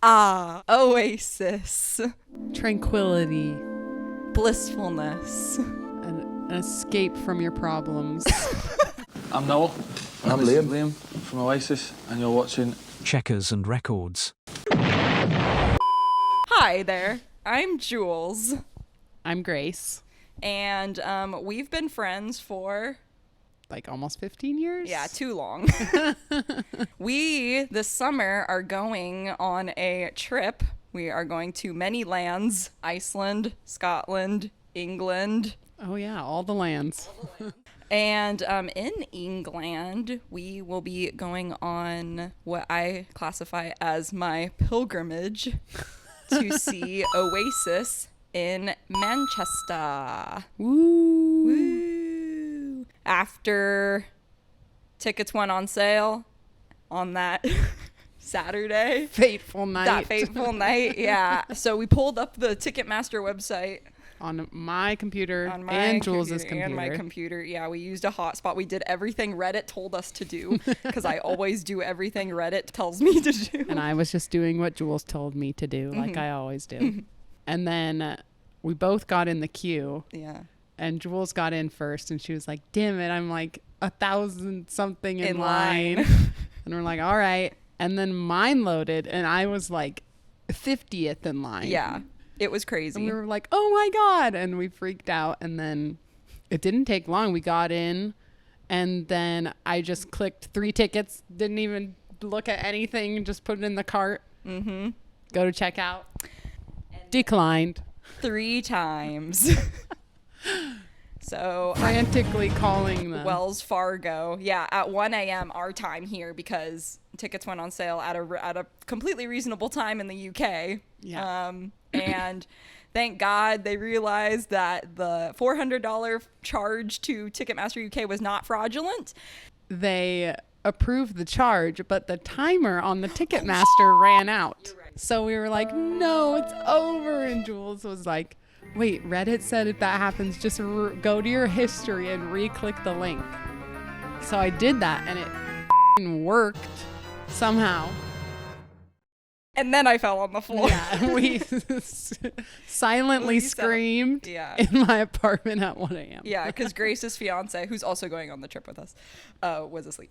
Ah, Oasis. Tranquility. Blissfulness. An escape from your problems. I'm Noel. I'm This is Liam. Liam from Oasis, and you're watching CheckersAndRecords. Hi there. I'm Jules. I'm Grace. And we've been friends for... Like almost 15 years? Yeah, too long. We, this summer, are going on a trip. We are going to many lands: Iceland, Scotland, England. Oh yeah, all the lands. And in England, we will be going on what I classify as my pilgrimage to see Oasis in Manchester. Woo. Woo! After tickets went on sale on that Saturday. Fateful night. That fateful night, yeah. So we pulled up the Ticketmaster website. On my computer On my and Jules's computer. And my computer. Yeah, we used a hotspot. We did everything Reddit told us to do, because I always do everything Reddit tells me to do. And I was just doing what Jules told me to do, like I always do. And then we both got in the queue. Yeah. And Jules got in first, and she was like, damn it, I'm like 1,000 something in line. And we're like, all right. And then mine loaded, and I was like 50th in line. Yeah. It was crazy. And we were like, oh my God. And we freaked out. And then it didn't take long. We got in, and then I just clicked 3 tickets, didn't even look at anything, just put it in the cart. Mm-hmm. Go to checkout. Declined. 3 times. So frantically calling them. Wells Fargo. Yeah, at 1 a.m. our time here, because tickets went on sale at a completely reasonable time in the UK. Yeah. And thank God they realized that the $400 charge to Ticketmaster UK was not fraudulent. They approved the charge, but the timer on the Ticketmaster ran out. Right. So we were like, no, it's over. And Jules was like, wait, Reddit said if that happens, just go to your history and re-click the link. So I did that, and it worked somehow. And then I fell on the floor. Yeah, we silently screamed in my apartment at 1 a.m. Yeah, because Grace's fiance, who's also going on the trip with us, was asleep.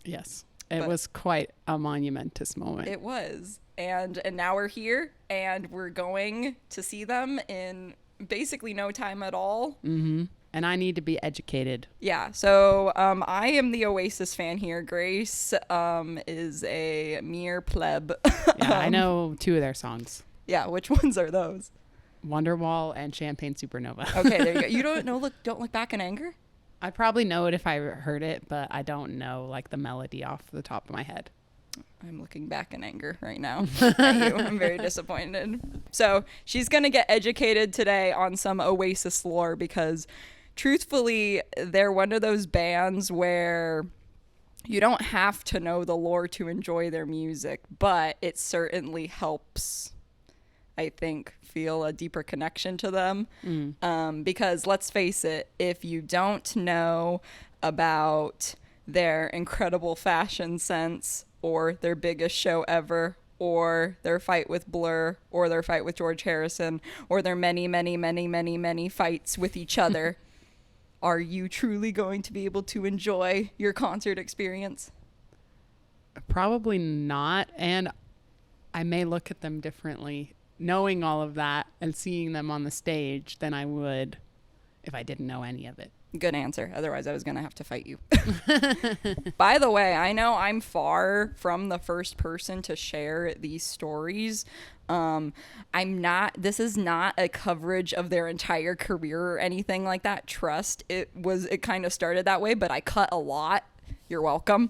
Yes, it was quite a monumentous moment. It was. And now we're here, and we're going to see them in basically no time at all. Mm-hmm. And I need to be educated. Yeah, so I am the Oasis fan here. Grace is a mere pleb. Yeah, I know 2 of their songs. Yeah, which ones are those? Wonderwall and Champagne Supernova. Okay, there you go. You don't know? Don't look back in anger? I probably know it if I heard it, but I don't know like the melody off the top of my head. I'm looking back in anger right now at you. I'm very disappointed. So she's going to get educated today on some Oasis lore, because truthfully, they're one of those bands where you don't have to know the lore to enjoy their music, but it certainly helps, I think, feel a deeper connection to them. Because let's face it, if you don't know about their incredible fashion sense, or their biggest show ever, or their fight with Blur, or their fight with George Harrison, or their many, many, many, many, many fights with each other, are you truly going to be able to enjoy your concert experience? Probably not. And I may look at them differently, knowing all of that and seeing them on the stage, than I would if I didn't know any of it. Good answer. Otherwise, I was going to have to fight you. By the way, I know I'm far from the first person to share these stories. This is not a coverage of their entire career or anything like that. Trust, it kind of started that way, but I cut a lot. You're welcome.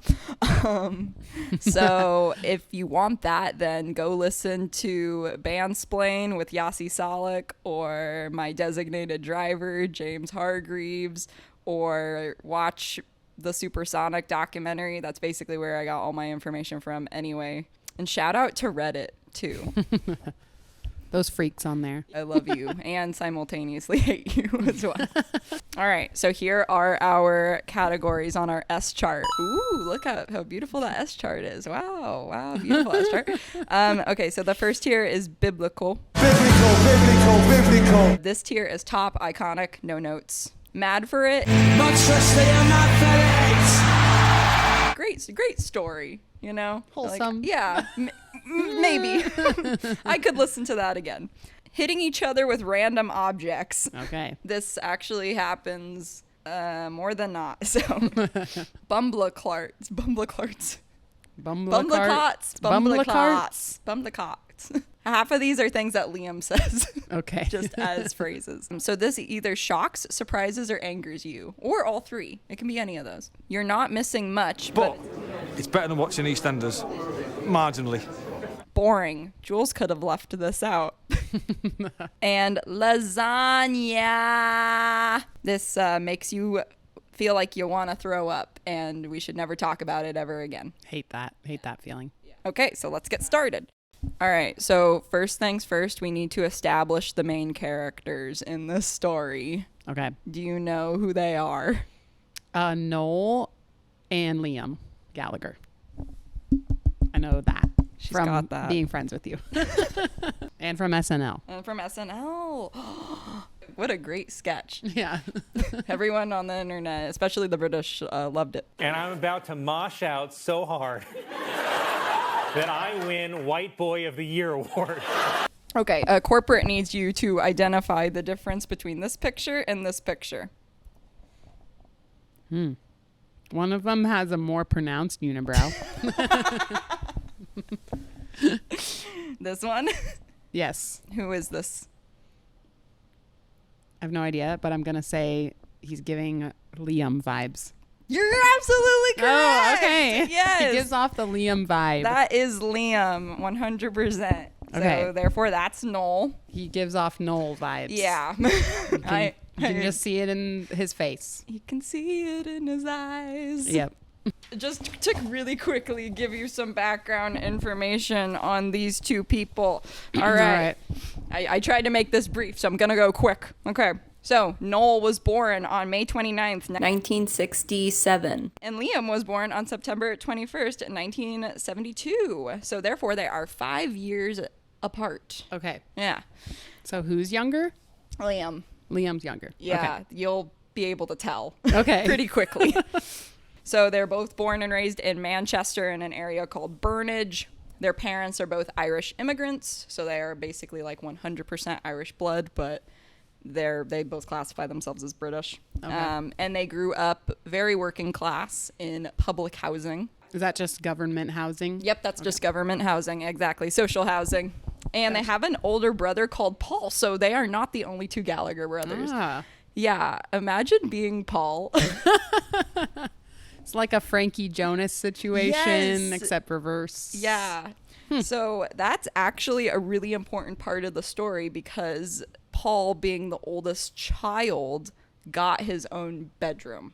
So if you want that, then go listen to Bandsplain with Yasi Salek, or My Designated Driver, James Hargreaves, or watch the Supersonic documentary. That's basically where I got all my information from anyway. And shout out to Reddit too. Those freaks on there. I love you and simultaneously hate you as well. All right, so here are our categories on our S chart. Ooh, look at how beautiful that S chart is. Wow, beautiful S chart. Okay, so the first tier is biblical. Biblical. This tier is top, iconic, no notes. Mad for it. Great story, you know? Wholesome. Like, yeah, maybe. I could listen to that again. Hitting each other with random objects. Okay. This actually happens more than not. So, bumbleclarts. Half of these are things that Liam says. Okay. Just as phrases. So this either shocks, surprises, or angers you. Or all three. It can be any of those. You're not missing much, but It's better than watching EastEnders. Marginally. boring. Jules could have left this out. And lasagna. This makes you feel like you want to throw up, and we should never talk about it ever again. Hate that feeling. Okay, so let's get started. All right, so first things first, we need to establish the main characters in this story. Okay. Do you know who they are? Noel and Liam Gallagher. I know that. She's from got that. being friends with you. And from SNL. And from SNL. What a great sketch. Yeah. Everyone on the internet, especially the British, loved it. And I'm about to mosh out so hard that I win White Boy of the Year award. Okay, corporate needs you to identify the difference between this picture and this picture. One of them has a more pronounced unibrow. This one? Yes. Who is this? I have no idea, but I'm going to say he's giving Liam vibes. You're absolutely correct. Oh, okay. Yes. He gives off the Liam vibe. That is Liam, 100%. Okay. So therefore, that's Noel. He gives off Noel vibes. Yeah. You can just see it in his face. You can see it in his eyes. Yep. Just to really quickly give you some background information on these two people. All right. I tried to make this brief, so I'm going to go quick. Okay. So, Noel was born on May 29th, 1967. And Liam was born on September 21st, 1972. So, therefore, they are 5 years apart. Okay. Yeah. So who's younger? Liam. Liam's younger. Yeah. You'll be able to tell. Okay. Pretty quickly. So, they're both born and raised in Manchester in an area called Burnage. Their parents are both Irish immigrants. So, they are basically like 100% Irish blood, but they both classify themselves as British. Okay. And they grew up very working class in public housing. Is that just government housing? Yep, that's just government housing, exactly. Social housing. And they have an older brother called Paul, so they are not the only two Gallagher brothers. Ah. Yeah, imagine being Paul. It's like a Frankie Jonas situation, Yes. except reverse. Yeah. So that's actually a really important part of the story because Paul, being the oldest child, got his own bedroom.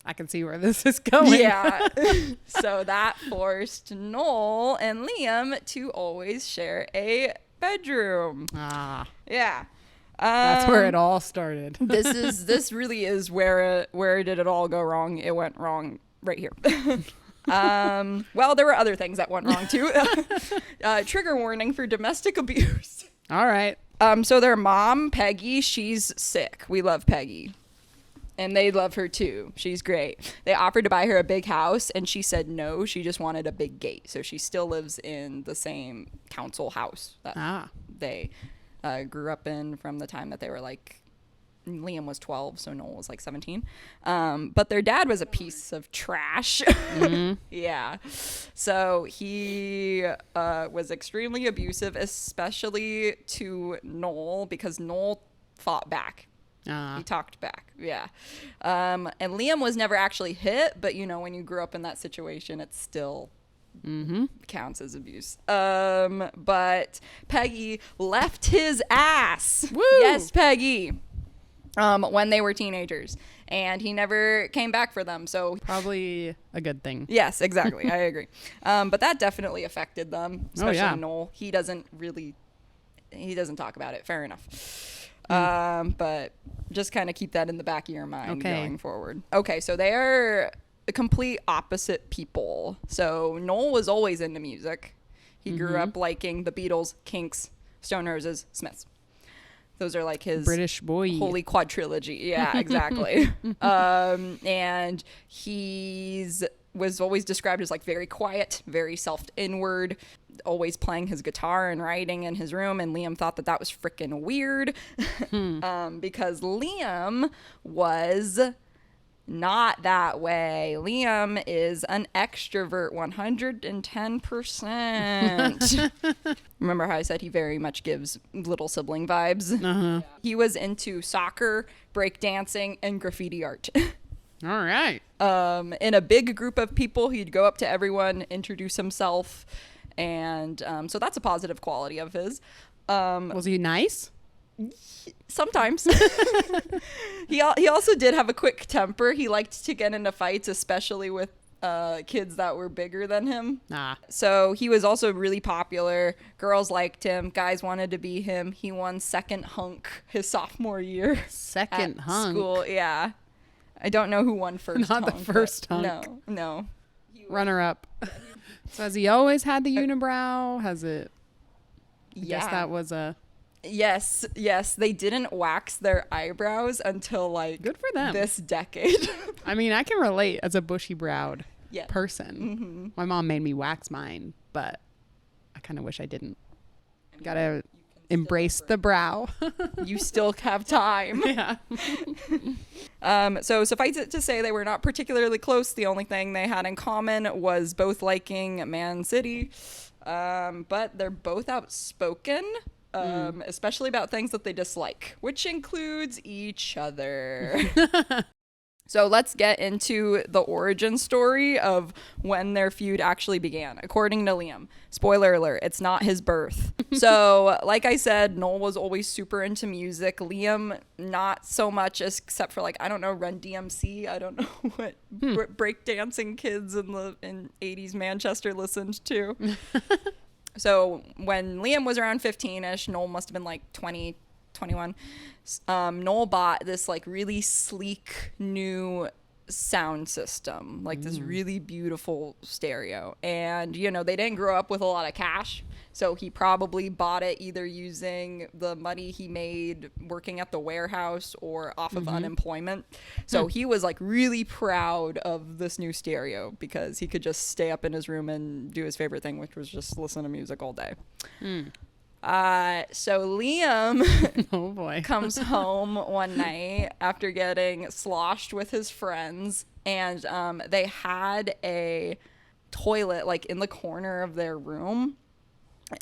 I can see where this is going. Yeah. So that forced Noel and Liam to always share a bedroom. Ah, Yeah. that's where it all started. This really is where did it all go wrong? It went wrong right here. Well, there were other things that went wrong too. Trigger warning for domestic abuse. All right. So their mom, Peggy, she's sick. We love Peggy. And they love her too. She's great. They offered to buy her a big house and she said no. She just wanted a big gate. So she still lives in the same council house that they grew up in from the time that they were like, Liam was 12, so Noel was like 17. But their dad was a piece of trash. Mm-hmm. Yeah. So he was extremely abusive, especially to Noel, because Noel fought back. He talked back. Yeah. And Liam was never actually hit, but you know, when you grew up in that situation, it still counts as abuse. But Peggy left his ass. Woo! Yes, Peggy. when they were teenagers, and he never came back for them. So Probably a good thing. yes, exactly. I agree. But that definitely affected them, especially yeah. Noel. He doesn't talk about it. Fair enough. But just kind of keep that in the back of your mind going forward. Okay, so they are the complete opposite people. So Noel was always into music. He grew up liking the Beatles, Kinks, Stone Roses, Smiths. Those are like his British boy. holy quadrilogy. Yeah, exactly. And was always described as like very quiet, very self-inward, always playing his guitar and writing in his room. And Liam thought that was freaking weird because Liam was not that way. Liam is an extrovert 110%. Remember how I said he very much gives little sibling vibes? He was into soccer, breakdancing, and graffiti art. All right. In a big group of people, he'd go up to everyone, introduce himself, and so that's a positive quality of his. Was he nice? Sometimes. He also did have a quick temper. He liked to get into fights, especially with kids that were bigger than him. So he was also really popular. Girls liked him. Guys wanted to be him. He won second hunk his sophomore year. Second hunk? School, yeah. I don't know who won first Not hunk. the first hunk. No. Runner up. So has he always had the unibrow? Has it? I guess that was a... Yes. They didn't wax their eyebrows until like Good for them. this decade. I mean, I can relate as a bushy-browed Yeah. person. My mom made me wax mine, but I kind of wish I didn't. Gotta embrace the brow. You still have time. Yeah. So suffice it to say, they were not particularly close. The only thing they had in common was both liking Man City, but they're both outspoken. Especially about things that they dislike, which includes each other. So let's get into the origin story of when their feud actually began. According to Liam, spoiler alert, it's not his birth. So like I said, Noel was always super into music. Liam, not so much, except for like, I don't know, Run DMC. I don't know what breakdancing kids in 80s Manchester listened to. So when Liam was around 15-ish, Noel must have been like 20, 21. Noel bought this like really sleek new sound system, like this really beautiful stereo. And, you know, they didn't grow up with a lot of cash. So he probably bought it either using the money he made working at the warehouse or off of unemployment. So he was like really proud of this new stereo because he could just stay up in his room and do his favorite thing, which was just listen to music all day. So Liam Oh boy. comes home one night after getting sloshed with his friends, and they had a toilet like in the corner of their room.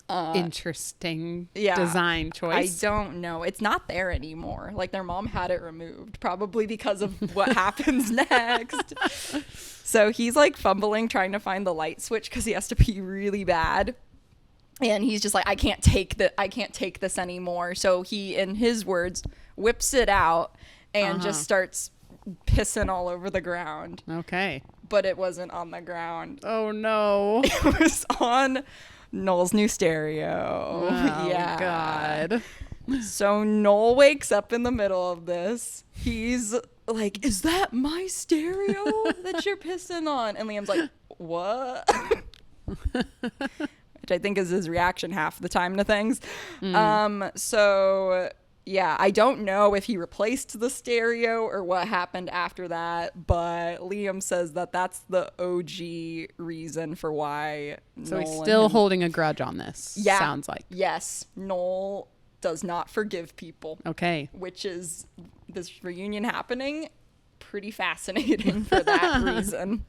Interesting Yeah. design choice. I don't know. It's not there anymore. Like their mom had it removed, probably because of what happens next. So he's like fumbling trying to find the light switch because he has to pee really bad. And he's just like, I can't take this anymore. So he, in his words, whips it out and just starts pissing all over the ground. Okay. But it wasn't on the ground. Oh no. It was on Noel's new stereo. Oh Yeah. God. So Noel wakes up in the middle of this. He's like, is that my stereo that you're pissing on? And Liam's like, what? Which I think is his reaction half the time to things. So yeah, I don't know if he replaced the stereo or what happened after that, but Liam says that that's the OG reason for why So Noel he's and still him- holding a grudge on this. Yeah. Sounds like. Yes, Noel does not forgive people, Okay. which is this reunion happening pretty fascinating for that reason.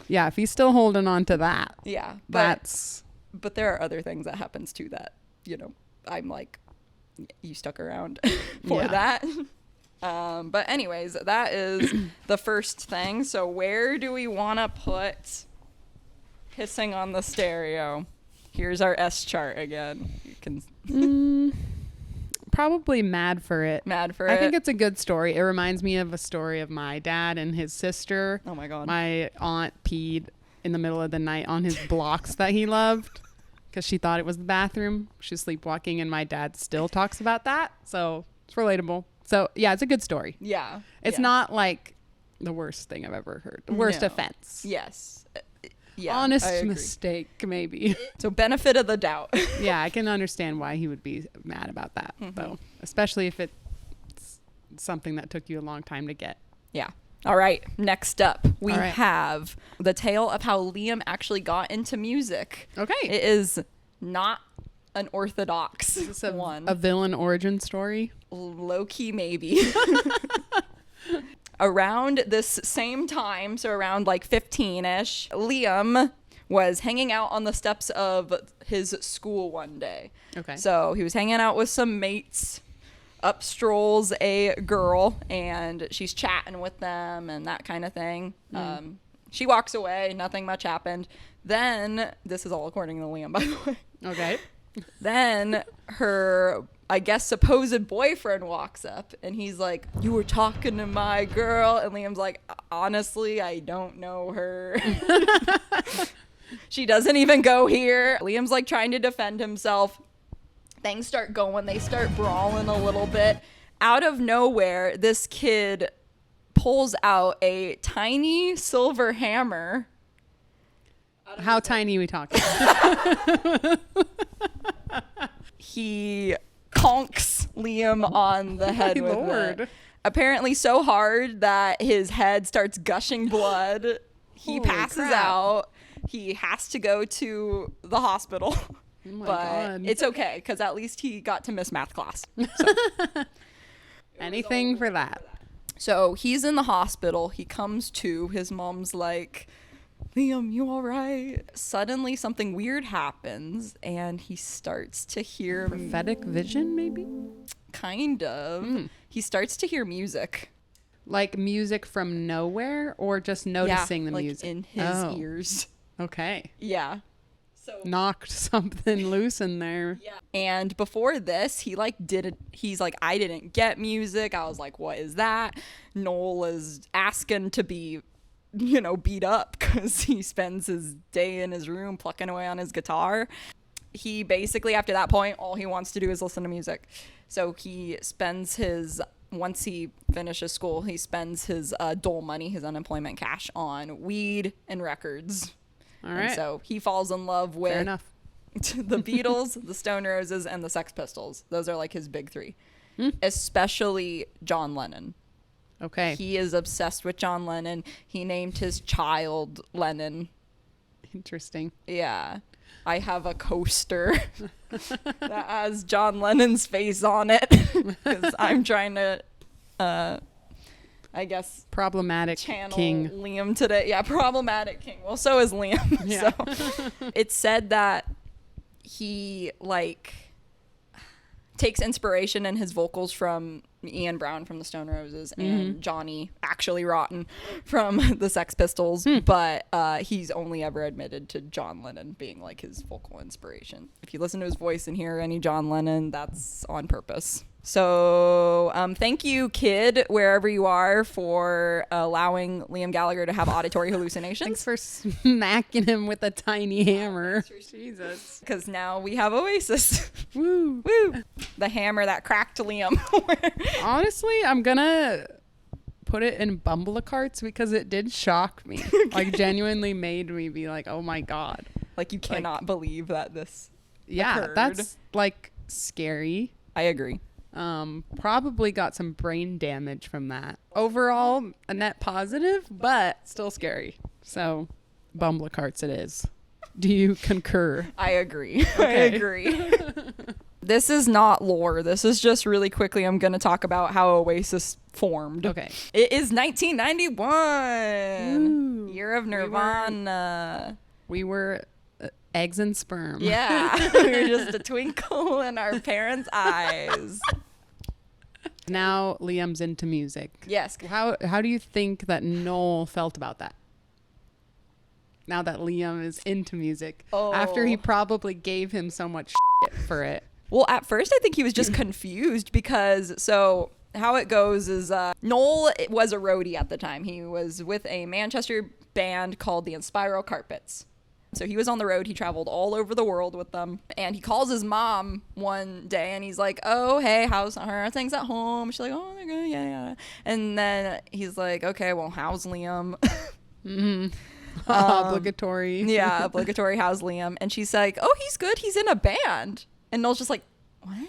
Yeah, if he's still holding on to that. Yeah, That's but there are other things that happens too that, you know, I'm like, you stuck around for Yeah. that. But anyways, that is the first thing. So where do we want to put pissing on the stereo? Here's our S chart again. You can probably mad for it. I think it's a good story. It reminds me of a story of my dad and his sister. Oh my God. My aunt peed in the middle of the night on his blocks that he loved because she thought it was the bathroom. She's sleepwalking, and my dad still talks about that. So it's relatable. So yeah, it's a good story. Yeah. It's not like the worst thing I've ever heard. The worst offense. Yes. Yeah. Honest mistake, maybe. So benefit of the doubt. Yeah, I can understand why he would be mad about that, though, especially if it's something that took you a long time to get. Yeah. All right. Next up, we have the tale of how Liam actually got into music. Okay. It is not an orthodox one. A villain origin story? Low key, maybe. Around this same time, so around like 15-ish, Liam was hanging out on the steps of his school one day. Okay. So he was hanging out with some mates. Up strolls a girl, and she's chatting with them and that kind of thing. She walks away. Nothing much happened. Then, this is all according to Liam, by the way. Okay. Then her, I guess, supposed boyfriend walks up, and he's like, "You were talking to my girl." And Liam's like, "Honestly, I don't know her." She doesn't even go here. Liam's like trying to defend himself. Things start going. They start brawling a little bit. Out of nowhere, this kid pulls out a tiny silver hammer. How tiny are we talking? He conks Liam on the head with it. Apparently so hard that his head starts gushing blood. He passes out. He has to go to the hospital. Oh my but God. It's okay, because at least he got to miss math class. So. Anything for that. So he's in the hospital. He comes to. His mom's like, "Liam, you all right?" Suddenly something weird happens, and he starts to hear... Prophetic vision, maybe? Kind of. He starts to hear music. Like music from nowhere, or just noticing the like music? in his ears. Okay. Yeah. So knocked something loose in there. Yeah. And before this, he's like, "I didn't get music." I was like, "What is that?" Noel is asking to be, beat up because he spends his day in his room plucking away on his guitar. He basically, after that point, all he wants to do is listen to music. So he spends once he finishes school, he spends his dole money, his unemployment cash, on weed and records. All right. And so he falls in love with Fair enough. the Beatles, the Stone Roses, and the Sex Pistols. Those are like his big three. Especially John Lennon. Okay. He is obsessed with John Lennon. He named his child Lennon. Interesting. Yeah. I have a coaster that has John Lennon's face on it because I'm trying to, I guess, problematic channel king. Liam today. Yeah, problematic king. Well, so is Liam. Yeah. So it's said that he takes inspiration in his vocals from Ian Brown from the Stone Roses and Johnny actually Rotten from the Sex Pistols, but he's only ever admitted to John Lennon being like his vocal inspiration. If you listen to his voice and hear any John Lennon, that's on purpose. So thank you, kid, wherever you are, for allowing Liam Gallagher to have auditory hallucinations. Thanks for smacking him with a tiny hammer. Jesus. Because now we have Oasis. Woo. Woo. The hammer that cracked Liam. Honestly, I'm going to put it in bumble carts because it did shock me. Like, genuinely made me be like, oh my God. Like, you cannot believe that this occurred. That's like scary. I agree. Probably got some brain damage from that. Overall, a net positive, but still scary. So, bumble carts it is. Do you concur? I agree. Okay. I agree. This is not lore. This is just really quickly, I'm going to talk about how Oasis formed. Okay. It is 1991. Ooh. Year of Nirvana. We were eggs and sperm. Yeah. We were just a twinkle in our parents' eyes. Now Liam's into music. Yes. How do you think that Noel felt about that? Now that Liam is into music. After he probably gave him so much shit for it. Well, at first I think he was just confused because so how it goes is Noel was a roadie at the time. He was with a Manchester band called the Inspiral Carpets. So he was on the road. He traveled all over the world with them. And he calls his mom one day and he's like, oh, hey, how's her things at home? She's like, oh, they're good. Yeah. And then he's like, okay, well, how's Liam? Obligatory. Yeah, obligatory. How's Liam? And she's like, oh, he's good. He's in a band. And Noel's just like, what?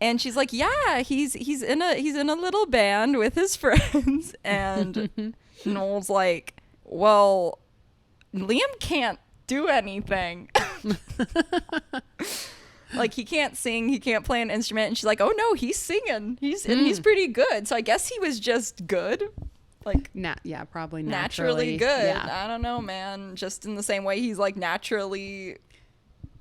And she's like, yeah, he's in a little band with his friends. And Noel's like, well, Liam can't do anything. Like, he can't sing, he can't play an instrument. And she's like, oh no, he's singing. He's pretty good. So I guess he was just good. Like, probably naturally good. Yeah. I don't know, man. Just in the same way he's like naturally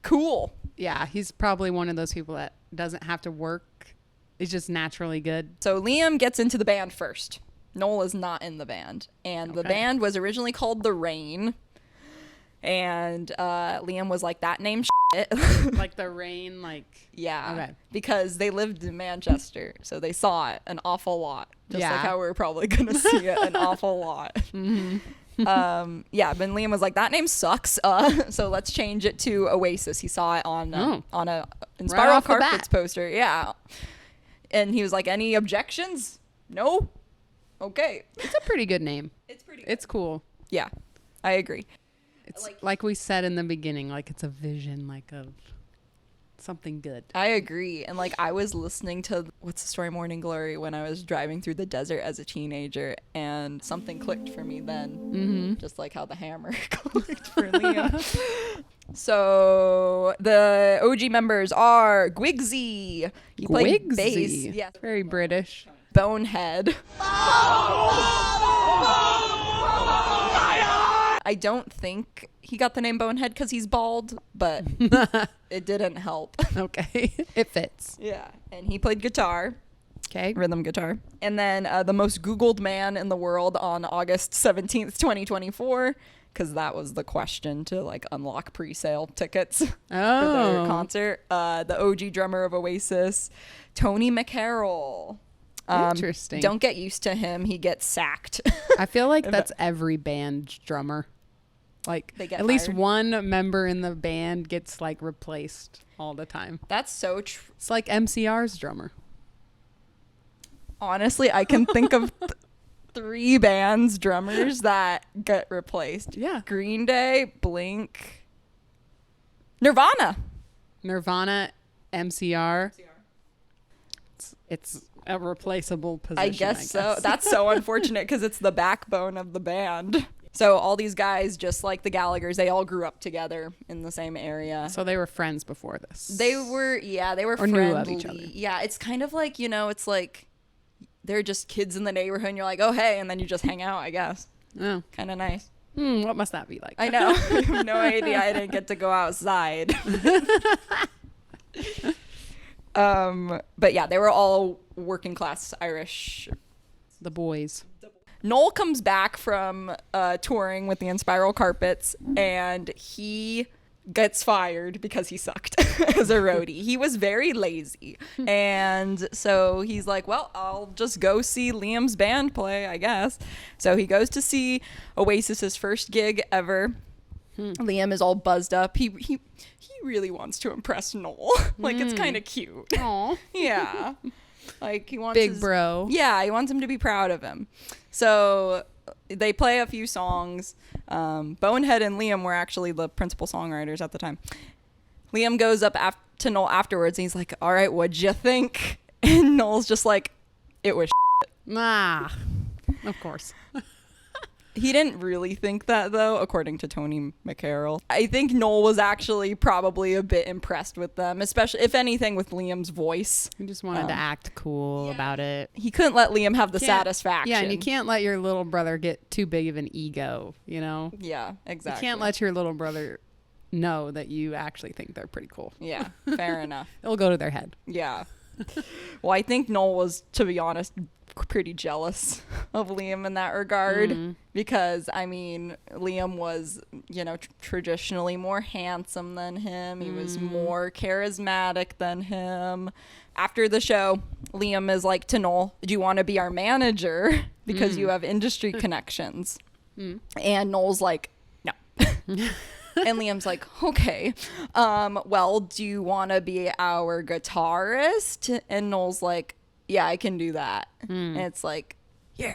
cool. Yeah, he's probably one of those people that doesn't have to work. He's just naturally good. So Liam gets into the band first. Noel is not in the band. And the band was originally called The Rain. And Liam was like, that name shit. Like the rain, like... Yeah. Okay. Because they lived in Manchester. So they saw it an awful lot. Just Yeah. like how we're probably going to see it an awful lot. Yeah, but Liam was like, that name sucks. So let's change it to Oasis. He saw it on a Inspiral off the bat. Carpets poster. Yeah. And he was like, any objections? No? Okay. It's a pretty good name. It's pretty It's cool. Yeah, I agree. It's like we said in the beginning, like it's a vision, like of something good. I agree. And like I was listening to What's the Story Morning Glory when I was driving through the desert as a teenager, and something clicked for me then. Just like how the hammer clicked for Liam. So the OG members are Gwigsy. He played bass. Yeah. Very British. Bonehead. I don't think he got the name Bonehead because he's bald, but it didn't help. Okay. It fits. Yeah. And he played guitar. Okay. Rhythm guitar. And then the most Googled man in the world on August 17th, 2024, because that was the question to like unlock pre-sale tickets for their concert. The OG drummer of Oasis, Tony McCarroll. Interesting. Don't get used to him. He gets sacked. I feel like that's every band drummer. Like They get at least fired. one member in the band gets like replaced all the time. That's so true. It's like MCR's drummer. Honestly, I can think of 3 bands drummers that get replaced. Yeah. Green Day, Blink, Nirvana. Nirvana, MCR. It's a replaceable position. I guess so. That's so unfortunate because it's the backbone of the band. So all these guys, just like the Gallaghers, they all grew up together in the same area. So they were friends before this. They were Or friendly. knew of each other. Yeah, it's kind of like, it's like they're just kids in the neighborhood and you're like, oh, hey, and then you just hang out, I guess. Oh. Kind of nice. What must that be like? I know. I have no idea. I didn't get to go outside. But yeah, they were all working class Irish. The boys. Noel comes back from touring with the Inspiral Carpets, and he gets fired because he sucked as a roadie. He was very lazy. And so he's like, well, I'll just go see Liam's band play, I guess. So he goes to see Oasis's first gig ever. Liam is all buzzed up. He really wants to impress Noel. Like, it's kind of cute. Aw. Yeah. Like, he wants Big bro. Yeah, he wants him to be proud of him. So they play a few songs. Bonehead and Liam were actually the principal songwriters at the time. Liam goes up to Noel afterwards and he's like, all right, what'd you think? And Noel's just like, it was Ah, of course. He didn't really think that, though, according to Tony McCarroll. I think Noel was actually probably a bit impressed with them, especially, if anything, with Liam's voice. He just wanted to act cool about it. He couldn't let Liam have the Can't- satisfaction. Yeah, and you can't let your little brother get too big of an ego, you know? Yeah, exactly. You can't let your little brother know that you actually think they're pretty cool. Yeah, fair enough. It'll go to their head. Yeah. Well, I think Noel was, to be honest, pretty jealous of Liam in that regard because, I mean, Liam was, you know, traditionally more handsome than him. He was more charismatic than him. After the show, Liam is like to Noel, do you want to be our manager because you have industry connections? And Noel's like, no. And Liam's like, okay, well, do you want to be our guitarist? And Noel's like, yeah, I can do that. And it's like, yeah.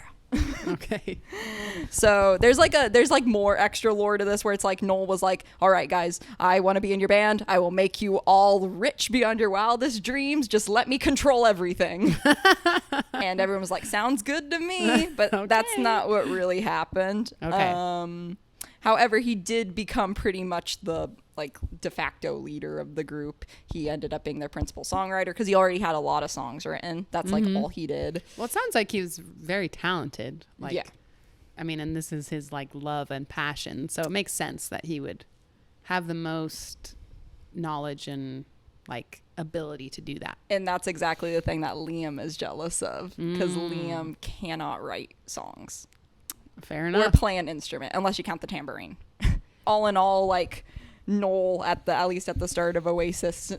Okay. So there's like more extra lore to this where it's like Noel was like, all right, guys, I want to be in your band. I will make you all rich beyond your wildest dreams. Just let me control everything. And everyone was like, sounds good to me. But that's not what really happened. Okay. However, he did become pretty much the like de facto leader of the group. He ended up being their principal songwriter because he already had a lot of songs written. That's like all he did. Well, it sounds like he was very talented. Like, yeah. I mean, and this is his like love and passion. So it makes sense that he would have the most knowledge and like ability to do that. And that's exactly the thing that Liam is jealous of because Liam cannot write songs. Fair Or enough. play an instrument, unless you count the tambourine. All in all, like Noel, at least at the start of Oasis,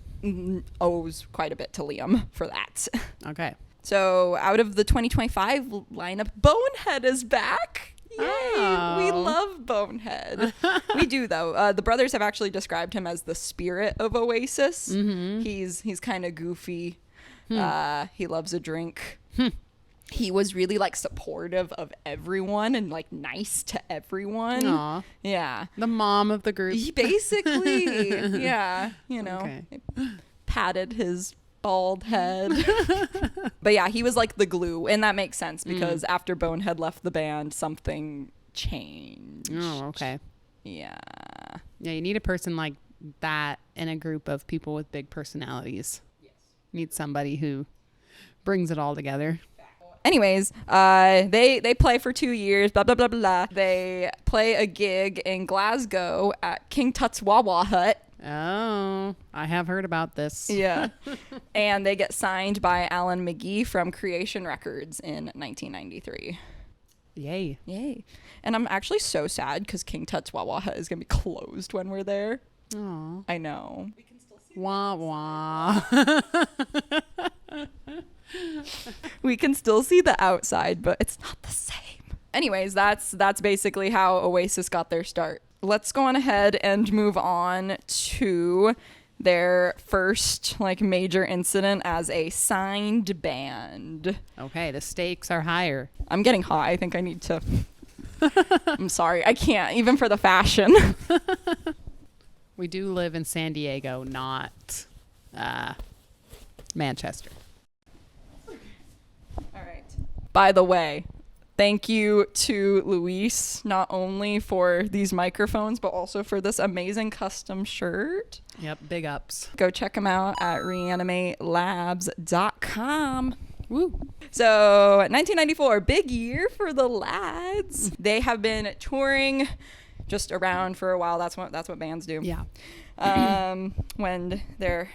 owes quite a bit to Liam for that. Okay. So out of the 2025 lineup, Bonehead is back. Yay! Oh. We love Bonehead. We do though. The brothers have actually described him as the spirit of Oasis. He's kind of goofy. He loves a drink. He was really like supportive of everyone and like nice to everyone. Aw. Yeah. The mom of the group. He basically, yeah, you know, Okay. patted his bald head. But yeah, he was like the glue, and that makes sense because after Bonehead left the band, something changed. Oh, okay. Yeah. Yeah, you need a person like that in a group of people with big personalities. Yes. You need somebody who brings it all together. Anyways, they play for 2 years, blah, blah, blah, blah. They play a gig in Glasgow at King Tut's Wawa Hut. Oh, I have heard about this. Yeah. And they get signed by Alan McGee from Creation Records in 1993. Yay. Yay. And I'm actually so sad because King Tut's Wawa Hut is going to be closed when we're there. Aw. I know. Wah wah. We can still see the outside, but it's not the same. Anyways, that's basically how Oasis got their start. Let's go on ahead and move on to their first like major incident as a signed band. Okay, the stakes are higher. I'm getting hot. I think I need to. I'm sorry. I can't, even for the fashion. We do live in San Diego, not Manchester. All right. By the way, thank you to Luis, not only for these microphones, but also for this amazing custom shirt. Yep, big ups. Go check them out at reanimatelabs.com. Woo. So 1994, big year for the lads. They have been touring just around for a while. That's what bands do. Yeah. When they're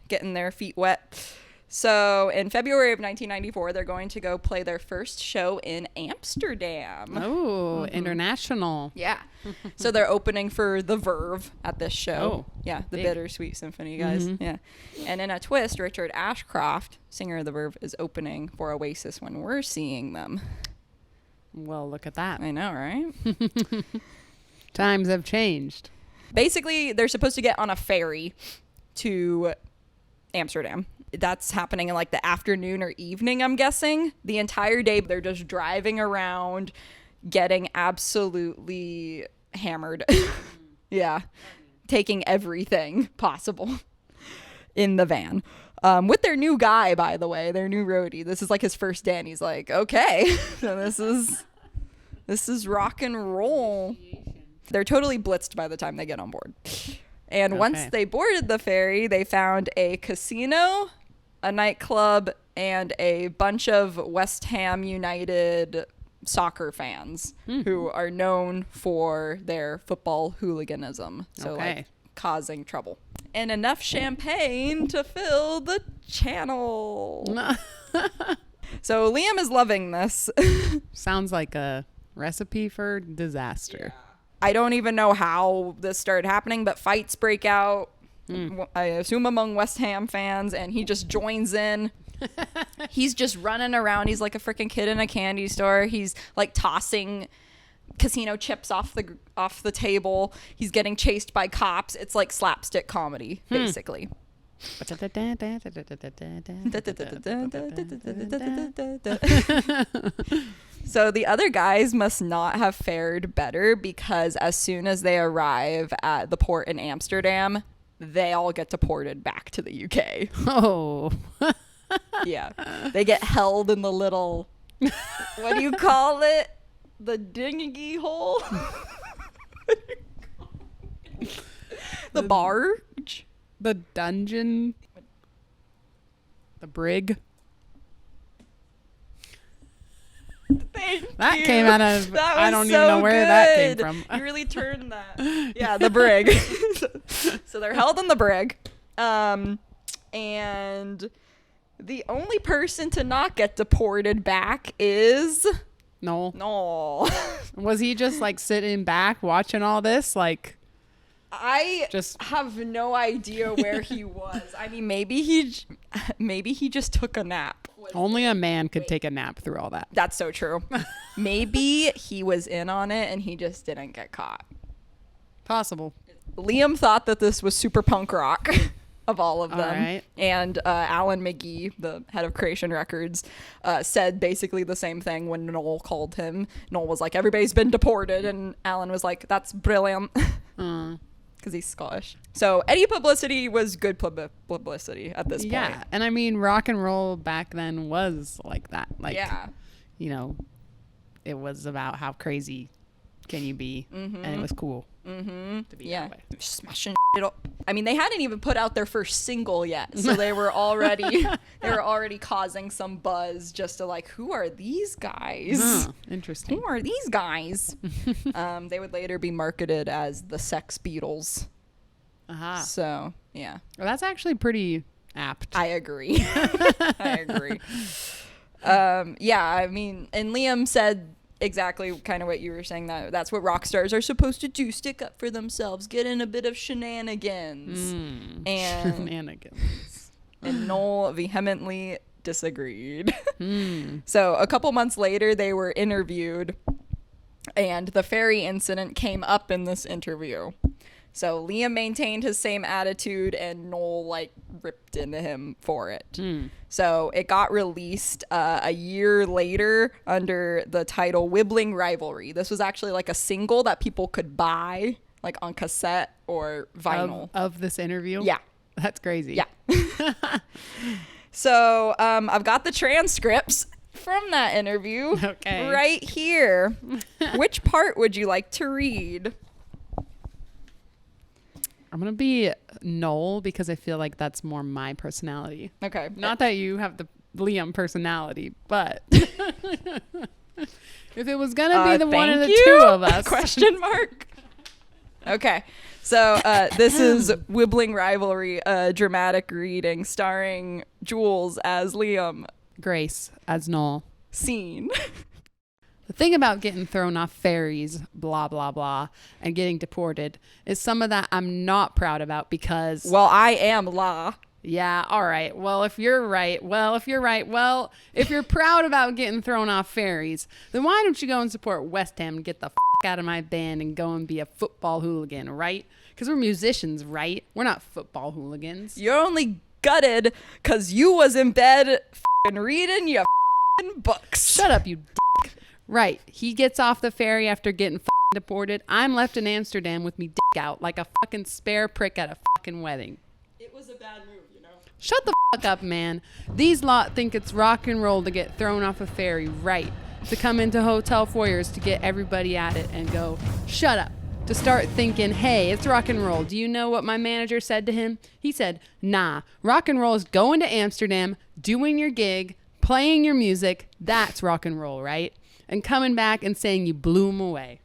getting their feet wet. So in February of 1994, they're going to go play their first show in Amsterdam. Oh, international. Yeah. So they're opening for The Verve at this show. Oh, yeah, the big. Bittersweet Symphony guys. Yeah. And in a twist, Richard Ashcroft, singer of The Verve, is opening for Oasis when we're seeing them. Well, look at that. I know, right? Times have changed. Basically, they're supposed to get on a ferry to Amsterdam. That's happening in like the afternoon or evening, I'm guessing. The entire day, they're just driving around, getting absolutely hammered. Yeah. Taking everything possible in the van. With their new guy, by the way, their new roadie. This is like his first day, and he's like, okay, so this is rock and roll. They're totally blitzed by the time they get on board. And once they boarded the ferry, they found a casino, a nightclub, and a bunch of West Ham United soccer fans who are known for their football hooliganism. So like causing trouble. and enough champagne to fill the channel. So Liam is loving this. Sounds like a recipe for disaster. I don't even know how this started happening, but fights break out, I assume among West Ham fans, and he just joins in. He's just running around. He's like a freaking kid in a candy store. He's like tossing casino chips off the table. He's getting chased by cops. It's like slapstick comedy, basically. So the other guys must not have fared better, because as soon as they arrive at the port in Amsterdam, they all get deported back to the UK. Oh. Yeah. They get held in the little, what do you call it? The dinghy hole? The barge? The dungeon. The brig. That came out of, I don't even know where that came from. You really turned that. Yeah, the brig. So they're held in the brig. And the only person to not get deported back is No. Was he just like sitting back watching all this? Like, I just have no idea where he was. I mean, maybe he just took a nap. Only a man could take a nap through all that. That's so true. Maybe he was in on it and he just didn't get caught. Possible. Liam thought that this was super punk rock of all of them. All right. And Alan McGee, the head of Creation Records, said basically the same thing when Noel called him. Noel was like, everybody's been deported. And Alan was like, that's brilliant. Because he's Scottish. So any publicity was good publicity at this point. Yeah. And I mean, rock and roll back then was like that. Like, yeah. You know, it was about how crazy can you be. And it was cool. To be that way. Smashing it up. I mean, they hadn't even put out their first single yet, so they were already causing some buzz, just to like, who are these guys? Interesting. Who are these guys? They would later be marketed as the Sex Beatles. So yeah, well, that's actually pretty apt. I agree. I agree. Yeah, I mean, and Liam said exactly kind of what you were saying, that's what rock stars are supposed to do, stick up for themselves, get in a bit of shenanigans. And Shenanigans. And Noel vehemently disagreed. So a couple months later they were interviewed and the ferry incident came up in this interview. So Liam maintained his same attitude and Noel like ripped into him for it. So it got released a year later under the title Wibbling Rivalry. This was actually like a single that people could buy like on cassette or vinyl. Of this interview? Yeah. That's crazy. Yeah. So I've got the transcripts from that interview right here. Which part would you like to read? I'm going to be Noel because I feel like that's more my personality. Okay. Not that you have the Liam personality, but if it was going to be the one of the two of us. Question mark. Okay. So this is Wibbling Rivalry, a dramatic reading starring Jules as Liam. Grace as Noel. Scene. The thing about getting thrown off ferries, blah, blah, blah, and getting deported is some of that I'm not proud about because... Well, I am La. Yeah, all right. Well, if you're proud about getting thrown off ferries, then why don't you go and support West Ham and get the out of my band and go and be a football hooligan, right? Because we're musicians, right? We're not football hooligans. You're only gutted because you was in bed reading your books. Shut up, you dick. Right. He gets off the ferry after getting deported. I'm left in Amsterdam with me dick out like a fucking spare prick at a fucking wedding. It was a bad move, you know? Shut the fuck up, man. These lot think it's rock and roll to get thrown off a ferry, right? To come into hotel foyers to get everybody at it and go, shut up. To start thinking, hey, it's rock and roll. Do you know what my manager said to him? He said, nah, rock and roll is going to Amsterdam, doing your gig, playing your music. That's rock and roll, right? And coming back and saying you blew him away.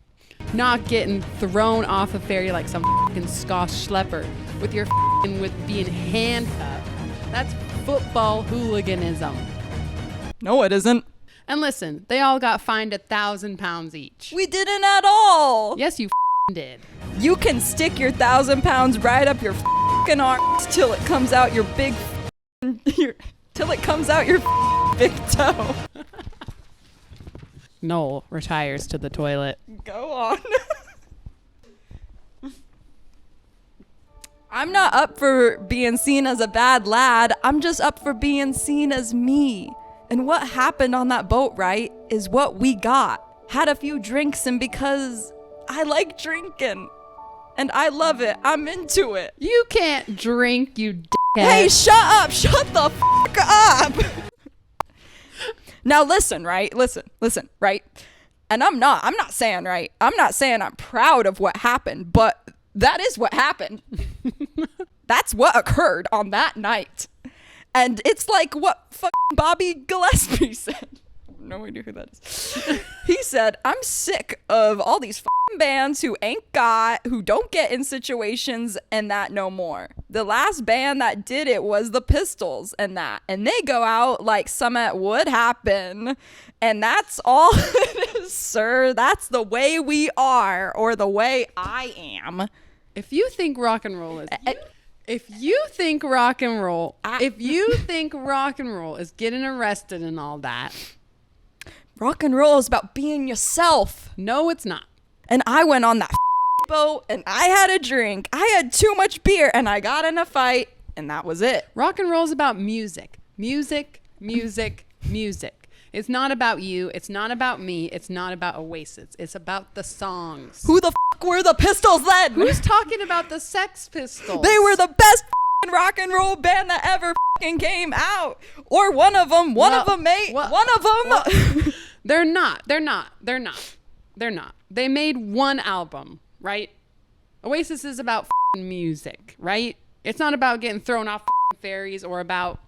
not getting thrown off a ferry like some fucking Scotch schlepper with your with being handcuffed. That's football hooliganism. No, it isn't. And listen, they all got fined £1,000 each. We didn't at all. Yes, you did. You can stick your 1,000 pounds right up your fucking arms till it comes out your big till it comes out your big toe. Noel retires to the toilet. Go on. I'm not up for being seen as a bad lad. I'm just up for being seen as me. And what happened on that boat ride is what we got. Had a few drinks, and because I like drinking and I love it, I'm into it. You can't drink, you dickhead. Hey, shut up. Shut the fuck up. Now listen, right? Listen, right? And I'm not saying, right? I'm not saying I'm proud of what happened, but that is what happened. That's what occurred on that night. And it's like what fucking Bobby Gillespie said. No idea who that is. He said, I'm sick of all these fucking bands who don't get in situations and that no more. The last band that did it was the Pistols and that. And they go out like something would happen. And that's all it is, sir. That's the way we are, or the way I am. If you think rock and roll is... If you think rock and roll is getting arrested and all that... Rock and roll is about being yourself. No, it's not. And I went on that boat and I had a drink. I had too much beer and I got in a fight and that was it. Rock and roll is about music. Music, music, music. It's not about you. It's not about me. It's not about Oasis. It's about the songs. Who the fuck were the Pistols then? Who's talking about the Sex Pistols? They were the best rock and roll band that ever came out. Or one of them, mate. One of them. They're not. They made one album, right? Oasis is about music, right? It's not about getting thrown off ferries or about...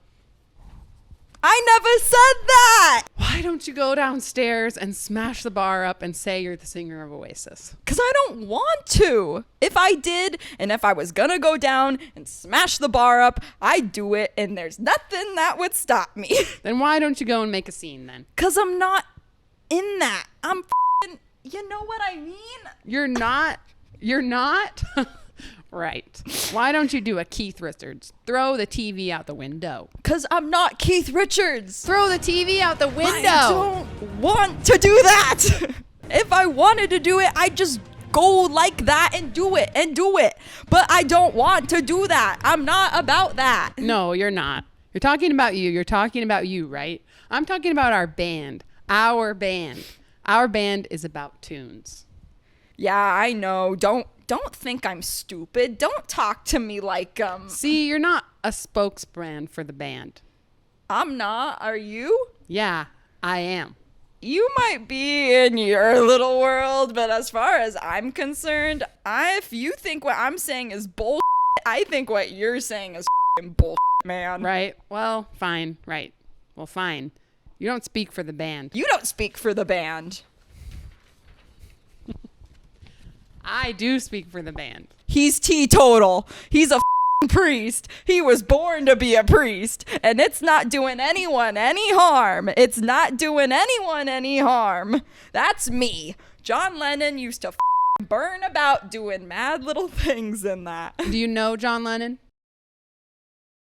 I never said that. Why don't you go downstairs and smash the bar up and say you're the singer of Oasis? Because I don't want to. If I did, and if I was gonna go down and smash the bar up, I'd do it, and there's nothing that would stop me. Then why don't you go and make a scene then? Because I'm not in that. I'm you know what I mean? You're not? Right. Why don't you do a Keith Richards? Throw the TV out the window. Because I'm not Keith Richards. Throw the TV out the window. I don't want to do that. If I wanted to do it, I'd just go like that and do it. But I don't want to do that. I'm not about that. No, you're not. You're talking about you. You're talking about you, right? I'm talking about our band. Our band. Our band is about tunes. Yeah, I know. Don't think I'm stupid. Don't talk to me like See, you're not a spokesbrand for the band. I'm not. Are you? Yeah, I am. You might be in your little world, but as far as I'm concerned, if you think what I'm saying is bullshit, I think what you're saying is bullshit, man. Right. Well, fine. Right. Well, fine. You don't speak for the band. You don't speak for the band. I do speak for the band. He's teetotal. He's a priest. He was born to be a priest. And it's not doing anyone any harm. It's not doing anyone any harm. That's me. John Lennon used to burn about doing mad little things in that. Do you know John Lennon?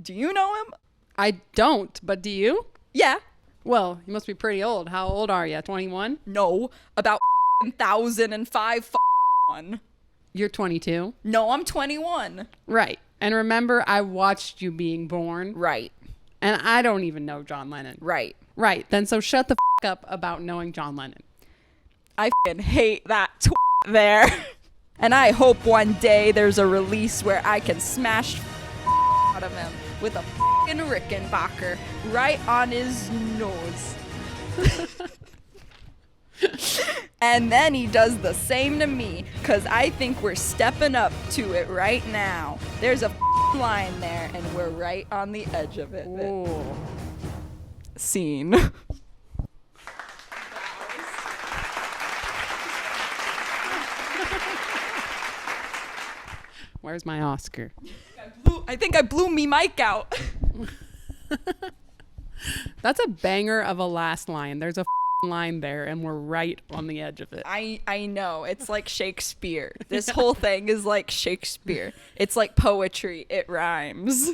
Do you know him? I don't, but do you? Yeah. Well, you must be pretty old. How old are you? 21? No, about 1005. You're 22? No, I'm 21. Right. And remember, I watched you being born. Right. And I don't even know John Lennon. Right. Right. Then so shut the up about knowing John Lennon. I hate that there. And I hope one day there's a release where I can smash out of him with a Rickenbacker right on his nose. And then he does the same to me, because I think we're stepping up to it right now. There's a line there, and we're right on the edge of it. Ooh. Scene. Where's my Oscar? I think I blew me mic out. That's a banger of a last line. There's a line there, and we're right on the edge of it. I know. It's like Shakespeare. This whole thing is like Shakespeare. It's like poetry. It rhymes.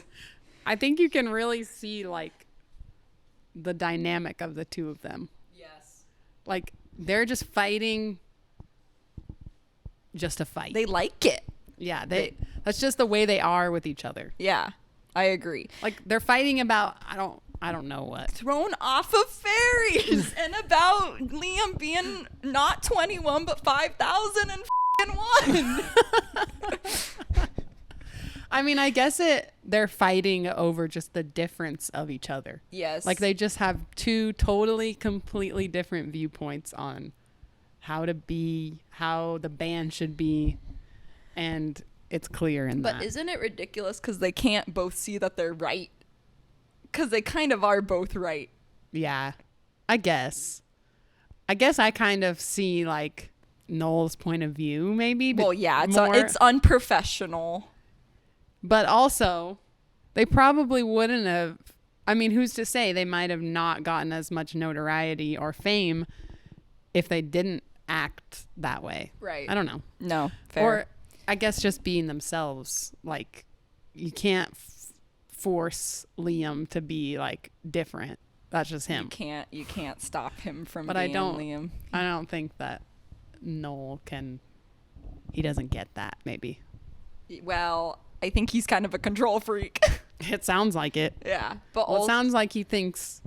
I think you can really see like the dynamic of the two of them. Yes. Like they're just fighting just to fight. They like it. Yeah, that's just the way they are with each other. Yeah, I agree. Like they're fighting about I don't know what. Thrown off of ferries and about Liam being not 21 but 5,001. I mean, I guess they're fighting over just the difference of each other. Yes. Like they just have two totally, completely different viewpoints on how to be, how the band should be, and it's clear in that. But isn't it ridiculous because they can't both see that they're right? Because they kind of are both right. Yeah, I guess I kind of see like Noel's point of view, maybe. Well, yeah, it's unprofessional. But also, they probably wouldn't have. I mean, who's to say they might have not gotten as much notoriety or fame if they didn't act that way. Right. I don't know. No, fair. Or I guess just being themselves. Like, you can't force Liam to be like different. That's just him. You can't stop him from But being Liam. I don't think that Noel can. He doesn't get that. Maybe. Well, I think he's kind of a control freak. It sounds like it. Yeah, but Well, it sounds like he thinks.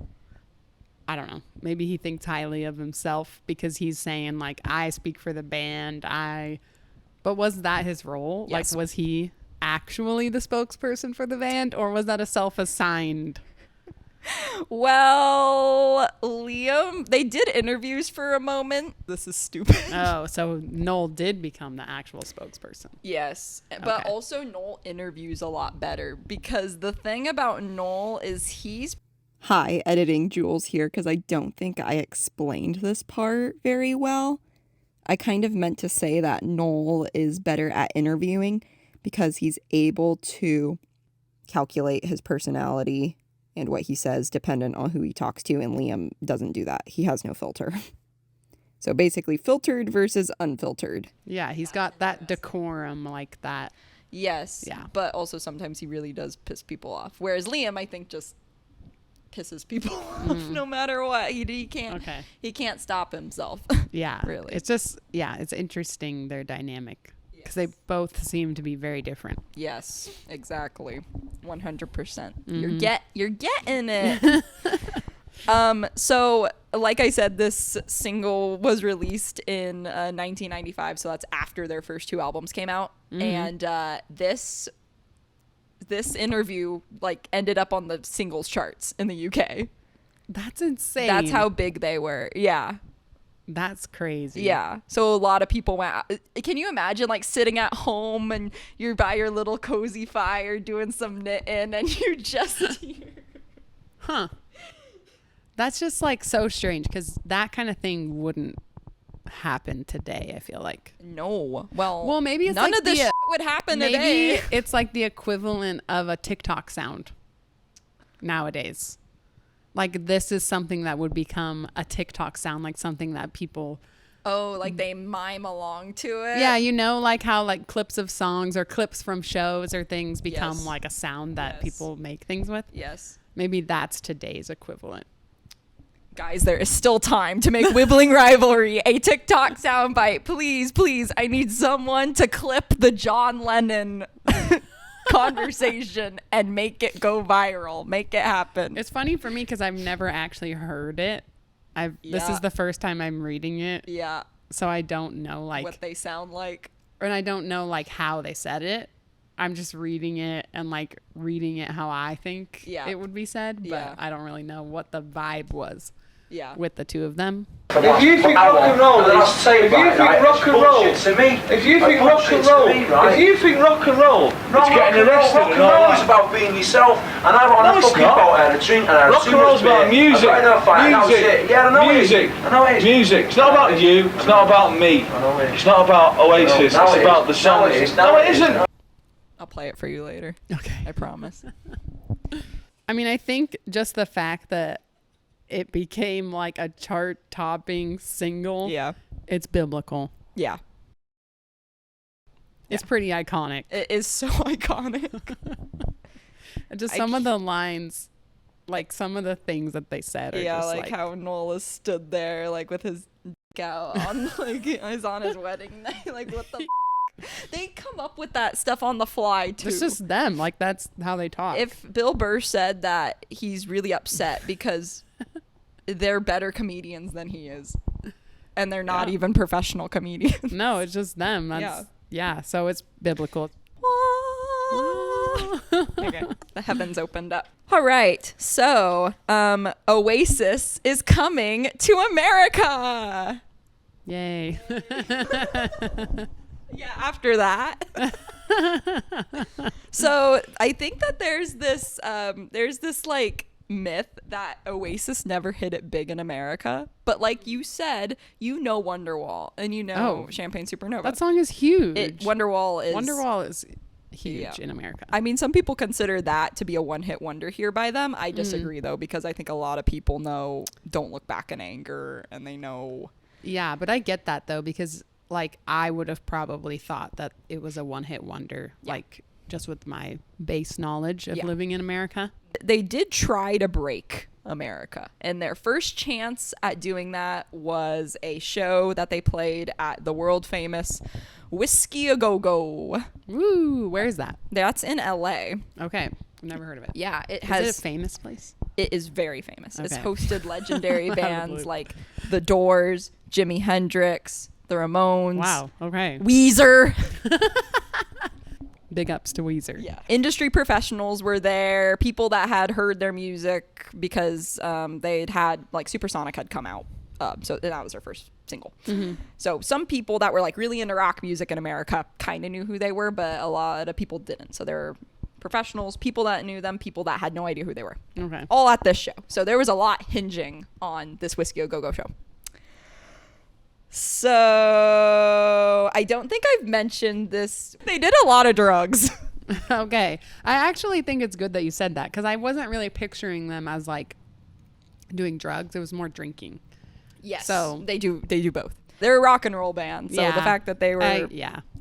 I don't know. Maybe he thinks highly of himself because he's saying like, I speak for the band. But was that his role? Yes. Like, was he actually the spokesperson for the band, or was that a self-assigned? Well, Liam, they did interviews for a moment. This is stupid. Oh, so Noel did become the actual spokesperson. Yes, but Okay. also Noel interviews a lot better because the thing about Noel is he's... Hi, editing Jules here because I don't think I explained this part very well. I kind of meant to say that Noel is better at interviewing because he's able to calculate his personality and what he says dependent on who he talks to, and Liam doesn't do that. He has no filter. So basically filtered versus unfiltered. Yeah, he's got that decorum like that. Yes, Yeah. but also sometimes he really does piss people off. Whereas Liam, I think, just pisses people off no matter what. He can't. Okay. He can't stop himself. Yeah. Really. It's just, yeah, it's interesting, their dynamic. Because they both seem to be very different. Yes, exactly. 100%. You're getting it. So like I said, this single was released in 1995, so that's after their first two albums came out. And this interview like ended up on the singles charts in the UK. That's insane. That's how big they were. Yeah. That's crazy. Yeah. So a lot of people went out. Can you imagine like sitting at home and you're by your little cozy fire doing some knitting and you just hear... Huh. That's just like so strange because that kind of thing wouldn't happen today, I feel like. No. Well, maybe it's none like of this shit would happen maybe today. it's like the equivalent of a TikTok sound nowadays. Like this is something that would become a TikTok sound, like something that people... Oh, like they mime along to it? Yeah, you know, like how like clips of songs or clips from shows or things become Yes. like a sound that Yes. people make things with. Yes. Maybe that's today's equivalent. Guys, there is still time to make Wibbling Rivalry a TikTok soundbite. Please, please, I need someone to clip the John Lennon conversation and make it go viral. Make it happen. It's funny for me because I've never actually heard it. This Yeah. is the first time I'm reading it, Yeah, so I don't know like, what they sound like. and I don't know like how they said it. I'm just reading it and like reading it how I think Yeah. it would be said, but Yeah. I don't really know what the vibe was Yeah. with the two of them. If you think rock and roll is, if you think rock and roll, if you think rock and roll, if you think rock and roll, it's getting arrested. Rock and roll is about being yourself, and I want a fucking boat and a drink and a rock and roll's about music, music, yeah, I know music, I know it is. Music. It's not about you. It's not about me. It's not about Oasis. It's about the songs. No, it isn't. I'll play it for you later. Okay. I promise. I mean, I think just the fact that it became like a chart-topping single, Yeah. it's biblical. Yeah. It's pretty iconic. It is so iconic. Just some of the lines, like some of the things that they said are Yeah, just like how Nola stood there, like with his dick out on, like he's on his wedding night. Like what the? They come up with that stuff on the fly too. It's just them. Like that's how they talk. If Bill Burr said that he's really upset because they're better comedians than he is, and they're not even professional comedians. No, it's just them. That's, yeah. So it's biblical. Okay, the heavens opened up. All right, so Oasis is coming to America. Yay. Yeah, after that. So I think that there's this like myth that Oasis never hit it big in America, but like you said, you know Wonderwall and you know Champagne Supernova. That song is huge. Wonderwall is huge in America. I mean, some people consider that to be a one-hit wonder here by them. I disagree though, because I think a lot of people know Don't Look Back in Anger, and they know. Yeah, but I get that though, because like I would have probably thought that it was a one-hit wonder, like just with my base knowledge of living in America. They did try to break America, and their first chance at doing that was a show that they played at the world famous Whiskey A Go Go. Woo, where is that? That's in LA. Okay, I've never heard of it. Yeah, Is it a famous place? It is very famous. It's Okay. hosted legendary bands like The Doors, Jimi Hendrix, The Ramones. Wow. Okay. Weezer. Big ups to Weezer. Yeah. Industry professionals were there, people that had heard their music because they'd had, like, Supersonic had come out. So that was their first single. Mm-hmm. So some people that were like really into rock music in America kind of knew who they were, but a lot of people didn't. So there were professionals, people that knew them, people that had no idea who they were. Okay. All at this show. So there was a lot hinging on this Whiskey A Go Go show. So I don't think I've mentioned this. They did a lot of drugs. Okay. I actually think it's good that you said that, because I wasn't really picturing them as like doing drugs. It was more drinking. Yes. So they do both. They're a rock and roll band. So the fact that they were safe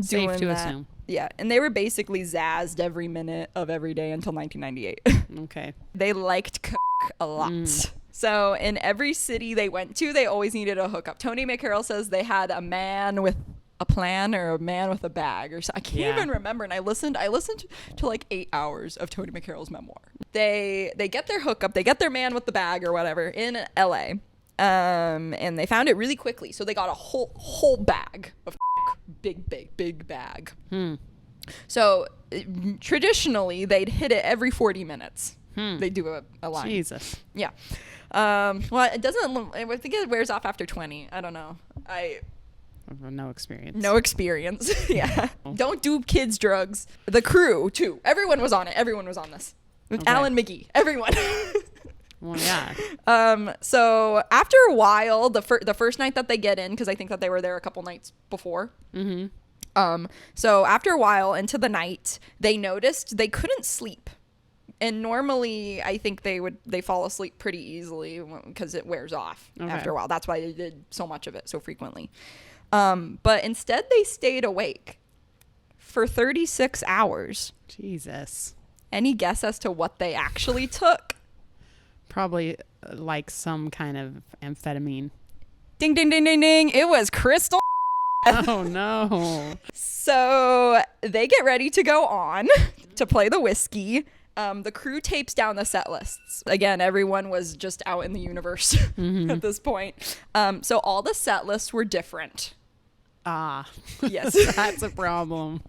doing to that, assume. Yeah, and they were basically zazzed every minute of every day until 1998. Okay. They liked coke a lot. So in every city they went to, they always needed a hookup. Tony McCarroll says they had a man with a plan or a man with a bag or something. I can't even remember. And I listened to like 8 hours of Tony McCarroll's memoir. They get their hookup, they get their man with the bag or whatever in LA. And they found it really quickly. So they got a whole bag of big bag. So traditionally they'd hit it every 40 minutes. They do a line. Jesus. Yeah. Well, it doesn't. I think it wears off after 20. I don't know. No experience. No experience. Yeah. Don't do kids drugs. The crew too. Everyone was on it. Everyone was on this. Okay. Alan McGee. Everyone. Well, yeah. So after a while, the first night that they get in, because I think that they were there a couple nights before. So after a while into the night, they noticed they couldn't sleep. And normally, I think they fall asleep pretty easily because it wears off after a while. That's why they did so much of it so frequently. But instead, they stayed awake for 36 hours. Jesus. Any guess as to what they actually took? Probably like some kind of amphetamine. Ding, ding, ding, ding, ding. It was crystal. Oh, no. So they get ready to go on to play the whiskey. The crew tapes down the set lists. Again, everyone was just out in the universe at this point. So all the set lists were different. Ah, yes. That's a problem.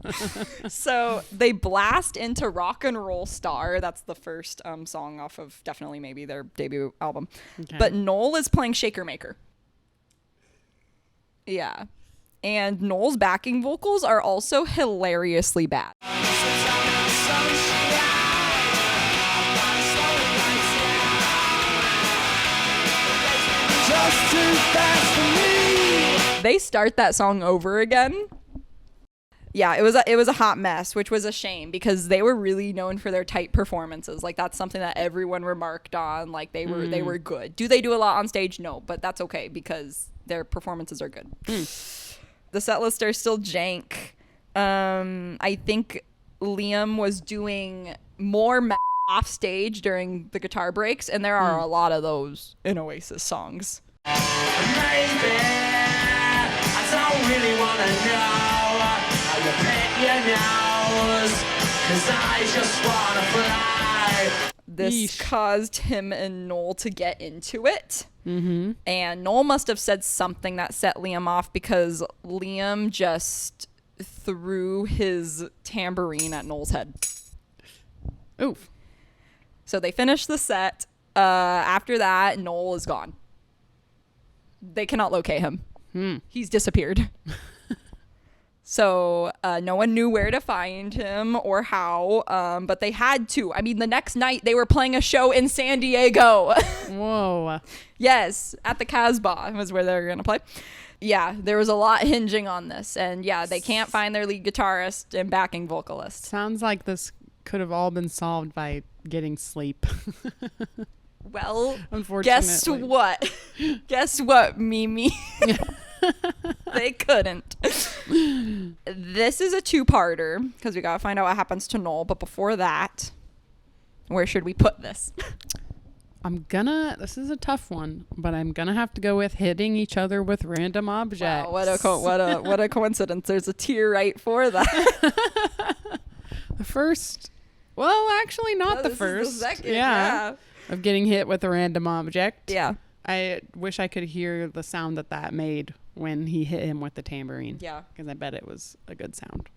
So they blast into Rock and Roll Star. That's the first song off of definitely maybe their debut album. Okay. But Noel is playing Shaker Maker. Yeah. And Noel's backing vocals are also hilariously bad. Just too fast for me. They start that song over again. Yeah, it was a hot mess, which was a shame because they were really known for their tight performances. Like that's something that everyone remarked on. Like they were good. Do they do a lot on stage? No, but that's okay because their performances are good. The set lists are still jank. I think Liam was doing more off stage during the guitar breaks, and there are a lot of those in Oasis songs. Maybe I don't really want to know how you pick your nose, 'cause I just want to fly. This caused him and Noel to get into it. Mm-hmm. And Noel must have said something that set Liam off because Liam just threw his tambourine at Noel's head. Oof. So they finished the set. After that, Noel is gone. They cannot locate him. He's disappeared. So no one knew where to find him or how, but they had to. I mean, the next night they were playing a show in San Diego. Whoa. Yes, at the Casbah was where they were going to play. Yeah, there was a lot hinging on this. And yeah, they can't find their lead guitarist and backing vocalist. Sounds like this could have all been solved by getting sleep. Well, unfortunately. Guess what, Mimi? They couldn't. This is a two-parter because we gotta find out what happens to Noel. But before that, where should we put this? This is a tough one, but I'm gonna have to go with hitting each other with random objects. Wow, what a coincidence. There's a tier right for that. The first, well, actually not the first. Is the second, yeah. Of getting hit with a random object. Yeah. I wish I could hear the sound that made when he hit him with the tambourine. Yeah. Because I bet it was a good sound.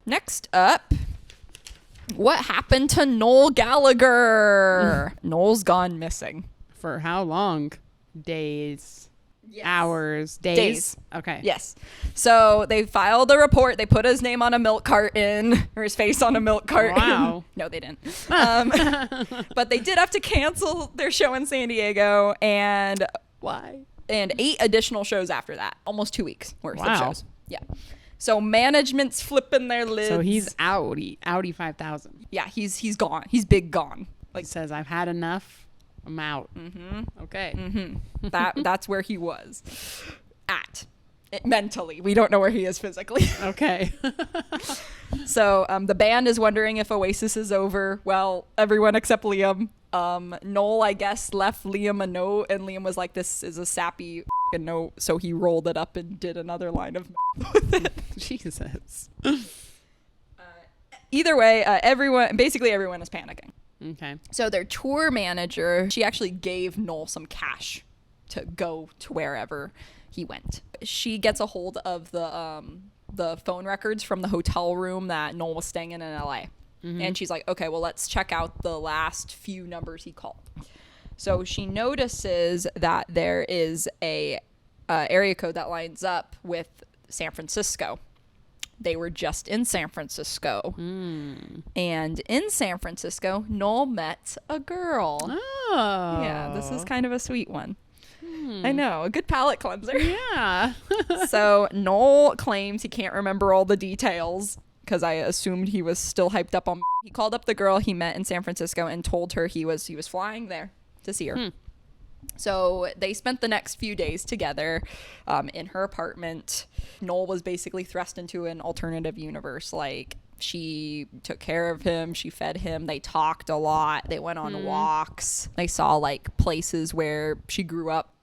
Next up, what happened to Noel Gallagher? Noel's gone missing. For how long? Days. Yes. Hours. Days. Okay. Yes. So they filed a report. They put his name on a milk carton or his face on a milk carton. Wow. No, they didn't. But they did have to cancel their show in San Diego and why? And 8 additional shows after that. Almost 2 weeks worth Wow. of shows. Yeah. So management's flipping their lids. So he's Audi 5000. Yeah, he's gone. He's big gone. Like says, I've had enough. I'm out. Mm-hmm. Okay. Mm-hmm. That's where he was at mentally. We don't know where he is physically. Okay. So the band is wondering if Oasis is over. Well, everyone except Liam. Noel, I guess, left Liam a note, and Liam was like, "This is a sappy note," so he rolled it up and did another line of with it. Jesus. Either way, basically everyone is panicking. Okay. So their tour manager, she actually gave Noel some cash to go to wherever he went. She gets a hold of the phone records from the hotel room that Noel was staying in LA. Mm-hmm. And she's like, okay, well, let's check out the last few numbers he called. So she notices that there is a area code that lines up with San Francisco. They were just in San Francisco. Mm. And in San Francisco, Noel met a girl. Oh. Yeah, this is kind of a sweet one. I know, a good palate cleanser. Yeah. So Noel claims he can't remember all the details because I assumed he was still hyped up on. He called up the girl he met in San Francisco and told her he was flying there to see her. So they spent the next few days together in her apartment. Noel was basically thrust into an alternative universe. Like, she took care of him. She fed him. They talked a lot. They went on walks. They saw, like, places where she grew up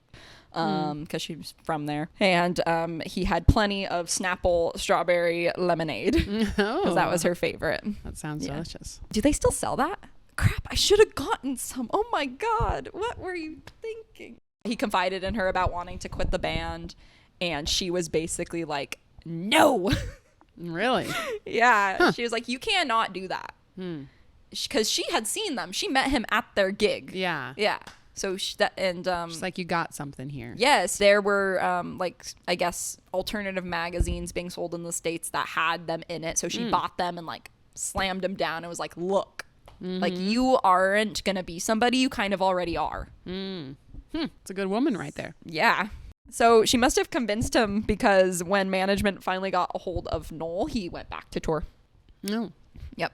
because she was from there. And he had plenty of Snapple strawberry lemonade because that was her favorite. That sounds delicious. Do they still sell that? Crap, I should have gotten some. Oh my God, what were you thinking? He confided in her about wanting to quit the band, and she was basically like, no. Really? Yeah. Huh. She was like, you cannot do that. Because she had seen them. She met him at their gig. Yeah. Yeah. So she's like, you got something here. Yes, there were like, I guess, alternative magazines being sold in the States that had them in it. So she bought them and like slammed them down and was like, look. Like, you aren't gonna be somebody, you kind of already are. It's a good woman right there. Yeah. So she must have convinced him, because when management finally got a hold of Noel, he went back to tour. No. Yep.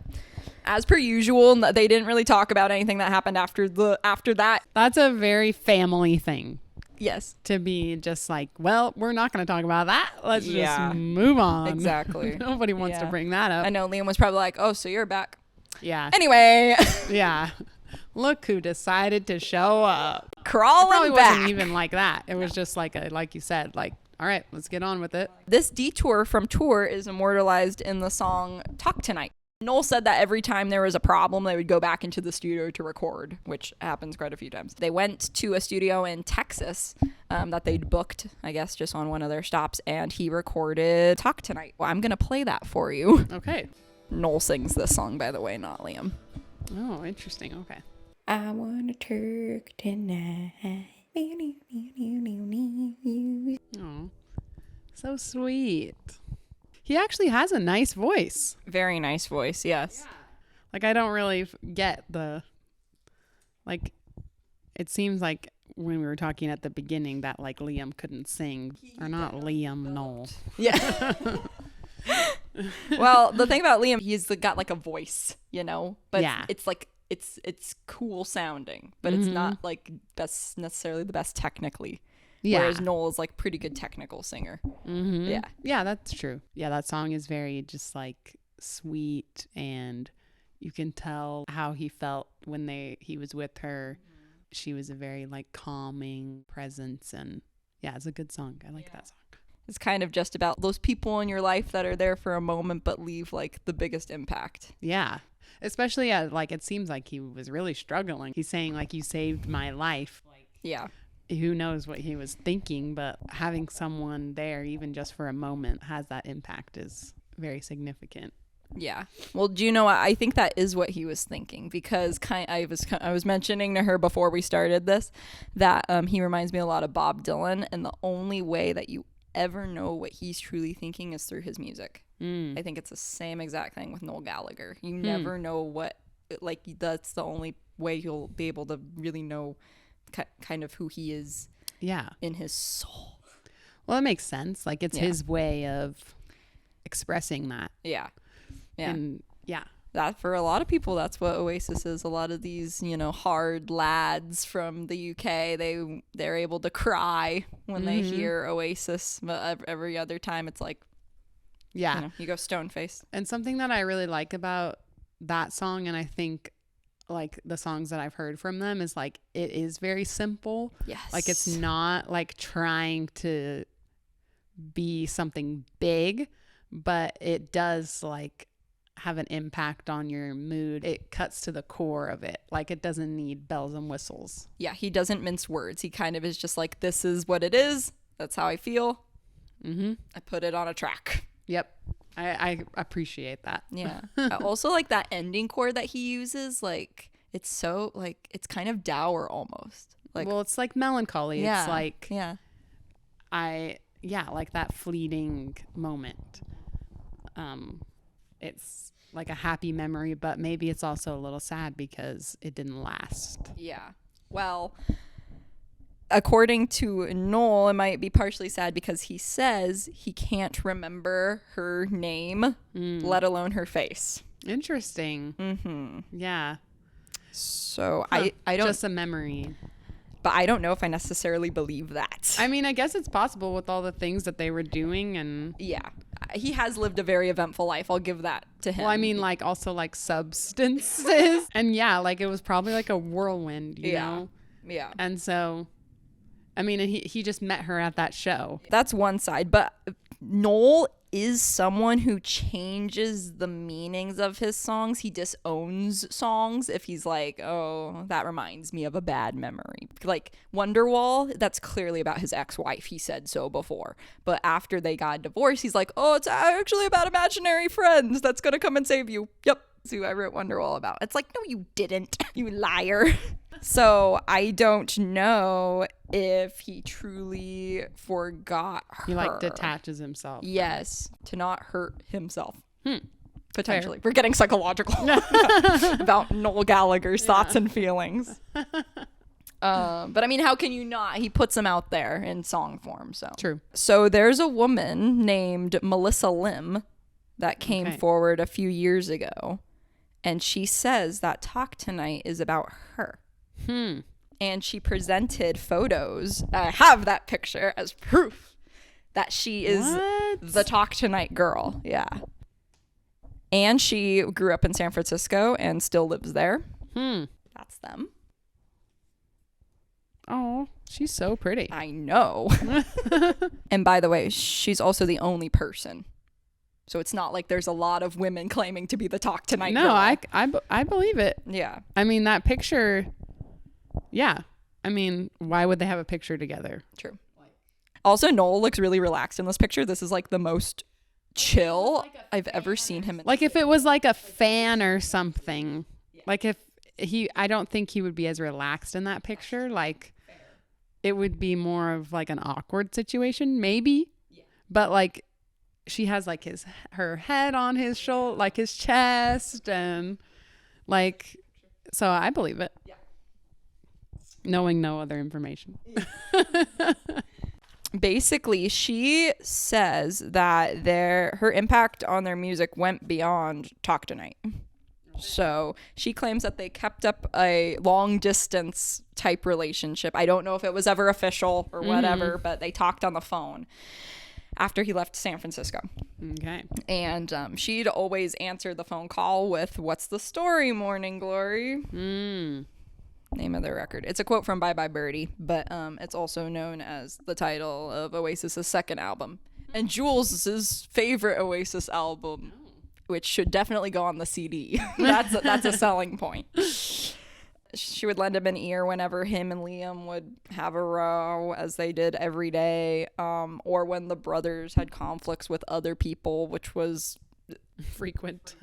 As per usual, they didn't really talk about anything that happened after that. That's a very family thing. Yes. To be just like, well, we're not going to talk about that. Let's Yeah. just move on. Exactly. Nobody wants to Yeah. bring that up. I know Liam was probably like, oh, so you're back. Yeah. Anyway. Yeah. Look who decided to show up. It Crawling probably back. wasn't even like that. It was just like like you said, like, all right, let's get on with it. This detour from tour is immortalized in the song Talk Tonight. Noel said that every time there was a problem, they would go back into the studio to record, which happens quite a few times. They went to a studio in Texas that they'd booked, I guess, just on one of their stops, and he recorded Talk Tonight. Well, I'm going to play that for you. Okay. Noel sings this song, by the way, not Liam. Oh, interesting. Okay. I want a Turk tonight. Oh, so sweet. He actually has a nice voice. Very nice voice, yes. Like, I don't really get the, like, it seems like when we were talking at the beginning that, like, Liam couldn't sing. Or not Liam, Noel. Yeah. Well, the thing about Liam, he's got like a voice, you know? But Yeah. it's like, it's cool sounding, but it's not like best necessarily the best technically. Yeah. Whereas Noel is like pretty good technical singer. Mm-hmm. Yeah. Yeah, that's true. Yeah, that song is very just like sweet, and you can tell how he felt when he was with her. She was a very like calming presence, and yeah, it's a good song. I like that song. It's kind of just about those people in your life that are there for a moment but leave like the biggest impact. Yeah. Especially like it seems like he was really struggling. He's saying like, you saved my life. Like, Yeah. who knows what he was thinking, but having someone there even just for a moment has that impact is very significant. Yeah. Well, do you know what? I think that is what he was thinking, because I was mentioning to her before we started this that he reminds me a lot of Bob Dylan, and the only way that you ever know what he's truly thinking is through his music. I think it's the same exact thing with Noel Gallagher. You never know what, like, that's the only way you'll be able to really know kind of who he is. Yeah. In his soul. Well, it makes sense. Like, it's his way of expressing that. Yeah. Yeah. And yeah. That for a lot of people, that's what Oasis is. A lot of these, you know, hard lads from the UK, they're able to cry when they hear Oasis, but every other time it's like, Yeah. you know, you go stone faced. And something that I really like about that song, and I think like the songs that I've heard from them, is like, it is very simple. Yes. Like, it's not like trying to be something big, but it does like have an impact on your mood. It cuts to the core of it. Like, it doesn't need bells and whistles. Yeah, he doesn't mince words. He kind of is just like, this is what it is. That's how I feel. I put it on a track. Yep. I appreciate that. Yeah. I also like that ending chord that he uses. Like, it's so, like, it's kind of dour almost. Like, Well, it's like melancholy. yeah. It's like, yeah. like that fleeting moment. It's like a happy memory, but maybe it's also a little sad because it didn't last. Yeah. Well, according to Noel, it might be partially sad because he says he can't remember her name, let alone her face. Interesting. Mm-hmm. Yeah. So I don't, Just a memory. but I don't know if I necessarily believe that. I mean, I guess it's possible with all the things that they were doing, and Yeah. He has lived a very eventful life. I'll give that to him. well, I mean, like also like substances, and yeah, like it was probably like a whirlwind, you know? Yeah. And so, I mean, and he just met her at that show. That's one side, but Noel is someone who changes the meanings of his songs. He disowns songs if he's like, oh, that reminds me of a bad memory. Like Wonderwall, that's clearly about his ex-wife. He said so before. But after they got divorced, he's like, oh, it's actually about imaginary friends that's going to come and save you. Yep. That's who I wrote Wonderwall about. It's like, no, you didn't, you liar. So I don't know if he truly forgot her. He like detaches himself. Yes, to not hurt himself. Potentially. We're getting psychological about Noel Gallagher's thoughts and feelings. But I mean, how can you not? He puts them out there in song form. So True. So there's a woman named Melissa Lim that came forward a few years ago, and she says that Talk Tonight is about her. And she presented photos. I have that picture as proof that she is the Talk Tonight girl. Yeah. And she grew up in San Francisco and still lives there. That's them. Oh, she's so pretty. I know. And by the way, she's also the only person. So it's not like there's a lot of women claiming to be the Talk Tonight girl. No, I believe it. Yeah. I mean, that picture, yeah. I mean, why would they have a picture together? True. Also, Noel looks really relaxed in this picture. This is like the most chill I've ever seen him in. Like if it was like a fan or something. Like if I don't think he would be as relaxed in that picture. Like it would be more of like an awkward situation, maybe. But like she has like her head on his shoulder, like his chest, and like, so I believe it. Yeah. Knowing no other information. Basically, she says that her impact on their music went beyond Talk Tonight. So she claims that they kept up a long distance type relationship. I don't know if it was ever official or whatever, but they talked on the phone after he left San Francisco. Okay. And she'd always answer the phone call with, "What's the story, Morning Glory?" Name of the record. It's a quote from Bye Bye Birdie, but it's also known as the title of Oasis's second album. And Jules' favorite Oasis album, which should definitely go on the CD. That's a selling point. She would lend him an ear whenever him and Liam would have a row, as they did every day, or when the brothers had conflicts with other people, which was frequent.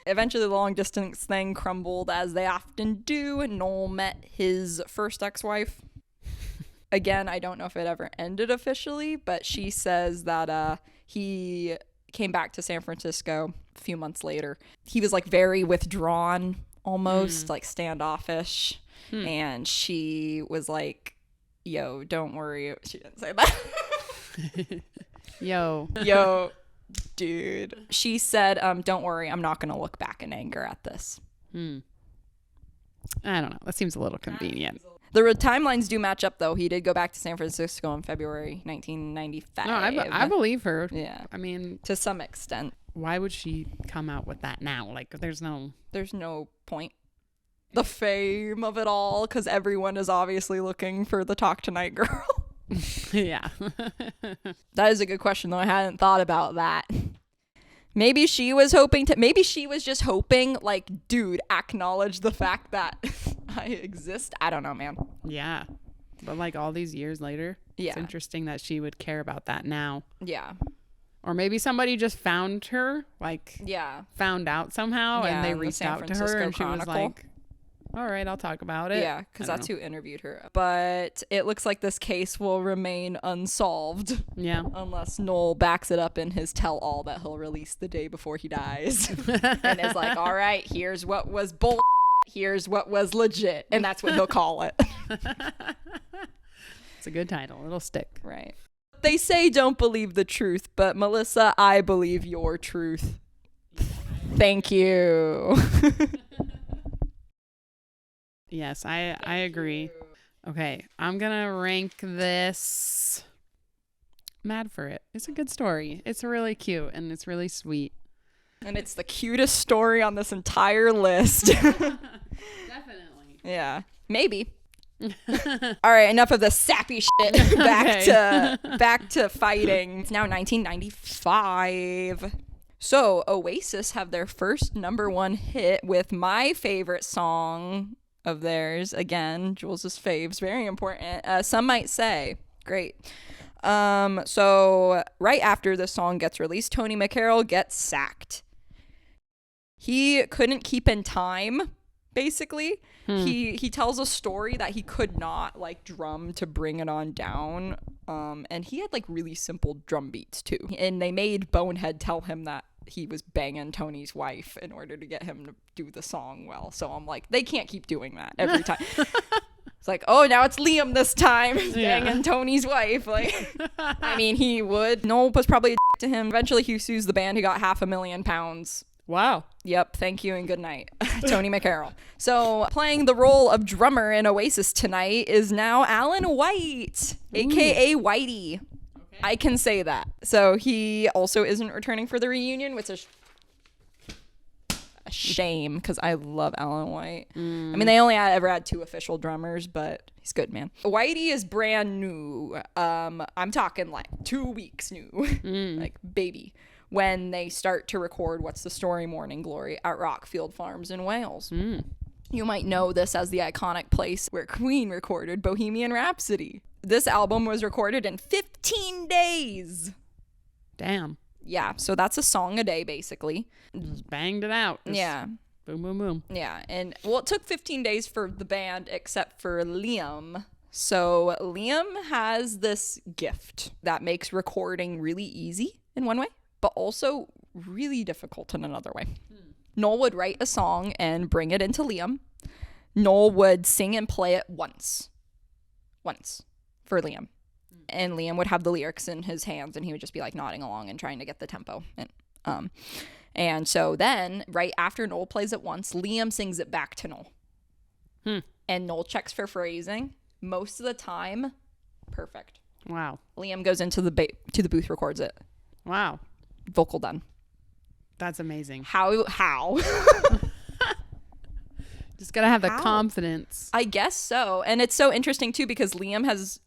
Eventually, the long distance thing crumbled, as they often do. Noel met his first ex-wife. Again, I don't know if it ever ended officially, but she says that he came back to San Francisco a few months later. He was like very withdrawn, almost like standoffish. And she was like, "Yo, don't worry." She didn't say that. Yo, dude. She said, "Don't worry, I'm not going to look back in anger at this." I don't know. That seems a little convenient. The timelines do match up, though. He did go back to San Francisco in February 1995. No, I believe her. Yeah. I mean, to some extent. Why would she come out with that now? Like, there's no point. The fame of it all, because everyone is obviously looking for the Talk Tonight girl. Yeah. That is a good question, though. I hadn't thought about that. Maybe she was just hoping, like, dude, acknowledge the fact that I exist. I don't know, man. Yeah. But like all these years later, it's interesting that she would care about that now. Yeah. Or maybe somebody just found her, like, found out somehow, and they reached out to her, and she was like, "All right, I'll talk about it." Yeah, because that's who interviewed her. But it looks like this case will remain unsolved. Yeah. Unless Noel backs it up in his tell-all that he'll release the day before he dies. And is like, "All right, here's what was bull. Here's what was legit." And that's what he'll call it. It's a good title. It'll stick. Right. They say don't believe the truth, but Melissa, I believe your truth. Thank you. Yes, I agree. Okay, I'm gonna rank this Mad for It. It's a good story. It's really cute and it's really sweet. And it's the cutest story on this entire list. Definitely. Yeah, maybe. All right, enough of the sappy shit. Back to fighting. It's now 1995. So Oasis have their first #1 hit with my favorite song of theirs. Again, Jules's faves, very important. Some might say, great. So right after the song gets released, Tony McCarroll gets sacked. He couldn't keep in time. Basically, he tells a story that he could not like drum to bring it on down, and he had like really simple drum beats too. And they made Bonehead tell him that he was banging Tony's wife in order to get him to do the song well. So I'm like, they can't keep doing that every time. It's like, oh, now it's Liam this time, banging Tony's wife. Like, I mean, he would. Noel was probably a to him. Eventually, he sues the band. He got £500,000. Wow. Yep. Thank you and good night, Tony McCarroll. So playing the role of drummer in Oasis tonight is now Alan White, aka Whitey. Okay. I can say that. So he also isn't returning for the reunion, which is a shame because I love Alan White. I mean, they only ever had 2 official drummers, but he's good, man. Whitey is brand new. I'm talking like 2 weeks new, like baby. When they start to record What's the Story Morning Glory at Rockfield Farms in Wales. You might know this as the iconic place where Queen recorded Bohemian Rhapsody. This album was recorded in 15 days. Damn. Yeah, so that's a song a day, basically. Just banged it out. Yeah. Boom, boom, boom. Yeah, and well, it took 15 days for the band except for Liam. So Liam has this gift that makes recording really easy in one way, but also really difficult in another way. Noel would write a song and bring it into Liam. Noel would sing and play it once for Liam. And Liam would have the lyrics in his hands and he would just be like nodding along and trying to get the tempo. And so then right after Noel plays it once, Liam sings it back to Noel. And Noel checks for phrasing. Most of the time, perfect. Wow. Liam goes into the booth, records it. Wow. Vocal done. That's amazing. How? Just gotta have the confidence. I guess so. And it's so interesting too because Liam has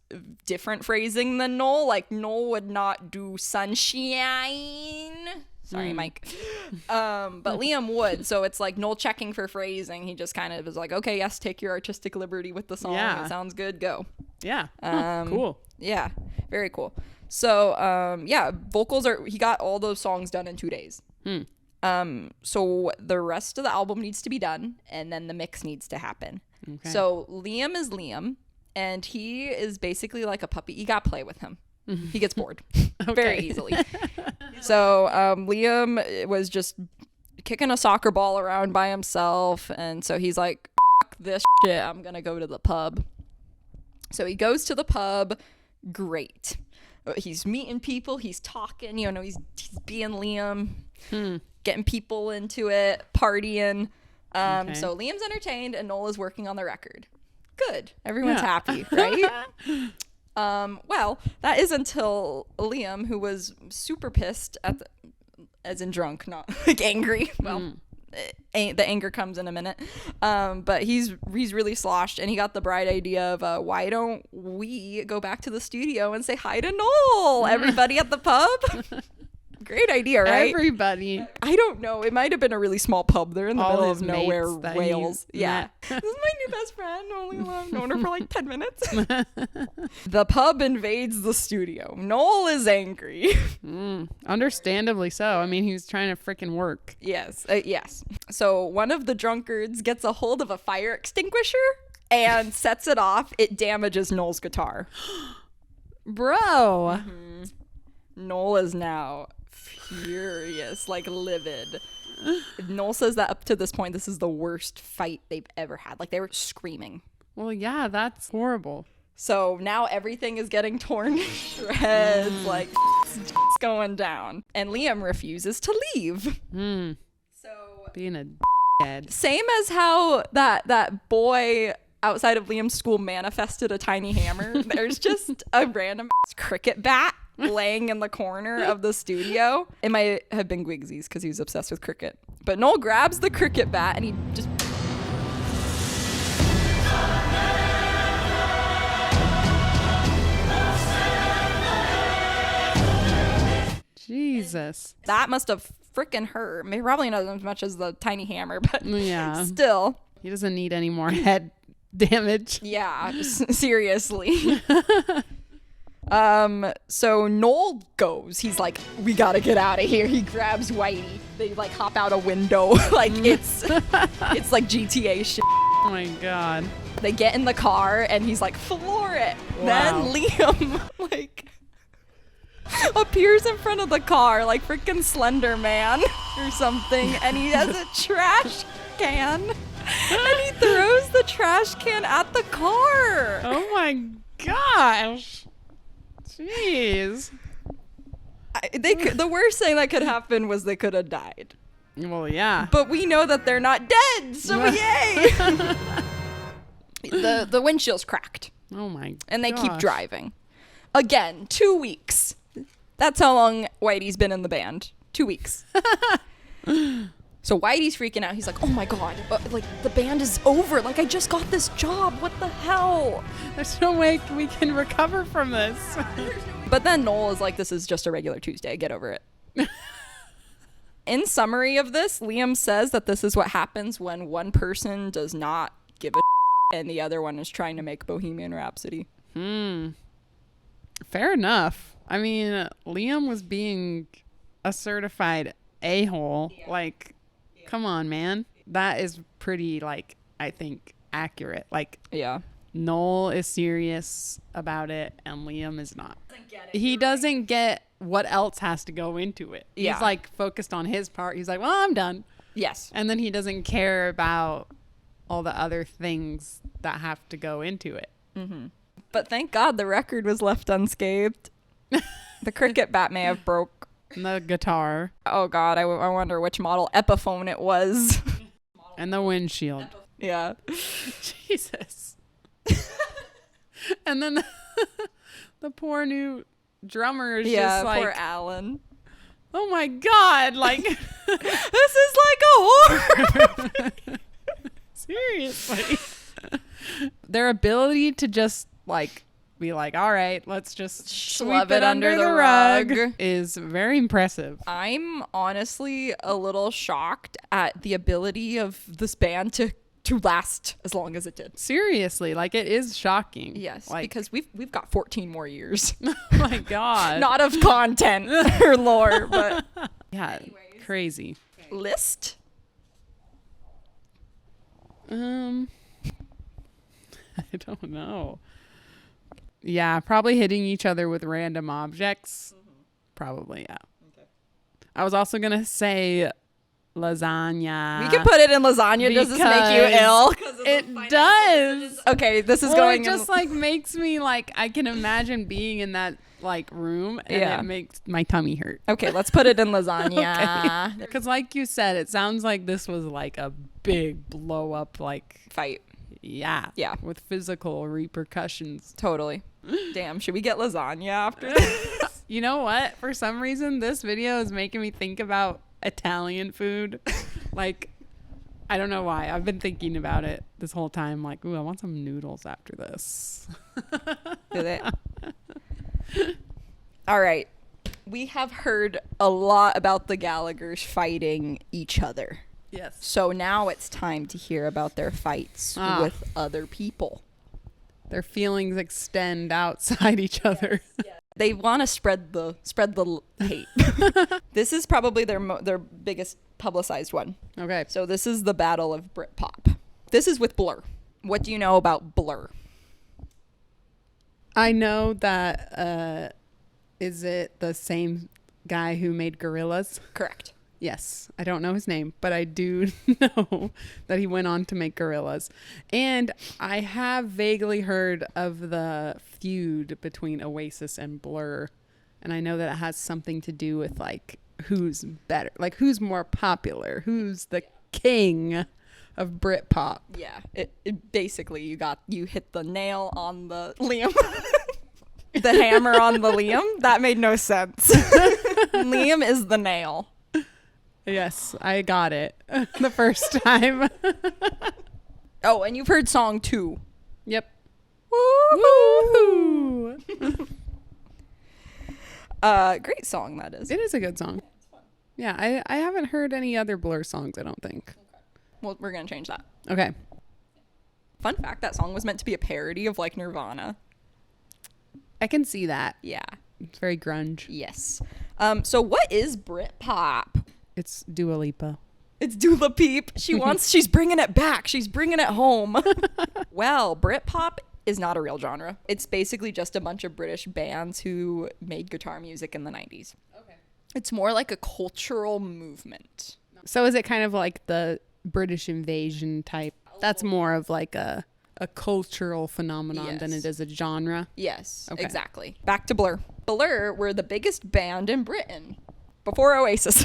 different phrasing than Noel. Like Noel would not do sunshine. Sorry, Mike. But Liam would. So it's like Noel checking for phrasing. He just kind of is like, okay, yes, take your artistic liberty with the song. Yeah. It sounds good. Go. Yeah. Cool. Yeah. Very cool. So, vocals he got all those songs done in 2 days. So the rest of the album needs to be done and then the mix needs to happen. Okay. So Liam is Liam and he is basically like a puppy. You got to play with him. He gets bored very easily. So, Liam was just kicking a soccer ball around by himself. And so he's like, F this shit. I'm going to go to the pub. So he goes to the pub. Great. He's meeting people. He's talking, he's being Liam, getting people into it, partying. So Liam's entertained and Noel is working on the record. Good. Everyone's happy, right? Well, that is until Liam, who was super pissed as in drunk, not like angry. Well, the anger comes in a minute. But he's really sloshed and he got the bright idea of why don't we go back to the studio and say hi to Noel, everybody at the pub. Great idea, right? Everybody. I don't know. It might have been a really small pub. They're in the middle of nowhere, Wales. Yeah. This is my new best friend. Only known her for like 10 minutes. The pub invades the studio. Noel is angry. Understandably so. I mean, he was trying to freaking work. Yes. Yes. So one of the drunkards gets a hold of a fire extinguisher and sets it off. It damages Noel's guitar. Bro. Noel is now furious, like livid. Noel says that up to this point, this is the worst fight they've ever had. Like they were screaming. Well, yeah, that's horrible. So now everything is getting torn to shreds, like it's going down. And Liam refuses to leave. So being a dead. Same as how that boy outside of Liam's school manifested a tiny hammer. There's just a random cricket bat laying in the corner of the studio. It might have been Gwigsy's because he was obsessed with cricket. But Noel grabs the cricket bat and he just... Jesus. That must have freaking hurt. Maybe probably not as much as the tiny hammer, but yeah, still. He doesn't need any more head damage. Yeah, seriously. So Noel goes. He's like, we gotta get out of here. He grabs Whitey. They like hop out a window. Like it's like GTA shit. Oh my god. They get in the car and he's like, floor it. Wow. Then Liam like appears in front of the car like freaking Slender Man or something, and he has a trash can, and he throws the trash can at the car. Oh my gosh. Jeez. The worst thing that could happen was they could have died. Well, yeah. But we know that they're not dead, so yay! The windshield's cracked. Oh my And they keep gosh. driving. Again, 2 weeks. That's how long Whitey's been in the band. 2 weeks. So Whitey's freaking out. He's like, oh my God, like the band is over. Like I just got this job. What the hell? There's no way we can recover from this. But then Noel is like, this is just a regular Tuesday. Get over it. In summary of this, Liam says that this is what happens when one person does not give a and the other one is trying to make Bohemian Rhapsody. Fair enough. I mean, Liam was being a certified a-hole. Yeah. Like, come on, man. That is pretty, like, I think, accurate. Like, yeah. Noel is serious about it and Liam is not. He doesn't get what else has to go into it. Yeah. He's like focused on his part. He's like, well, I'm done. Yes. And then he doesn't care about all the other things that have to go into it. Mm-hmm. But thank God the record was left unscathed. The cricket bat may have broke. The guitar. Oh God, I wonder which model Epiphone it was. And the windshield. Yeah. Jesus. And then the poor new drummer is just like, poor Alan. oh my God, like, This is like a horror. seriously. Their ability to just like be like, all right, let's just Shove sweep it under the rug is very impressive. I'm honestly a little shocked at the ability of this band to last as long as it did. Seriously, like it is shocking. Yes, like, because we've got 14 more years. oh my God. Not of content or lore, but yeah, crazy. list. I don't know. Yeah, probably hitting each other with random objects. Probably, yeah. Okay. I was also gonna say lasagna. We can put it in lasagna. Does this make you ill? It does. Okay, this is Well, going. it just like makes me like I can imagine being in that like room and Yeah. it makes my tummy hurt. Okay, let's put it in lasagna. Because like you said, it sounds like this was like a big blow up, like Fight. yeah, with physical repercussions. Totally. Damn, should we get lasagna after this? You know what? For some reason, this video is making me think about Italian food. Like, I don't know why. I've been thinking about it this whole time. Like, ooh, I want some noodles after this. Did it? All right. We have heard a lot about the Gallaghers fighting each other. Yes. So now it's time to hear about their fights with other people. Their feelings extend outside each other. Yes. They want to spread the hate. This is probably their biggest publicized one. Okay. So this is the Battle of Britpop. This is with Blur. What do you know about Blur? I know that, is it the same guy who made Gorillaz? Correct. Yes. I don't know his name, but I do know that he went on to make Gorillaz. And I have vaguely heard of the feud between Oasis and Blur. And I know that it has something to do with like who's better, like who's more popular, who's the king of Britpop. Yeah. It basically you hit the nail on the Liam. The hammer on the Liam. That made no sense. Liam is the nail. Yes, I got it the first time. Oh, and you've heard song 2. Yep. Woo-hoo! Great song that is. It is a good song. Yeah, I haven't heard any other Blur songs, I don't think. Well, we're going to change that. Okay. Fun fact, that song was meant to be a parody of like Nirvana. I can see that. Yeah. It's very grunge. Yes. So what is Britpop? It's Dua Lipa. It's Dula Peep. She's bringing it back. She's bringing it home. Well, Britpop is not a real genre. It's basically just a bunch of British bands who made guitar music in the 90s. Okay. It's more like a cultural movement. So is it kind of like the British invasion type? That's more of like a cultural phenomenon than it is a genre. Yes, okay. Exactly. Back to Blur. Blur were the biggest band in Britain before Oasis.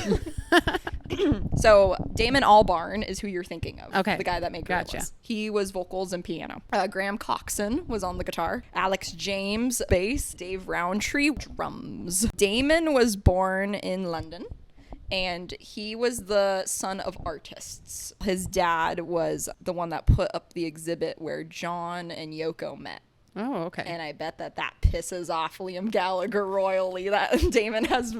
So Damon Albarn is who you're thinking of. Okay. The guy that made Gorillas. Gotcha. He was vocals and piano. Graham Coxon was on the guitar. Alex James, bass. Dave Rowntree, drums. Damon was born in London, and he was the son of artists. His dad was the one that put up the exhibit where John and Yoko met. Oh, okay. And I bet that pisses off Liam Gallagher royally that Damon has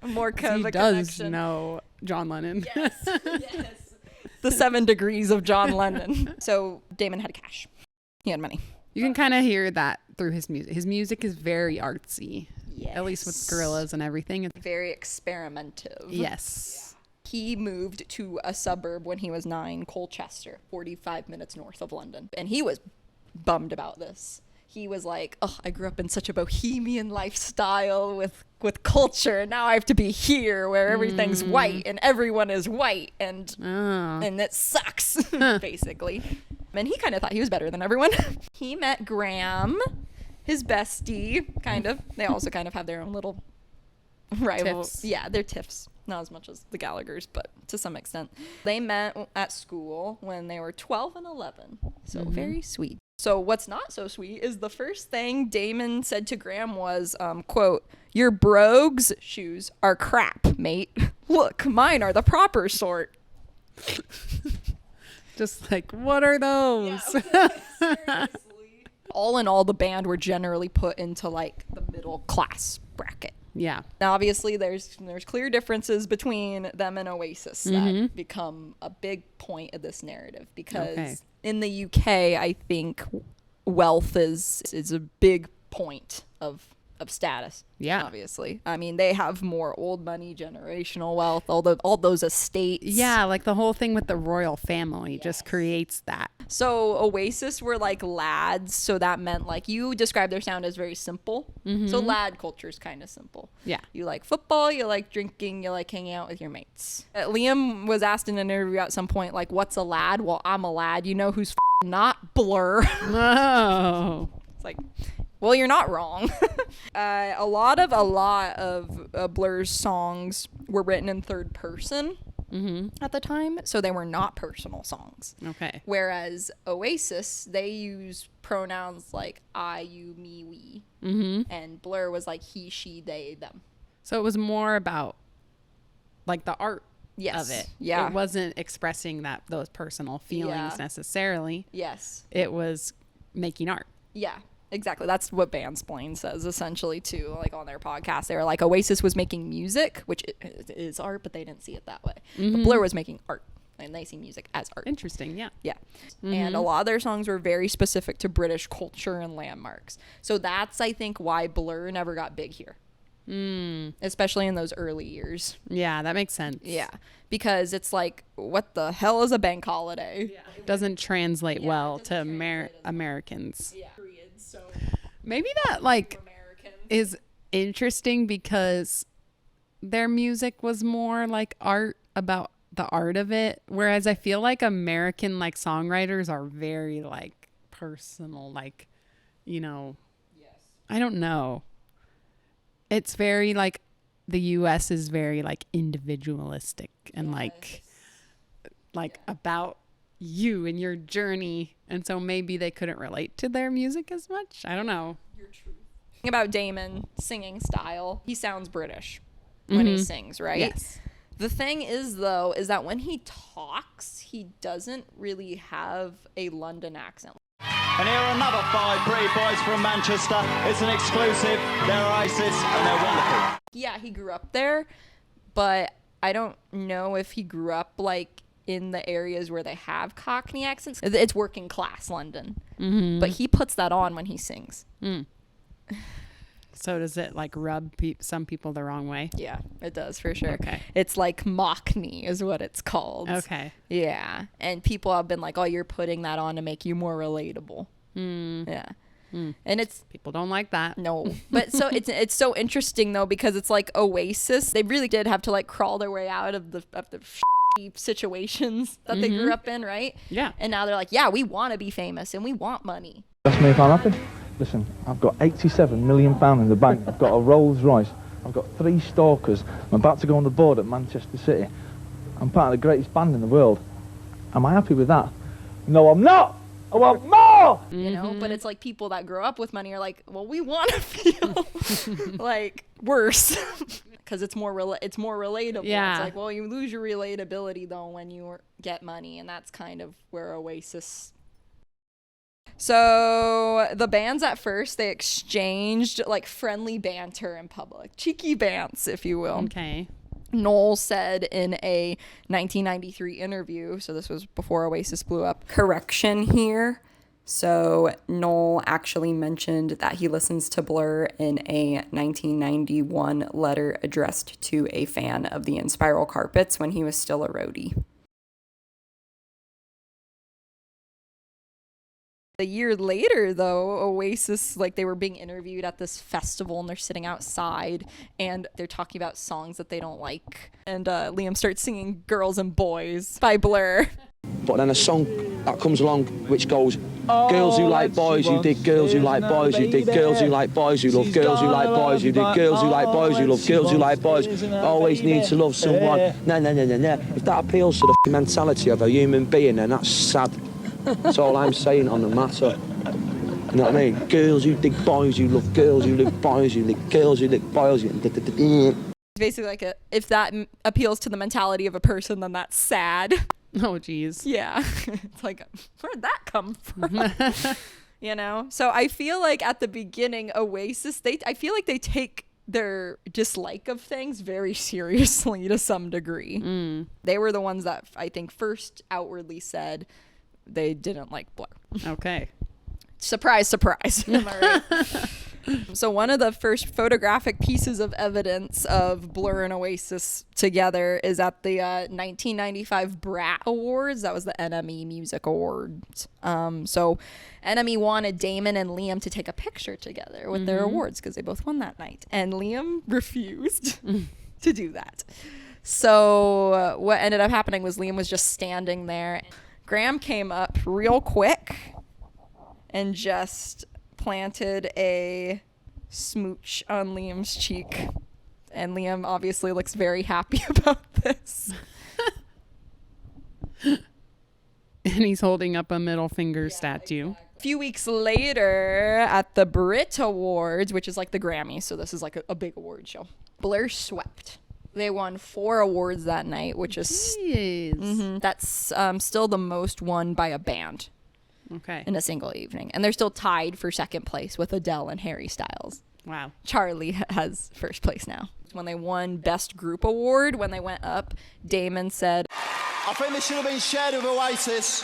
more kind of a does connection. know John Lennon. Yes, yes. The 7 degrees of John Lennon. So Damon had cash. He had money. You can kind of hear that through his music. His music is very artsy. Yes. At least with gorillas and everything. Very experimentative. Yes. Yeah. He moved to a suburb when he was 9, Colchester, 45 minutes north of London. And he was bummed about this. He was like, oh, I grew up in such a bohemian lifestyle with culture. And now I have to be here where everything's white and everyone is white. And it sucks, basically. And he kind of thought he was better than everyone. He met Graham, his bestie, kind of. They also kind of have their own little rivals. Tiffs. Yeah, they're tiffs. Not as much as the Gallaghers, but to some extent. They met at school when they were 12 and 11. So very sweet. So what's not so sweet is the first thing Damon said to Graham was, quote, "Your brogues shoes are crap, mate. Look, mine are the proper sort." Just like, what are those? Yeah, seriously. All in all, the band were generally put into like the middle class bracket. Yeah. Now, obviously, there's clear differences between them and Oasis that become a big point of this narrative because in the UK, I think wealth is a big point of status. Yeah. Obviously. I mean, they have more old money, generational wealth, all those estates. Yeah, like the whole thing with the royal family just creates that. So Oasis were like lads, so that meant like you described their sound as very simple. So lad culture is kind of simple. Yeah. You like football, you like drinking, you like hanging out with your mates. Liam was asked in an interview at some point, like, what's a lad? Well, I'm a lad. You know who's not? Blur. Oh. It's like, well, you're not wrong. A lot of Blur's songs were written in third person at the time, so they were not personal songs. Okay. Whereas Oasis, they use pronouns like I, you, me, we. And Blur was like he, she, they, them. So it was more about like the art Yes. of it. Yeah. It wasn't expressing those personal feelings necessarily. Yes. It was making art. Yeah. Exactly. That's what Bandsplain says essentially too. Like on their podcast, they were like Oasis was making music, which is art, but they didn't see it that way. But Blur was making art, and they see music as art. Interesting. Yeah. Yeah. And a lot of their songs were very specific to British culture and landmarks. So that's, I think, why Blur never got big here. Especially in those early years. Yeah, that makes sense. Yeah. Because it's like, what the hell is a bank holiday? Yeah. Doesn't translate well to Americans. Yeah. So maybe that like is interesting because their music was more like art, about the art of it, whereas I feel like American like songwriters are very like personal, like, you know, I don't know, it's very like the US is very like individualistic and like about you and your journey, and so maybe they couldn't relate to their music as much. I don't know. Your truth. About Damon singing style, he sounds British when he sings, right? Yes. The thing is, though, is that when he talks, he doesn't really have a London accent. And here are another 5 British boys from Manchester. It's an exclusive. They're Oasis and they're wonderful. Yeah, he grew up there, but I don't know if he grew up like in the areas where they have Cockney accents. It's working class London, but he puts that on when he sings. So does it like rub some people the wrong way? Yeah, it does for sure. Okay. It's like Mockney is what it's called. Okay. Yeah. And people have been like, oh, you're putting that on to make you more relatable. Yeah. And it's People don't like that. no, but so it's so interesting though, because it's like Oasis, they really did have to like crawl their way out of the situations that they grew up in, right? Yeah. And now they're like, yeah, we want to be famous and we want money. That's me if I'm happy. Listen, I've got £87 million in the bank. I've got a Rolls Royce. I've got 3 stalkers. I'm about to go on the board at Manchester City. I'm part of the greatest band in the world. Am I happy with that? No, I'm not. I want more. You know, but it's like people that grow up with money are like, well, we want to feel like worse because it's more relatable. Yeah. It's like, well, you lose your relatability though when you get money, and that's kind of where Oasis. So the bands at first, they exchanged like friendly banter in public, cheeky bants, if you will. Okay. Noel said in a 1993 interview, so this was before Oasis blew up. Correction here. So Noel actually mentioned that he listens to Blur in a 1991 letter addressed to a fan of the Spiral Carpets when he was still a roadie. A year later, though, Oasis, like, they were being interviewed at this festival and they're sitting outside and they're talking about songs that they don't like. And Liam starts singing Girls and Boys by Blur. But then a song that comes along which goes, girls who like boys who dig girls who like boys who dig girls who like boys who love girls who like boys who dig girls who like boys who love girls who like boys, always need to love someone. No. If that appeals to the mentality of a human being, then that's sad. That's all I'm saying on the matter. You know what I mean? Girls who dig boys who love girls who love boys who dig girls who dig boys who... It's basically like if that appeals to the mentality of a person, then that's sad. Oh, geez. Yeah. It's like, where'd that come from? You know? So I feel like at the beginning, Oasis, I feel like they take their dislike of things very seriously to some degree. They were the ones that I think first outwardly said they didn't like Blur. Okay. Surprise, surprise. Am I right? So one of the first photographic pieces of evidence of Blur and Oasis together is at the 1995 Brat Awards. That was the NME Music Awards. So NME wanted Damon and Liam to take a picture together with their awards because they both won that night. And Liam refused to do that. So what ended up happening was Liam was just standing there. Graham came up real quick and just planted a smooch on Liam's cheek. And Liam obviously looks very happy about this. And he's holding up a middle finger statue. A few weeks later at the Brit Awards, which is like the Grammys, so this is like a big award show, Blur swept. They won 4 awards that night, which is that's still the most won by a band in a single evening. And they're still tied for second place with Adele and Harry Styles. Wow. Charlie has first place now. When they won Best Group Award, when they went up, Damon said, I think this should have been shared with Oasis.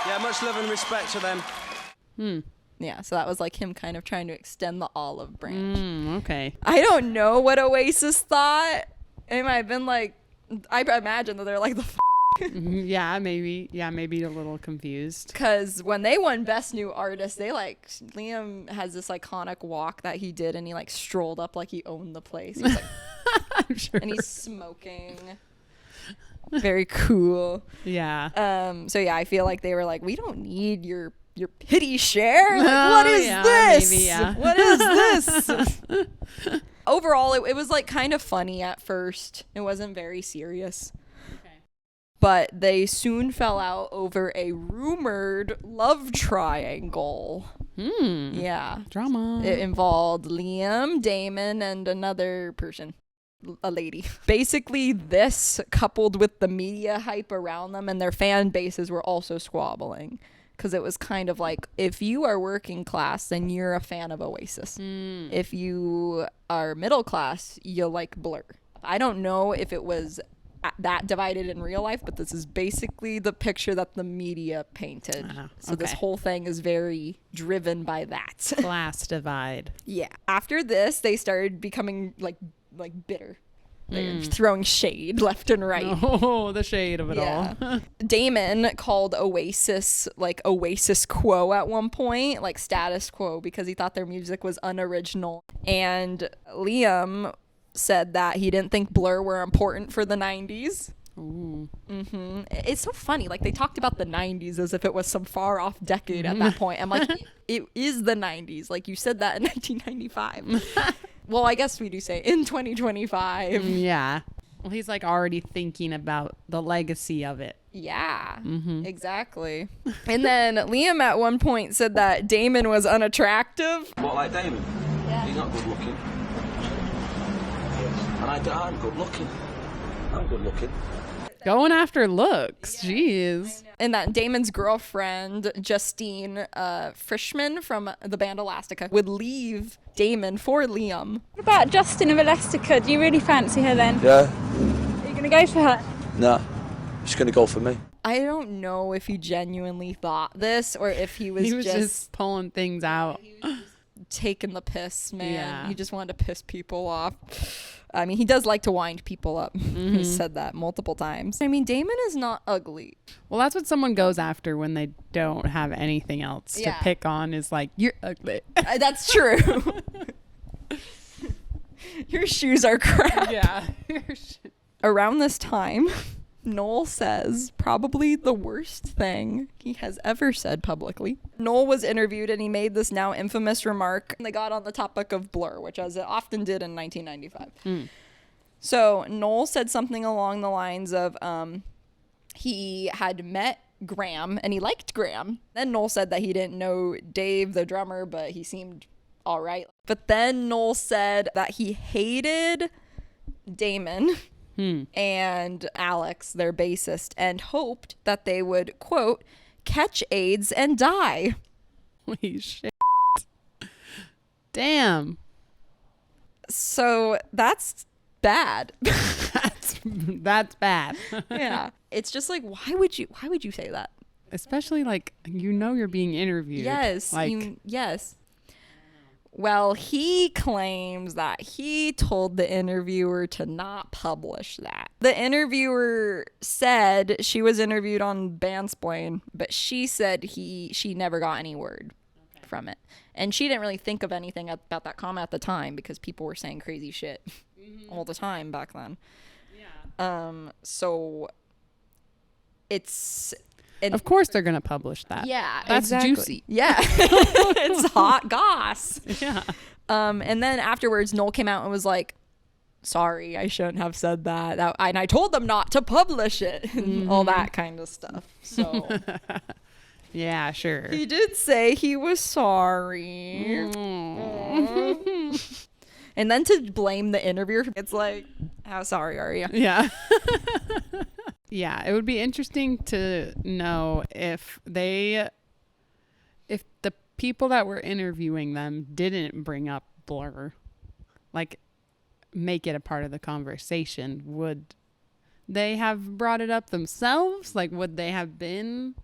Yeah, much love and respect to them. Yeah, so that was like him kind of trying to extend the olive branch. Okay. I don't know what Oasis thought. It might have been like, I imagine that they're like, Yeah, maybe a little confused. Because when they won Best New Artist, they like, Liam has this iconic walk that he did and he like strolled up like he owned the place. He was like, I'm sure. and he's smoking. Very cool. Yeah. So yeah, I feel like they were like, we don't need your pity share. Like, what is this? Maybe, yeah. What is this? Overall, it was like kind of funny at first. It wasn't very serious. Okay. But they soon fell out over a rumored love triangle. Yeah. Drama. It involved Liam, Damon, and another person. A lady. Basically, this coupled with the media hype around them and their fan bases were also squabbling. Because it was kind of like, if you are working class, then you're a fan of Oasis. If you are middle class, you'll like Blur. I don't know if it was that divided in real life, but this is basically the picture that the media painted. So this whole thing is very driven by that. Class divide. Yeah. After this, they started becoming like bitter. They're throwing shade left and right. Oh, the shade of it all. Damon called Oasis like Oasis quo at one point, like status quo, because he thought their music was unoriginal. And Liam said that he didn't think Blur were important for the 90s. Ooh. It's so funny. Like, they talked about the 90s as if it was some far off decade at that point. I'm like, it is the 90s. Like, you said that in 1995. Well, I guess we do say in 2025. Yeah. Well, he's like already thinking about the legacy of it. Yeah, exactly. And then Liam at one point said that Damon was unattractive. What, like Damon? Yeah. He's not good looking. And I'm good looking. I'm good looking. Going after looks. Jeez. And that Damon's girlfriend, Justine Frischman from the band Elastica, would leave Damon for Liam. What about Justin of Elastica? Do you really fancy her then? Yeah. Are you going to go for her? Nah. She's going to go for me. I don't know if he genuinely thought this or if he was just pulling things out. Taking the piss, man. Yeah. He just wanted to piss people off. I mean, he does like to wind people up. He said that multiple times. I mean, Damon is not ugly. Well, that's what someone goes after when they don't have anything else to pick on, is like, you're ugly. That's true. Your shoes are crap. Yeah. Around this time, Noel says probably the worst thing he has ever said publicly. Noel was interviewed and he made this now infamous remark. They got on the topic of Blur, which as it often did in 1995. So Noel said something along the lines of he had met Graham and he liked Graham. Then Noel said that he didn't know Dave, the drummer, but he seemed all right. But then Noel said that he hated Damon and Alex, their bassist, and hoped that they would, quote, catch AIDS and die. Holy shit. Damn. So that's bad. That's bad. Yeah. It's just like, why would you say that? Especially like, you're being interviewed. Yes. Like, yes. Well, he claims that he told the interviewer to not publish that. The interviewer said she was interviewed on Bandsplain, but she said she never got any word from it. And she didn't really think of anything about that comment at the time because people were saying crazy shit all the time back then. Yeah. So it's... of course they're going to publish that. Yeah, that's exactly. juicy. Yeah. It's hot goss. Yeah. And then afterwards, Noel came out and was like, sorry, I shouldn't have said that. And I told them not to publish it and all that kind of stuff. So yeah, sure. he did say he was sorry. And then to blame the interviewer, it's like, how sorry are you? Yeah. Yeah, it would be interesting to know if the people that were interviewing them didn't bring up Blur, like make it a part of the conversation. Would they have brought it up themselves? Like, would they have been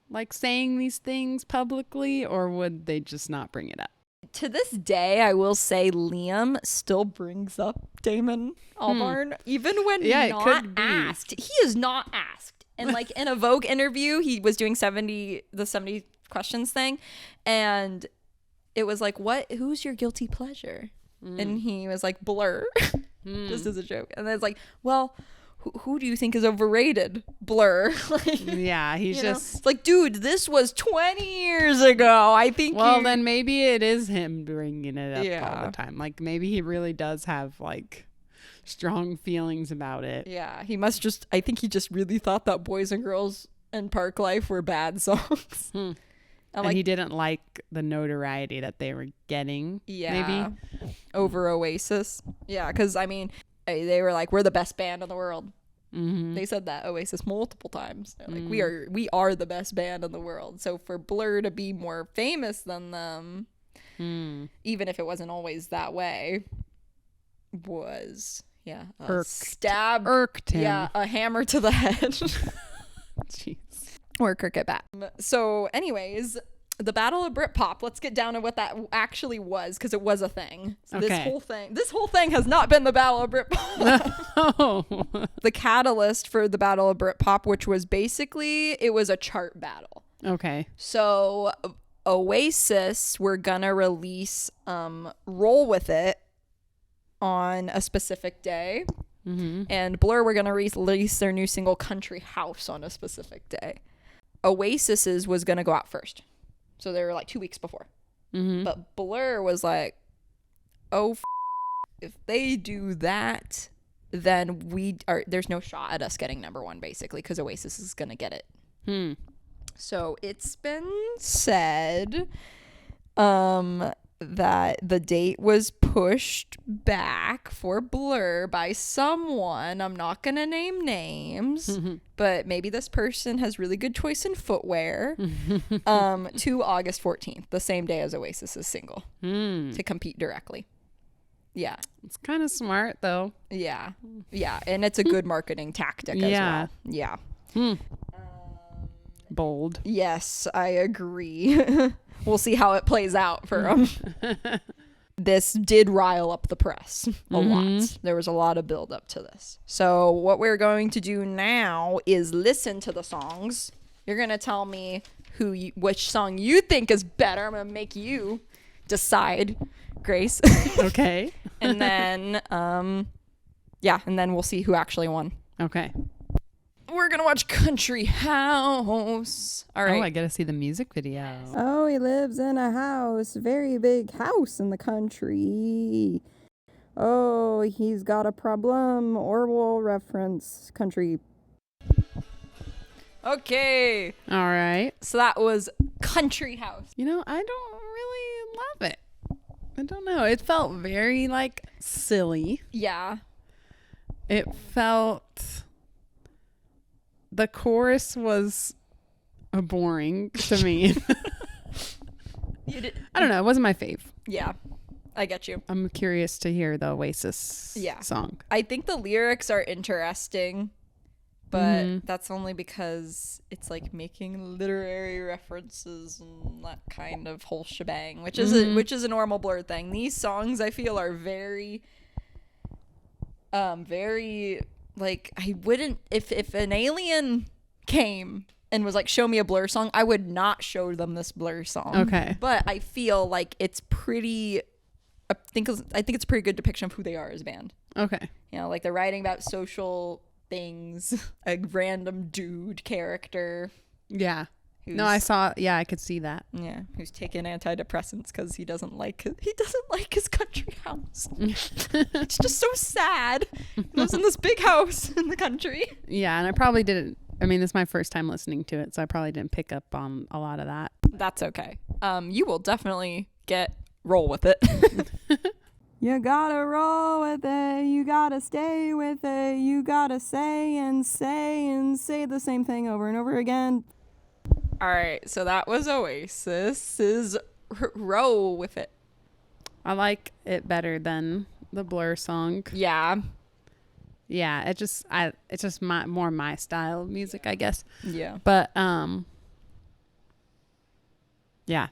like saying these things publicly, or would they just not bring it up? To this day, I will say Liam still brings up Damon Albarn, even when not asked. He is not asked. And like in a Vogue interview, he was doing the 70 questions thing. And it was like, who's your guilty pleasure? And he was like, Blur, just as a joke. And then it's like, well, who do you think is overrated? Blur. Like, yeah, he's just it's like, dude, this was 20 years ago. I think. Well, then maybe it is him bringing it up all the time. Like maybe he really does have like strong feelings about it. Yeah, I think he just really thought that Boys and Girls and Park Life were bad songs. And he didn't like the notoriety that they were getting. Yeah, maybe over Oasis. Yeah, because I mean, they were like, we're the best band in the world. They said that Oasis multiple times. They're like, we are the best band in the world. So for Blur to be more famous than them, even if it wasn't always that way, was irked him. Yeah, a hammer to the head. Jeez. Or cricket bat. So anyways, the Battle of Britpop. Let's get down to what that actually was, because it was a thing. So Okay. This whole thing has not been the Battle of Britpop. The catalyst for the Battle of Britpop, which was basically, it was a chart battle. Okay. So Oasis were gonna release Roll With It on a specific day, and Blur were gonna release their new single Country House on a specific day. Oasis's was gonna go out first, so they were like 2 weeks before. But Blur was like, oh, if they do that, then there's no shot at us getting number one, basically, because Oasis is gonna get it. So it's been said that the date was pushed back for Blur by someone. I'm not going to name names, but maybe this person has really good choice in footwear, to August 14th, the same day as Oasis's single, to compete directly. Yeah. It's kind of smart, though. Yeah. Yeah. And it's a good marketing tactic as well. Yeah. Bold. Yes, I agree. We'll see how it plays out for them. This did rile up the press a lot. There was a lot of build up to this. So what we're going to do now is listen to the songs. You're going to tell me which song you think is better. I'm going to make you decide, Grace. Okay. And then, and then we'll see who actually won. Okay. We're going to watch Country House. All right. Oh, I got to see the music video. Oh, he lives in a house, very big house in the country. Oh, he's got a problem. Orwell reference country. Okay. All right. So that was Country House. You know, I don't really love it. I don't know. It felt very, like, silly. Yeah. It felt... The chorus was boring to me. I don't know. It wasn't my fave. Yeah, I get you. I'm curious to hear the Oasis song. I think the lyrics are interesting, but that's only because it's like making literary references and that kind of whole shebang, which is a normal Blur thing. These songs, I feel, are very like, I wouldn't, if an alien came and was like, show me a Blur song, I would not show them this Blur song. Okay. But I feel like it's pretty, I think it's a pretty good depiction of who they are as a band. Okay. You know, like they're writing about social things, a random dude character. Yeah. No, I could see that. Yeah, who's taking antidepressants because he doesn't like his country house. It's just so sad. He lives in this big house in the country. Yeah, and I probably didn't. I mean, this is my first time listening to it, so I probably didn't pick up on a lot of that. That's okay. You will definitely roll with it. You gotta roll with it. You gotta stay with it. You gotta say the same thing over and over again. All right, so that was Oasis's Roll With It. I like it better than the Blur song. Yeah. Yeah, it's just more my style of music, I guess. Yeah. But yeah,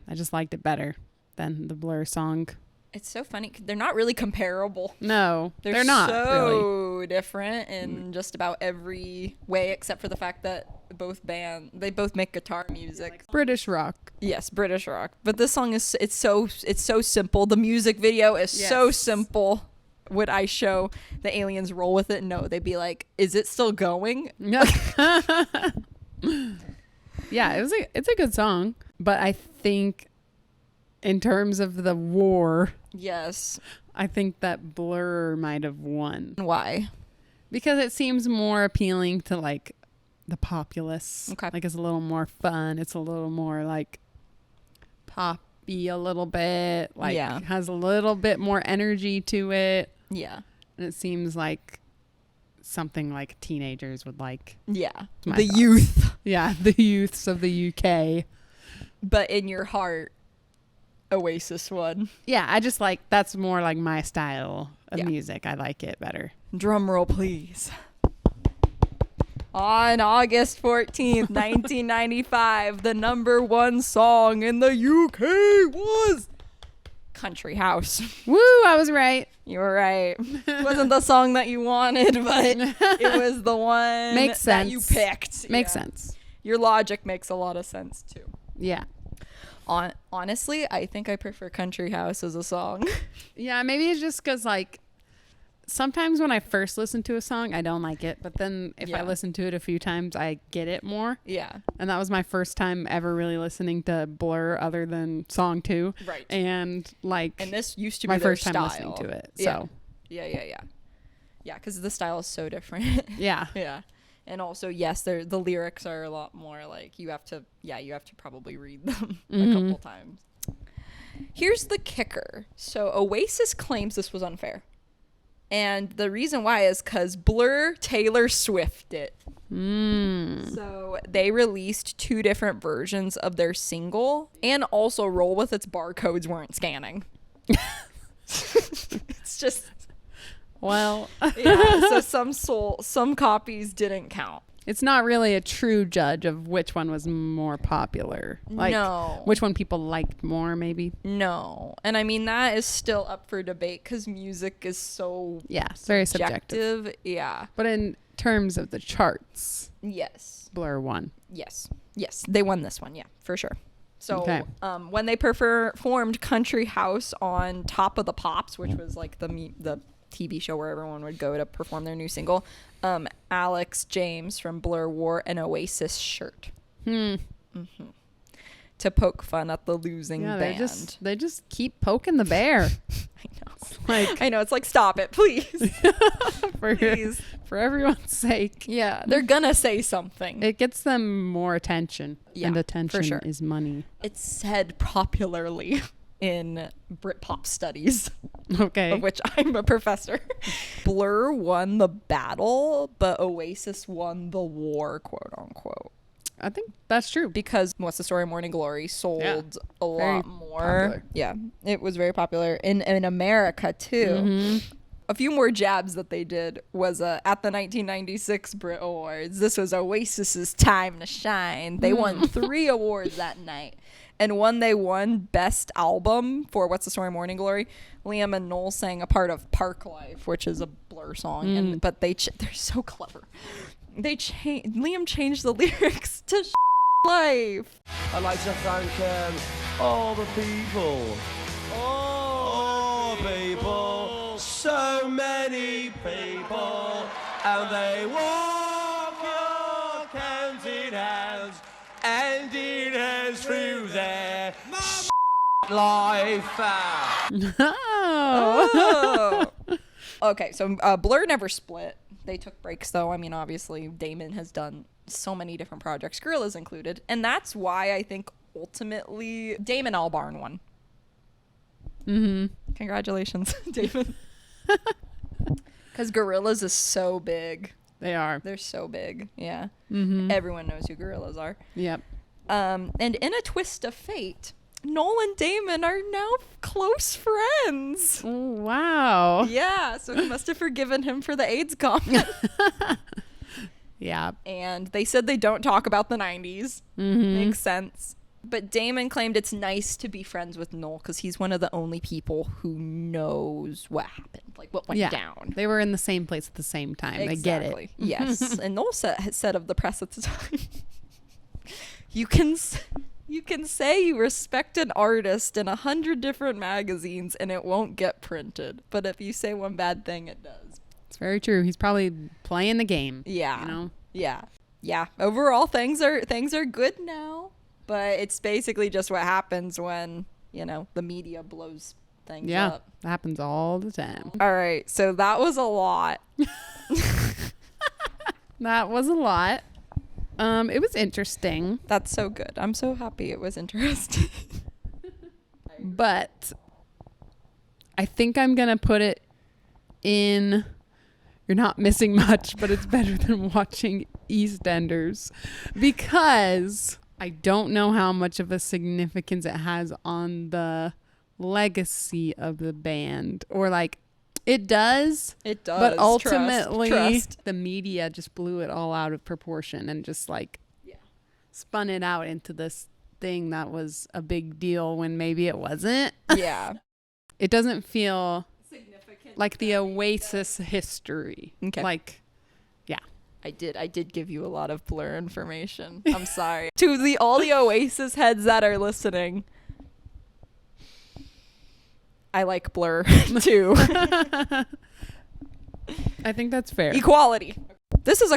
I just liked it better than the Blur song. It's so funny. They're not really comparable. No, they're not so really. different in just about every way, except for the fact that they both make guitar music. British rock. Yes, British rock. But this song is it's so simple. The music video is so simple. Would I show the aliens Roll With It? No, they'd be like, "Is it still going?" Yeah, it's a good song, but I think in terms of the war, yes, I think that Blur might have won. Why? Because it seems more appealing to like the populace. Okay. Like it's a little more fun. It's a little more like poppy a little bit. Like has a little bit more energy to it. Yeah. And it seems like something like teenagers would like. Yeah. The youth. Yeah, the youths of the UK. But in your heart, Oasis won. Yeah, I just like, that's more like my style of music. I like it better. Drum roll, please. On August 14th, 1995, the #1 song in the UK was Country House. Woo, I was right. You were right. It wasn't the song that you wanted, but it was the one Makes that sense. you picked. Makes sense. Your logic makes a lot of sense, too. Yeah. Honestly, I think I prefer Country House as a song. Yeah, maybe it's just because, like, sometimes when I first listen to a song, I don't like it. But then if I listen to it a few times, I get it more. Yeah. And that was my first time ever really listening to Blur other than song 2. Right. And, like, And this used to be my their first time style. listening to it. Yeah. So, Yeah, because the style is so different. yeah. Yeah. And also, yes, the lyrics are a lot more like you have to probably read them a couple times. Here's the kicker. So Oasis claims this was unfair. And the reason why is because Blur Taylor Swift it. So they released 2 different versions of their single and also Roll With Its barcodes weren't scanning. It's just... Well, yeah, so some copies didn't count. it's not really a true judge of which one was more popular. Like, No. which one people liked more, maybe. No. And I mean, that is still up for debate because music is so Yeah, very subjective. Yeah. But in terms of the charts, Yes. Blur won. Yes. They won this one. Yeah, for sure. So Okay. When they performed Country House on Top of the Pops, which was like the TV show where everyone would go to perform their new single, Alex James from Blur wore an Oasis shirt to poke fun at the losing band. They just keep poking the bear. I know. It's like, stop it, please. Please. For everyone's sake. Yeah, they're gonna say something. It gets them more attention. Yeah, and for attention sure. is money. It's said popularly in Britpop studies, Okay. of which I'm a professor. Blur won the battle, but Oasis won the war, quote unquote. I think that's true. Because What's the Story, Morning Glory sold a Very lot more. popular. Yeah, it was very popular in America too. A few more jabs that they did was at the 1996 Brit Awards. This was Oasis's time to shine. They won 3 awards that night. And when they won Best Album for What's the Story, Morning Glory, Liam and Noel sang a part of Park Life, which is a Blur song. But they're so clever. Liam changed the lyrics to life. I'd like to thank all the people. All people. So many people. And they walk your counting hands and in hands through their life. Oh. Okay, so Blur never split. They took breaks, though. I mean, obviously, Damon has done so many different projects, Gorillaz included. And that's why I think ultimately Damon Albarn won. Congratulations, Damon. Because Gorillaz is so big. They are. They're so big. Yeah. Everyone knows who Gorillaz are. Yep. And in a twist of fate, Noel and Damon are now close friends. Oh, wow. Yeah, so he must have forgiven him for the AIDS comment. Yeah. And they said they don't talk about the 90s. Makes sense. But Damon claimed it's nice to be friends with Noel because he's one of the only people who knows what happened, like what went down. They were in the same place at the same time. Exactly. I get it. Yes. And Noel said of the press at the time, you can say you respect an artist in 100 different magazines and it won't get printed. But if you say one bad thing, it does. It's very true. He's probably playing the game. Yeah. You know? Yeah. Overall, things are good now. But it's basically just what happens when, the media blows things up. That happens all the time. All right. So that was a lot. That was a lot. It was interesting. That's so good. I'm so happy it was interesting. But I think I'm going to put it in... You're not missing much, but it's better than watching EastEnders. Because... I don't know how much of a significance it has on the legacy of the band, or like It does. It does. But ultimately, Trust. the media just blew it all out of proportion and just like spun it out into this thing that was a big deal when maybe it wasn't. Yeah. It doesn't feel like the Oasis history. Okay. Like, yeah. I did give you a lot of Blur information. I'm sorry. To all the Oasis heads that are listening, I like Blur too. I think that's fair. Equality. This is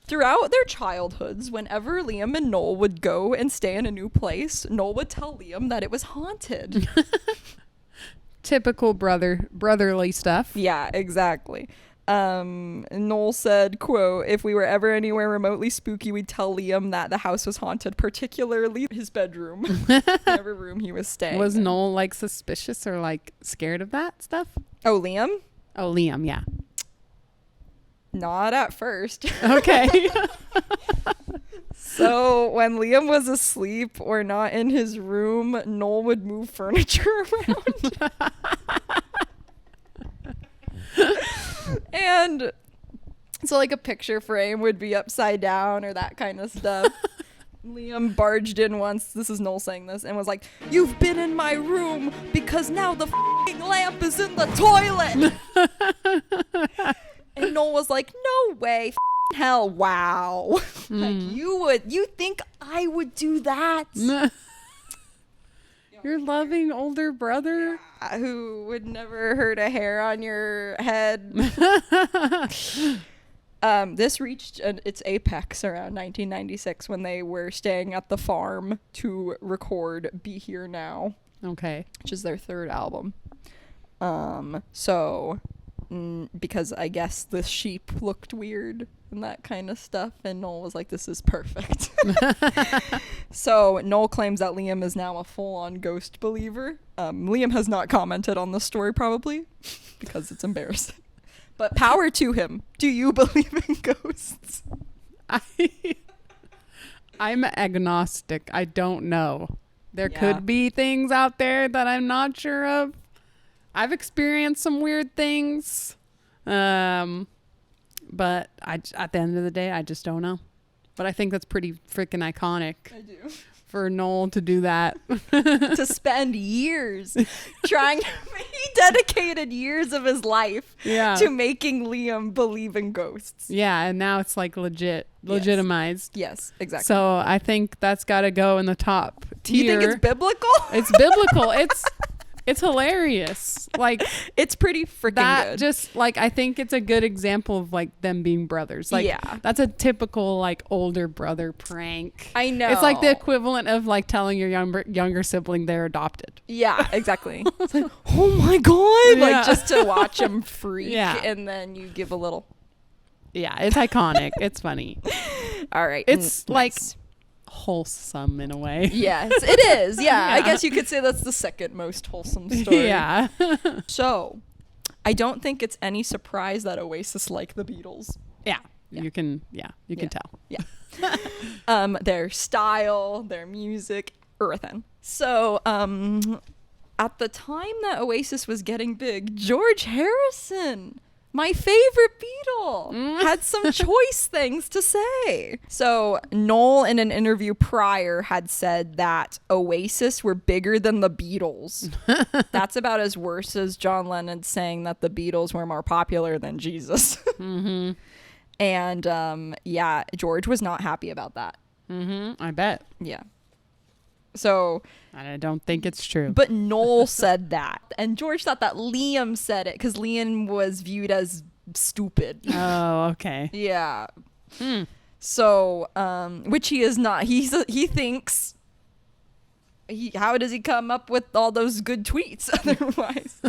throughout their childhoods, whenever Liam and Noel would go and stay in a new place, Noel would tell Liam that it was haunted. Typical brotherly stuff. Yeah, exactly. Noel said, quote, if we were ever anywhere remotely spooky, we'd tell Liam that the house was haunted, particularly his bedroom. Whatever room he was staying Was in. Noel like suspicious or like scared of that stuff? Oh, Liam? Oh, Liam, yeah. Not at first. Okay. So when Liam was asleep or not in his room, Noel would move furniture around. And so like a picture frame would be upside down or that kind of stuff. Liam barged in once, this is Noel saying this, and was like, you've been in my room because now the f***ing lamp is in the toilet. And Noel was like, no way, f***ing hell, wow. Like you think I would do that? Your loving older brother who would never hurt a hair on your head. This reached its apex around 1996 when they were staying at the farm to record Be Here Now. Okay. Which is their third album. Because I guess the sheep looked weird and that kind of stuff, and Noel was like, this is perfect. So Noel claims that Liam is now a full-on ghost believer. Liam has not commented on the story probably because it's embarrassing, but power to him. Do you believe in ghosts? I'm agnostic. I don't know. There could be things out there that I'm not sure of. I've experienced some weird things, but at the end of the day, I just don't know. But I think that's pretty freaking iconic. I do. For Noel to do that. To spend years trying to... He dedicated years of his life to making Liam believe in ghosts. Yeah, and now it's like legitimized. Yes, exactly. So I think that's got to go in the top tier. You think it's biblical? It's biblical. It's hilarious. Like, it's pretty freaking good. Just like, I think it's a good example of like them being brothers. Like, that's a typical like older brother prank. I know. It's like the equivalent of like telling your younger sibling they're adopted. Yeah, exactly. It's like, oh my God. Like, just to watch him freak. And then you give a little. Yeah, it's iconic. It's funny. All right. It's like wholesome in a way. Yes, it is. Yeah, I guess you could say that's the second most wholesome story. Yeah. So, I don't think it's any surprise that Oasis like the Beatles. Yeah. You can tell. Yeah. Their style, their music, everything. So, at the time that Oasis was getting big, George Harrison, my favorite Beatle, had some choice things to say. So Noel, in an interview prior, had said that Oasis were bigger than the Beatles. That's about as worse as John Lennon saying that the Beatles were more popular than Jesus. And George was not happy about that. I bet. Yeah. So I don't think it's true. But Noel said that. And George thought that Liam said it because Liam was viewed as stupid. Oh, okay. Yeah. So, which he is not. He thinks, how does he come up with all those good tweets otherwise?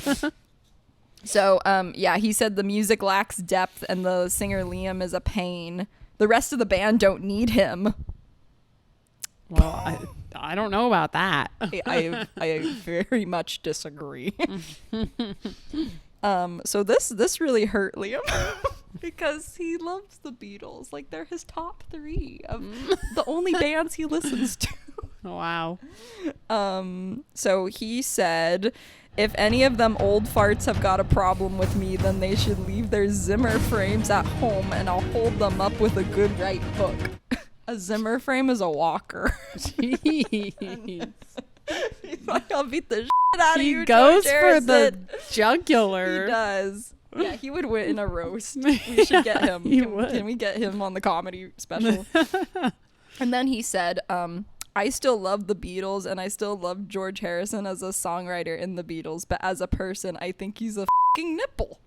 So, he said the music lacks depth and the singer Liam is a pain. The rest of the band don't need him. Well, I don't know about that. I very much disagree. So this really hurt Liam because he loves the Beatles. Like, they're his top 3 of the only bands he listens to. Wow. So he said, If any of them old farts have got a problem with me, then they should leave their Zimmer frames at home and I'll hold them up with a good right hook. A Zimmer frame is a walker. Jeez. He's like, I'll beat the shit out of you, He goes George for the Harrison. jugular. He does. Yeah, he would win in a roast. We should get him. He Can, would. can we get him on the comedy special? And then he said, I still love the Beatles and I still love George Harrison as a songwriter in the Beatles, but as a person, I think he's a fucking nipple.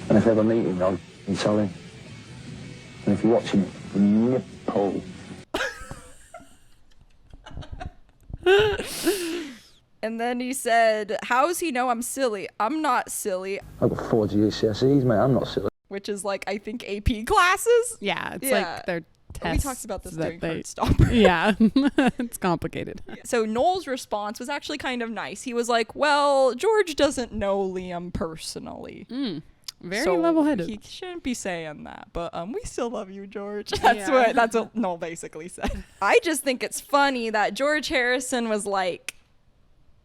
And if you ever meet him, I'll tell him. And if you watch him, nipple. And then he said, how's he know I'm silly? I'm not silly. I've got 4 GCSEs, mate. I'm not silly. Which is like, I think, AP classes. Yeah, it's Yeah. like their We tests. talked about this that during they- Heartstopper. Yeah, it's complicated. So Noel's response was actually kind of nice. He was like, well, George doesn't know Liam personally. Very so level-headed. He shouldn't be saying that, but we still love you, George. That's what Noel basically said. I just think it's funny that George Harrison was like,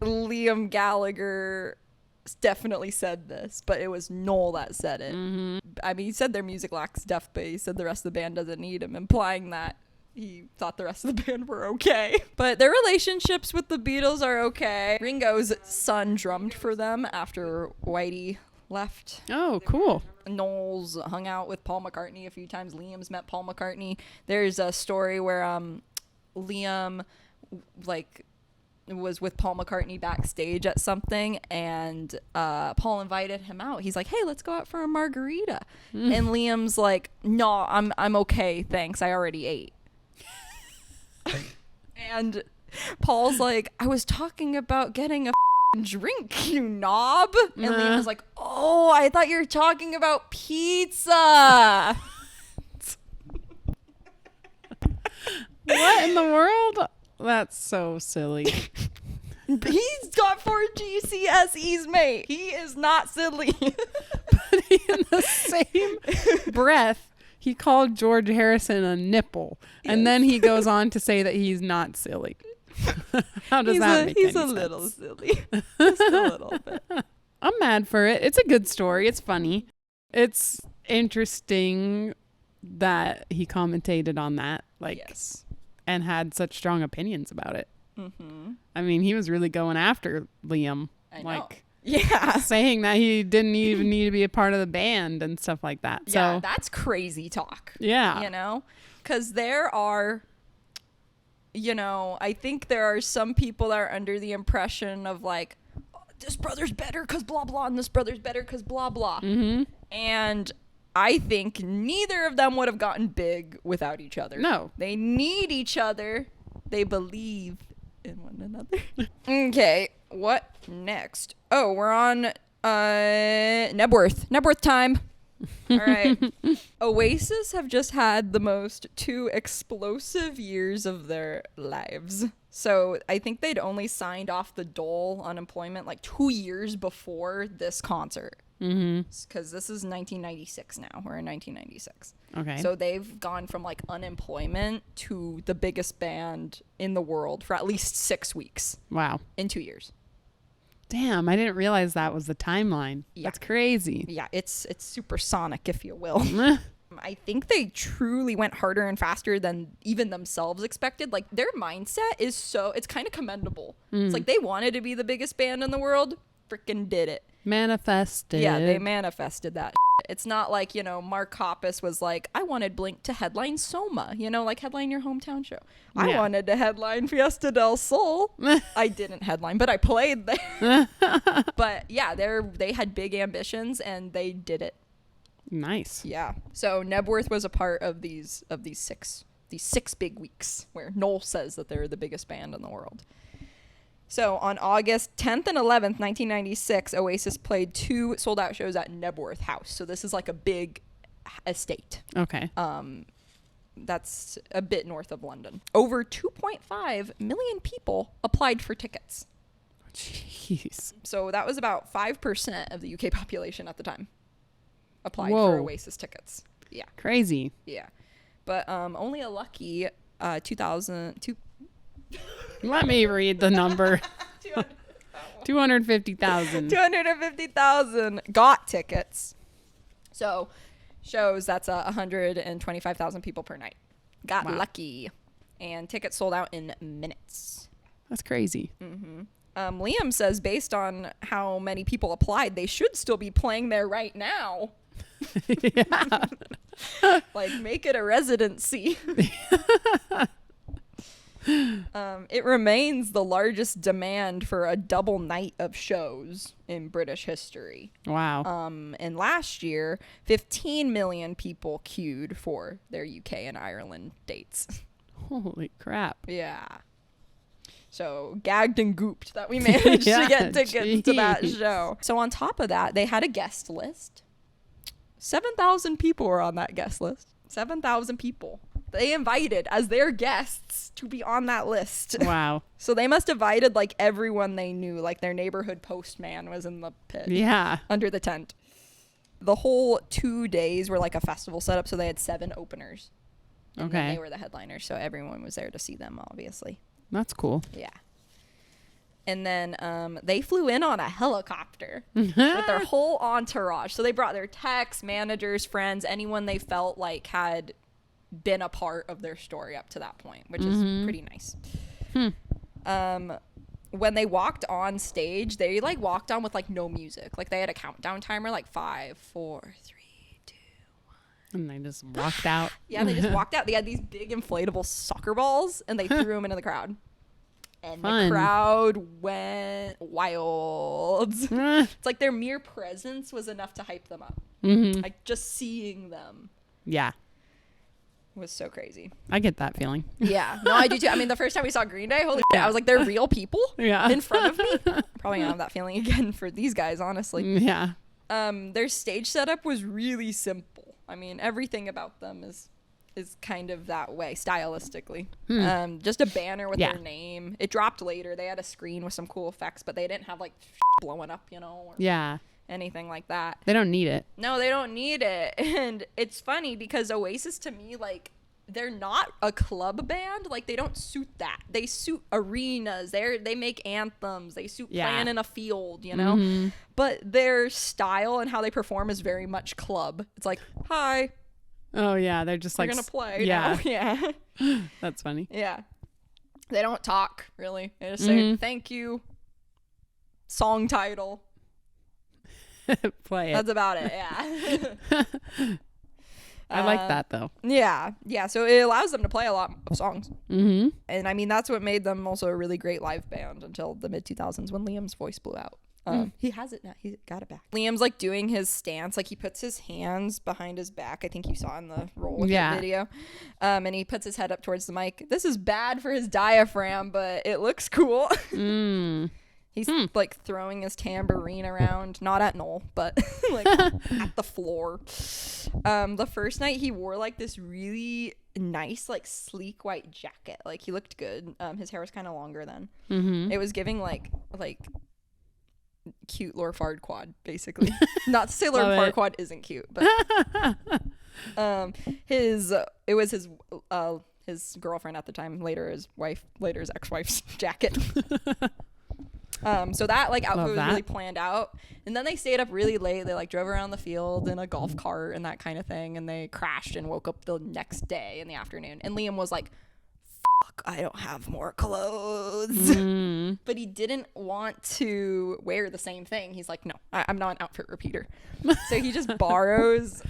Liam Gallagher definitely said this, but it was Noel that said it. I mean, he said their music lacks depth, but he said the rest of the band doesn't need him, implying that he thought the rest of the band were okay. But their relationships with the Beatles are okay. Ringo's son drummed for them after Whitey left. Oh, cool. Noel's hung out with Paul McCartney a few times. Liam's met Paul McCartney. There's a story where Liam like was with Paul McCartney backstage at something, and Paul invited him out. He's like, hey, let's go out for a margarita. And Liam's like, no, I'm okay, thanks, I already ate. And Paul's like, I was talking about getting a drink, you knob. And Liam was like, oh, I thought you were talking about pizza. What in the world? That's so silly. He's got 4 GCSEs, mate. He is not silly. But in the same breath, he called George Harrison a nipple. And then he goes on to say that he's not silly. How does that make He's any a sense? little silly. Just a little bit. I'm mad for it. It's a good story. It's funny. It's interesting that he commentated on that. Like, yes. And had such strong opinions about it. I mean, he was really going after Liam. I know. Like, yeah. saying that he didn't even need to be a part of the band and stuff like that. Yeah, So, that's crazy talk. yeah. You know? Because there are, you know, I think there are some people that are under the impression of like, oh, this brother's better because blah, blah, and this brother's better because blah, blah. And I think neither of them would have gotten big without each other. No. They need each other. They believe in one another. Okay, what next? Oh, we're on Knebworth. Knebworth time. All right. Oasis have just had the most 2 explosive years of their lives. So I think they'd only signed off the dole unemployment like 2 years before this concert. Because this is 1996 now. We're in 1996. Okay. So they've gone from like unemployment to the biggest band in the world for at least 6 weeks Wow. in 2 years. Damn, I didn't realize that was the timeline. Yeah. That's crazy. Yeah, it's supersonic, if you will. I think they truly went harder and faster than even themselves expected. Like, their mindset is it's kind of commendable. It's like they wanted to be the biggest band in the world, freaking did it. Manifested. Yeah, they manifested that. It's not like, you know, Mark Hoppus was like, I wanted Blink to headline Soma, you know, like headline your hometown show. I Yeah. wanted to headline Fiesta del Sol. I didn't headline, but I played there. But yeah, they had big ambitions and they did it. Nice. Yeah. So Knebworth was a part of these 6 big weeks where Noel says that they're the biggest band in the world. So on August 10th and 11th, 1996, Oasis played 2 sold-out shows at Knebworth House. So this is like a big estate. Okay. That's a bit north of London. Over 2.5 million people applied for tickets. Jeez. So that was about 5% of the UK population at the time applied for Whoa. Oasis tickets. Yeah. Crazy. Yeah. But only a lucky 2,000... Let me read the number. 250,000. 250,000 got tickets. So shows that's 125,000 people per night. Got lucky. And tickets sold out in minutes. That's crazy. Liam says based on how many people applied, they should still be playing there right now. Yeah. Like, make it a residency. It remains the largest demand for a double night of shows in British history. Wow. And last year, 15 million people queued for their UK and Ireland dates. Holy crap. Yeah. So gagged and gooped that we managed to get tickets to that show. So on top of that, they had a guest list. 7,000 people were on that guest list. 7,000 people. They invited as their guests to be on that list. Wow. So they must have invited like everyone they knew, like their neighborhood postman was in the pit. Yeah. Under the tent. The whole 2 days were like a festival setup, so they had 7 openers. And then they were the headliners, so everyone was there to see them, obviously. That's cool. Yeah. And then they flew in on a helicopter with their whole entourage. So they brought their techs, managers, friends, anyone they felt like had been a part of their story up to that point, which is pretty nice. When they walked on stage, they like walked on with like no music. Like they had a countdown timer, like 5, 4, 3, 2, 1. And they just walked out. Yeah, they just walked out. They had these big inflatable soccer balls and they threw them into the crowd. And the crowd went wild. It's like their mere presence was enough to hype them up. Like just seeing them. Yeah. Was so crazy. I get that feeling. Yeah. No, I do too. I mean, the first time we saw Green Day, holy shit, I was like, they're real people in front of me. Probably gonna have that feeling again for these guys, honestly. Yeah. Their stage setup was really simple. I mean, everything about them is kind of that way stylistically. Just a banner with their name. It dropped later. They had a screen with some cool effects, but they didn't have like blowing up, you know, or anything like that. They don't need it. No, they don't need it. And it's funny because Oasis to me, like, they're not a club band. Like, they don't suit that. They suit arenas. They make anthems. They suit playing in a field, you know? But their style and how they perform is very much club. It's like, hi. Oh yeah, they're just like we're gonna play. Yeah, now. Yeah. That's funny. Yeah, they don't talk really. They just say thank you. Song title. Play it. That's about it. Yeah. I like that though. Yeah. So it allows them to play a lot of songs. And I mean that's what made them also a really great live band until the mid 2000s when Liam's voice blew out. He has it now. He got it back. Liam's like doing his stance, like he puts his hands behind his back. I think you saw in the roll with the video. And he puts his head up towards the mic. This is bad for his diaphragm, but it looks cool. He's like throwing his tambourine around, not at Noel, but like at the floor. The first night he wore like this really nice, like sleek white jacket. Like he looked good. His hair was kind of longer then. It was giving like cute Lord Farquaad, basically. Not to say Lord Farquaad isn't cute, but it was his girlfriend at the time, later his wife, later his ex-wife's jacket. So that like outfit was really planned out, and then they stayed up really late. They like drove around the field in a golf cart and that kind of thing, and they crashed and woke up the next day in the afternoon. And Liam was like, fuck, I don't have more clothes. But he didn't want to wear the same thing. He's like, no, I'm not an outfit repeater. So he just borrows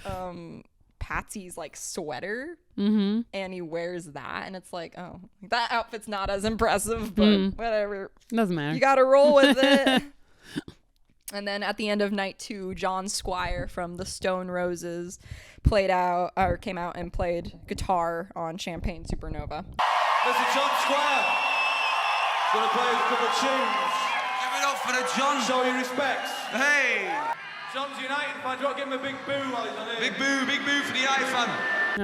Patsy's like sweater and he wears that, and it's like, oh, that outfit's not as impressive, but whatever, doesn't matter, you gotta roll with it. And then at the end of night 2, John Squire from the Stone Roses came out and played guitar on Champagne Supernova. Mr. John Squire gonna play a couple of tunes. Give it up for the John. Show your respects. Hey! John's United fan. Do you want to give him a big boo while he's on here? Big boo for the I fan.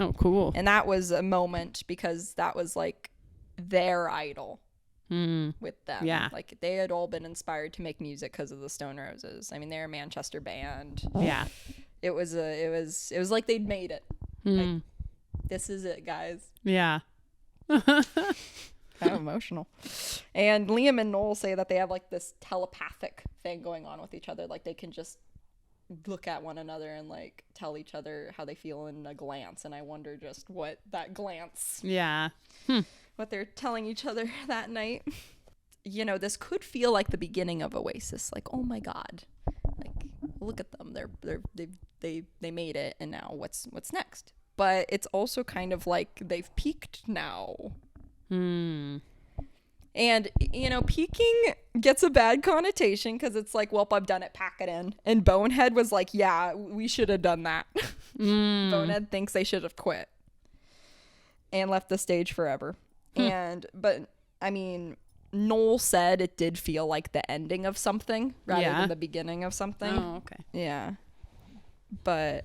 Oh, cool. And that was a moment because that was like their idol with them. Yeah. Like they had all been inspired to make music because of the Stone Roses. I mean, they're a Manchester band. Yeah. It was like they'd made it. Like, this is it, guys. Yeah. Kind of emotional. And Liam and Noel say that they have like this telepathic thing going on with each other. Like they can just look at one another and like tell each other how they feel in a glance. And I wonder just what that glance, what they're telling each other that night. You know, this could feel like the beginning of Oasis. Like, oh my God, like look at them. They made it, and now what's next? But it's also kind of like they've peaked now. And, you know, peaking gets a bad connotation because it's like, well, I've done it, pack it in. And Bonehead was like, yeah, we should have done that. Bonehead thinks they should have quit and left the stage forever. But I mean, Noel said it did feel like the ending of something rather than the beginning of something. Oh, okay. Yeah. But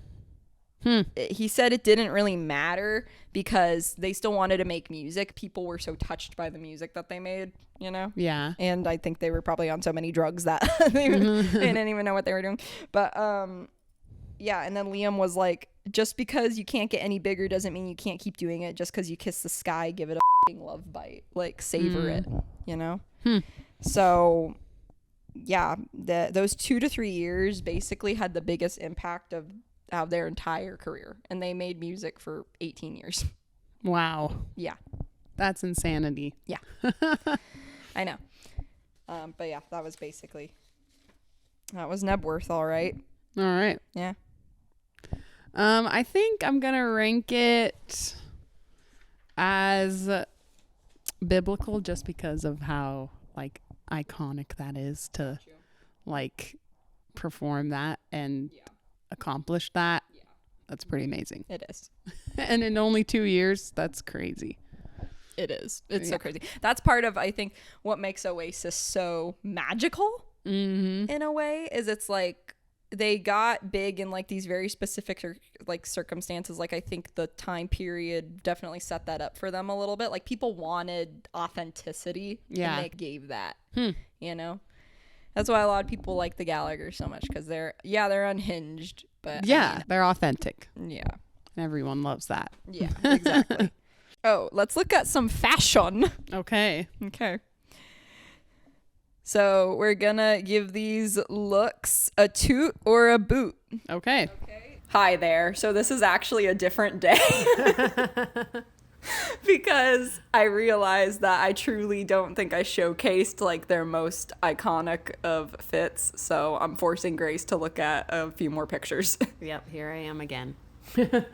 he said it didn't really matter because they still wanted to make music. People were so touched by the music that they made, you know? Yeah. And I think they were probably on so many drugs that they didn't even know what they were doing. But yeah, and then Liam was like, just because you can't get any bigger doesn't mean you can't keep doing it. Just because you kiss the sky, give it a love bite. Like, savor it, you know? So, yeah, those 2 to 3 years basically had the biggest impact of their entire career. And they made music for 18 years. Wow. Yeah. That's insanity. Yeah. I know. But yeah, that was Knebworth, all right. All right. Yeah. I think I'm gonna rank it as biblical just because of how like iconic that is to like perform that and accomplish that. That's pretty amazing. It is. And in only 2 years, that's crazy. It is. It's so crazy. That's part of, I think, what makes Oasis so magical in a way, is it's like they got big in like these very specific like circumstances. Like I think the time period definitely set that up for them a little bit. Like people wanted authenticity and they gave that, you know? That's why a lot of people like the Gallaghers so much, because they're unhinged, but they're authentic. Yeah. Everyone loves that. Yeah, exactly. Oh, let's look at some fashion. Okay. So we're gonna give these looks a toot or a boot. Okay. Hi there. So this is actually a different day. Because I realized that I truly don't think I showcased like their most iconic of fits. So I'm forcing Grace to look at a few more pictures. Yep, here I am again.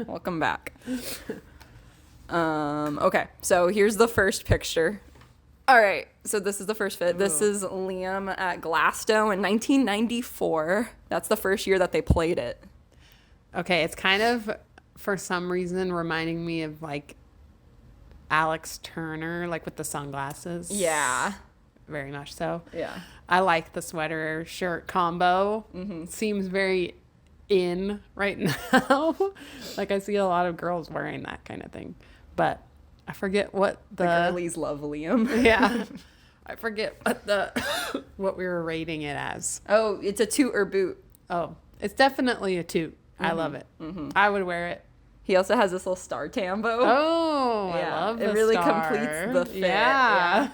Welcome back. Okay, so here's the first picture. All right, so this is the first fit. This is Liam at Glasgow in 1994. That's the first year that they played it. Okay, it's kind of, for some reason, reminding me of like Alex Turner, like with the sunglasses. Yeah. Very much so. Yeah. I like the sweater shirt combo. Seems very in right now. Like I see a lot of girls wearing that kind of thing. But I forget what the girlies love Liam. Yeah. I forget what we were rating it as. Oh, it's a toot or boot. Oh, it's definitely a toot. I love it. I would wear it. He also has this little star tambo. Oh, yeah. I love the It really star. completes the fit. Yeah.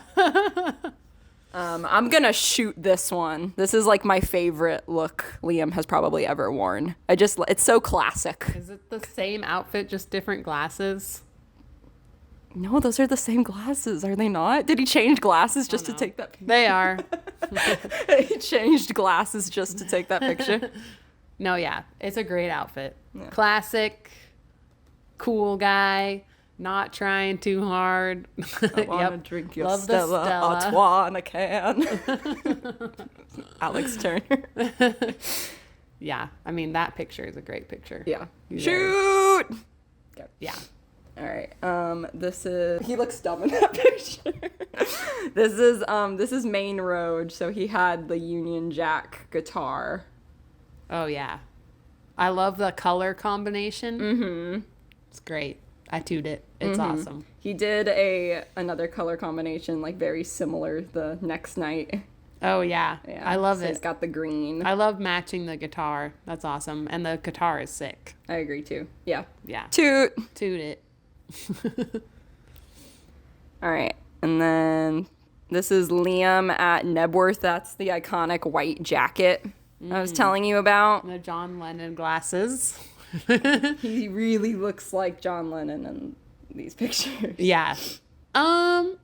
I'm gonna shoot this one. This is like my favorite look Liam has probably ever worn. It's so classic. Is it the same outfit, just different glasses? No, those are the same glasses, are they not? Did he change glasses just to take that picture? They are. He changed glasses just to take that picture. No, yeah. It's a great outfit. Yeah. Classic, cool guy, not trying too hard. I want to drink your Love Stella Artois in a can. Alex Turner. Yeah, I mean, that picture is a great picture. Yeah. Shoot! Okay. Yeah. All right. He looks dumb in that picture. This is Main Road, so he had the Union Jack guitar. Oh yeah. I love the color combination. It's great. I toot it. It's awesome. He did another color combination, like very similar the next night. Oh yeah. I love it. He's got the green. I love matching the guitar. That's awesome. And the guitar is sick. I agree too. Yeah. Yeah. Toot it. All right. And then this is Liam at Knebworth. That's the iconic white jacket I was telling you about. The John Lennon glasses. He really looks like John Lennon in these pictures. Yeah. I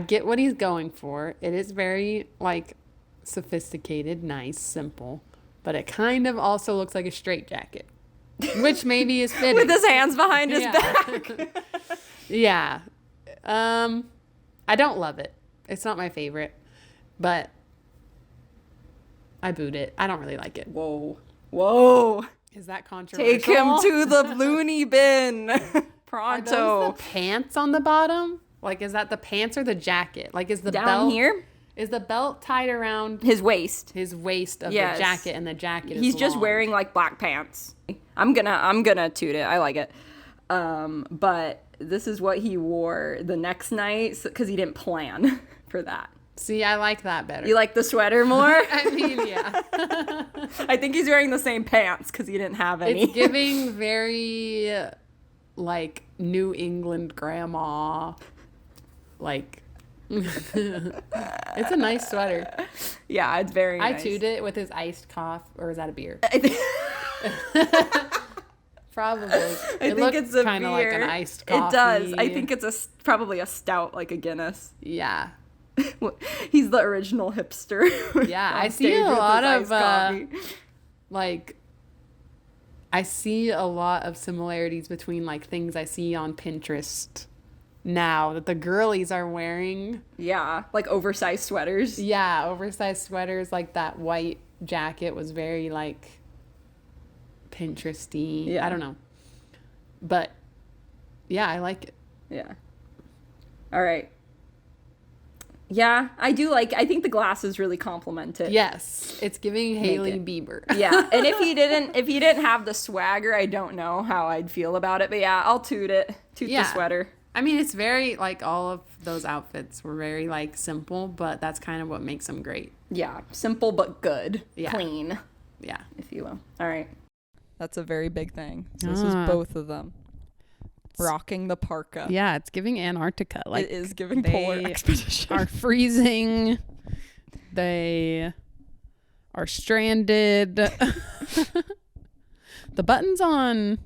get what he's going for. It is very, like, sophisticated, nice, simple. But it kind of also looks like a straitjacket, which maybe is fitting. With his hands behind his back. Yeah. I don't love it. It's not my favorite. But I boot it. I don't really like it. Whoa. Is that controversial? Take him to the loony bin. Pronto. Are those the pants on the bottom? Like, is that the pants or the jacket? Like, is the down belt here? Is the belt tied around his waist? His waist of the jacket, and the jacket is He's just long. wearing like black pants. I'm gonna toot it. I like it. But this is what he wore the next night because he didn't plan for that. See, I like that better. You like the sweater more? I mean, yeah. I think he's wearing the same pants because he didn't have any. It's giving very, like, New England grandma, like, it's a nice sweater. Yeah, it's very nice. I toot it with his iced cough, or is that a beer? Probably. I think it's a kind of like an iced coffee. It does. I think it's probably a stout, like a Guinness. Yeah. He's the original hipster. Yeah, I see a lot of like I see a lot of similarities between like things I see on Pinterest now that the girlies are wearing. Yeah, like oversized sweaters. Yeah, oversized sweaters. Like that white jacket was very like Pinteresty. Yeah. I don't know. But yeah, I like it. Yeah. All right. Yeah, I think the glasses really complement it. Yes, it's giving Hailey Bieber. Yeah, and if he didn't have the swagger, I don't know how I'd feel about it. But yeah, I'll toot it. Toot the sweater. I mean, it's very, like, all of those outfits were very, like, simple, but that's kind of what makes them great. Yeah, simple but good. Yeah. Clean. Yeah. If you will. All right. That's a very big thing. So this is both of them. Rocking the parka. Yeah, it's giving Antarctica. Like, it is giving polar expedition. Are freezing. They are stranded. The buttons on,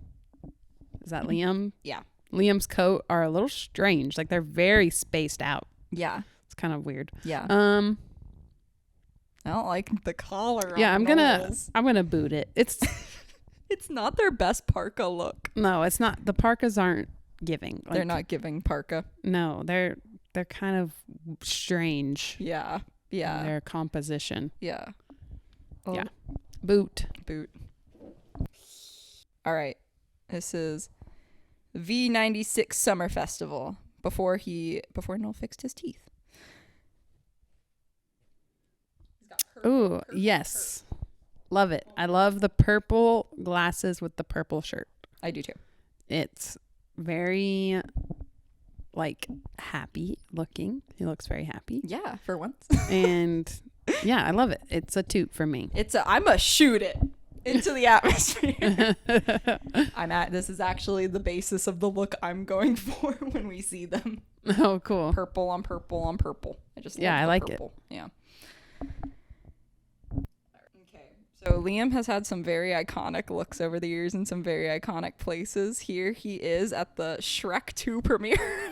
is that Liam? Yeah. Liam's coat are a little strange. Like, they're very spaced out. Yeah. It's kind of weird. Yeah. I don't like the collar. Yeah, on I'm those. gonna boot it. It's It's not their best parka look. No, it's not. The parkas aren't giving. Like, they're not giving parka. No, they're kind of strange. Yeah. Yeah. Their composition. Yeah. Oh. Yeah. Boot. All right. This is V96 Summer Festival before Noel fixed his teeth. Ooh, yes. Love it. I love the purple glasses with the purple shirt. I do too. It's very, like, happy looking. He looks very happy. Yeah, for once. And yeah, I love it. It's a toot for me. I'm a shoot it into the atmosphere. This is actually the basis of the look I'm going for when we see them. Oh, cool. Purple on purple on purple. I like purple. Yeah. So Liam has had some very iconic looks over the years in some very iconic places. Here he is at the Shrek 2 premiere.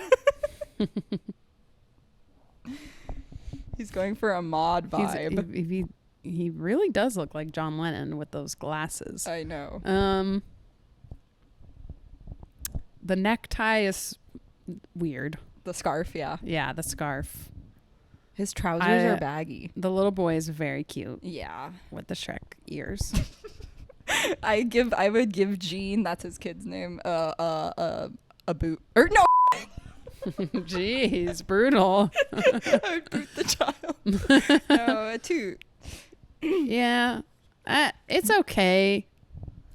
He's going for a mod vibe. He really does look like John Lennon with those glasses. I know. The necktie is weird. The scarf, yeah. Yeah, the scarf. His trousers are baggy. The little boy is very cute. Yeah. With the Shrek ears. I would give Gene, that's his kid's name, a boot. Or no. Jeez, brutal. I would boot the child. No, a toot. Yeah. It's okay.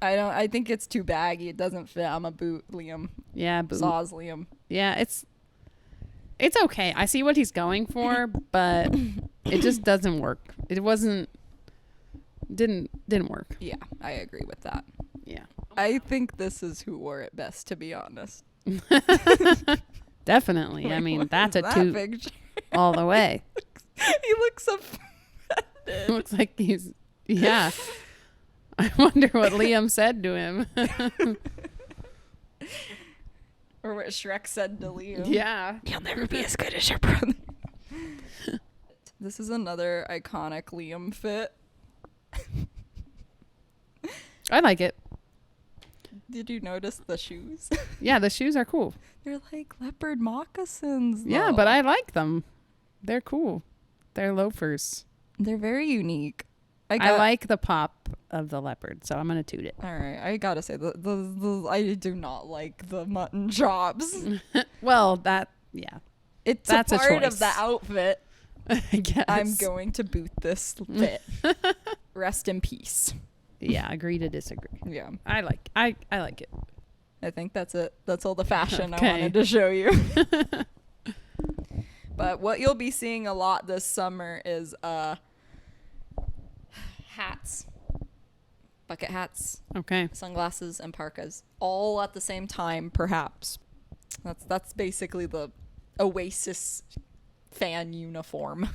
I think it's too baggy. It doesn't fit. I'm a boot, Liam. Yeah, boot. Saws Liam. Yeah, it's okay. I see what he's going for, but it just doesn't work. It didn't work. Yeah, I agree with that. Yeah. I think this is who wore it best, to be honest. Definitely. Wait, I mean, what that's is a that toot picture? all the way. He looks offended. Looks like he's, yeah. I wonder what Liam said to him. Or what Shrek said to Liam. Yeah. You'll never be as good as your brother. This is another iconic Liam fit. I like it. Did you notice the shoes? Yeah, the shoes are cool. They're like leopard moccasins. Yeah, though. but I like them. They're cool. They're loafers. They're very unique. I like the pop of the leopard, so I'm going to toot it. All right, I gotta say, I do not like the mutton chops. Well, yeah. That's a part choice. of the outfit. I guess. I'm going to boot this fit. Rest in peace. Yeah, agree to disagree. Yeah. I like it. I think that's it. That's all the fashion Okay. I wanted to show you. But what you'll be seeing a lot this summer is hats. Bucket hats. Okay. Sunglasses and parkas. All at the same time, perhaps. That's basically the Oasis fan uniform.